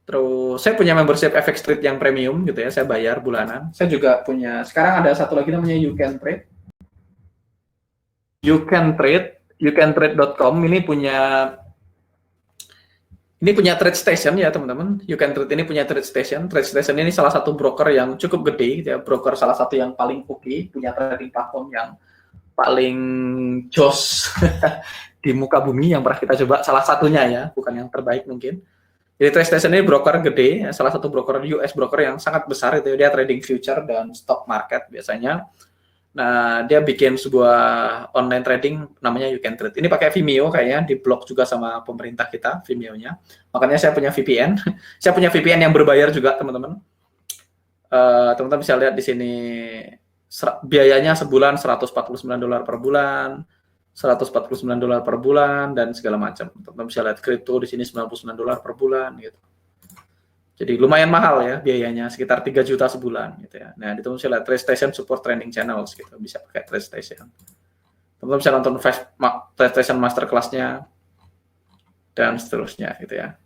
Terus saya punya membership FX Street yang premium gitu ya, saya bayar bulanan. Saya juga punya, sekarang ada satu lagi namanya You Can Trade. youcantrade.com ini punya Trade Station ya teman-teman. You Can Trade ini punya Trade Station. Trade Station ini salah satu broker yang cukup gede, ya, broker salah satu yang paling oke, punya trading platform yang paling jos di muka bumi yang pernah kita coba. Salah satunya ya, bukan yang terbaik mungkin. Jadi Trade Station ini broker gede, ya, salah satu broker US broker yang sangat besar itu. Dia trading future dan stock market biasanya. Nah, dia bikin sebuah online trading namanya You Can Trade. Ini pakai Vimeo kayaknya, diblok juga sama pemerintah kita, Vimeo-nya. Makanya saya punya VPN. Saya punya VPN yang berbayar juga, teman-teman. Teman-teman bisa lihat di sini biayanya sebulan $149 per bulan, $149 per bulan dan segala macam. Teman-teman bisa lihat kripto di sini $99 per bulan gitu. Jadi lumayan mahal ya biayanya, sekitar 3 juta sebulan gitu ya. Nah, itu bisa lihat Trade Station support training channels gitu, bisa pakai Trade Station. Teman-teman bisa nonton Trade Station masterclass-nya dan seterusnya gitu ya.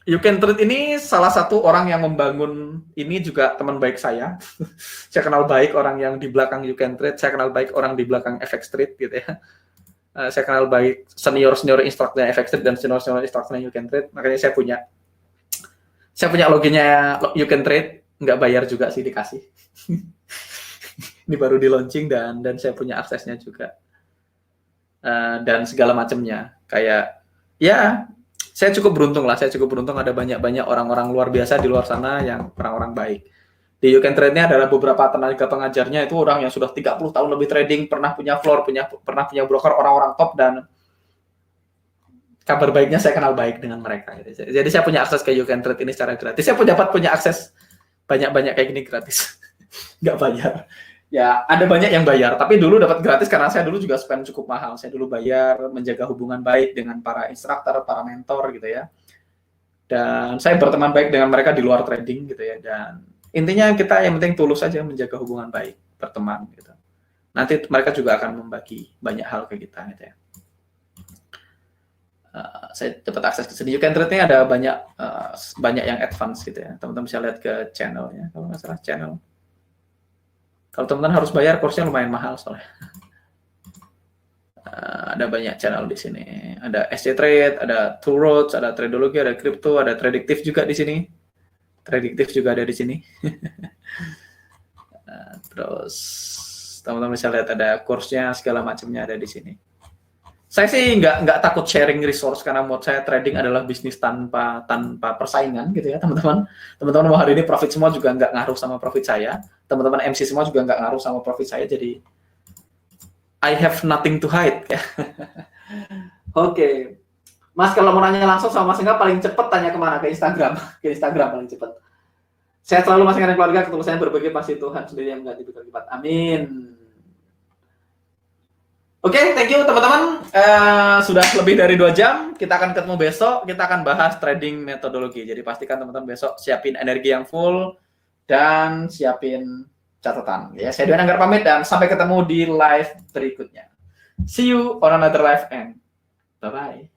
You Can Trade ini salah satu orang yang membangun ini juga teman baik saya. Saya kenal baik orang yang di belakang You Can Trade, saya kenal baik orang di belakang FX Street gitu ya. Saya kenal baik senior instrukturnya FX Trade dan senior instrukturnya You Can Trade. Makanya saya punya loginnya You Can Trade, nggak bayar juga sih, dikasih. Ini baru di launching dan saya punya aksesnya juga dan segala macamnya. Kayak ya saya cukup beruntung ada banyak orang-orang luar biasa di luar sana yang orang-orang baik. Di You Can Trade-nya adalah beberapa tenaga pengajarnya itu orang yang sudah 30 tahun lebih trading, pernah punya floor, pernah punya broker, orang-orang top, dan kabar baiknya saya kenal baik dengan mereka. Jadi saya punya akses ke You Can Trade ini secara gratis. Saya dapat punya akses banyak kayak gini gratis. Nggak bayar. Ya, ada banyak yang bayar, tapi dulu dapat gratis karena saya dulu juga spend cukup mahal. Saya dulu bayar menjaga hubungan baik dengan para instruktur, para mentor gitu ya. Dan saya berteman baik dengan mereka di luar trading gitu ya. Dan intinya kita yang penting tulus saja menjaga hubungan baik, berteman gitu. Nanti mereka juga akan membagi banyak hal ke kita gitu ya. Saya dapat akses ke sini. You Can Trade ini ada banyak yang advance gitu ya. Teman-teman bisa lihat ke channelnya, kalau nggak salah channel. Kalau teman-teman harus bayar, kursnya lumayan mahal soalnya. Ada banyak channel di sini. Ada SC Trade, ada Two Roads, ada Tradeology, ada Crypto, ada Predictive juga di sini. Prediktif juga ada di sini. Terus teman-teman bisa lihat ada kursnya, segala macamnya ada di sini. Saya sih nggak takut sharing resource karena menurut saya trading adalah bisnis tanpa persaingan gitu ya teman-teman. Teman-teman mau hari ini profit semua juga nggak ngaruh sama profit saya. Teman-teman MC semua juga nggak ngaruh sama profit saya. Jadi I have nothing to hide. Oke. Mas, kalau mau nanya langsung sama Mas Enggar paling cepat tanya kemana? Ke Instagram. Ke Instagram paling cepat. Saya selalu Mas Enggar dan keluarga, ketulusannya berbagi pasti Tuhan sendiri yang mengganti berlipat. Amin. Oke, thank you teman-teman. Sudah lebih dari 2 jam. Kita akan ketemu besok. Kita akan bahas trading metodologi. Jadi pastikan teman-teman besok siapin energi yang full dan siapin catatan. Ya, saya Dwi Enggar pamit dan sampai ketemu di live berikutnya. See you on another live and bye-bye.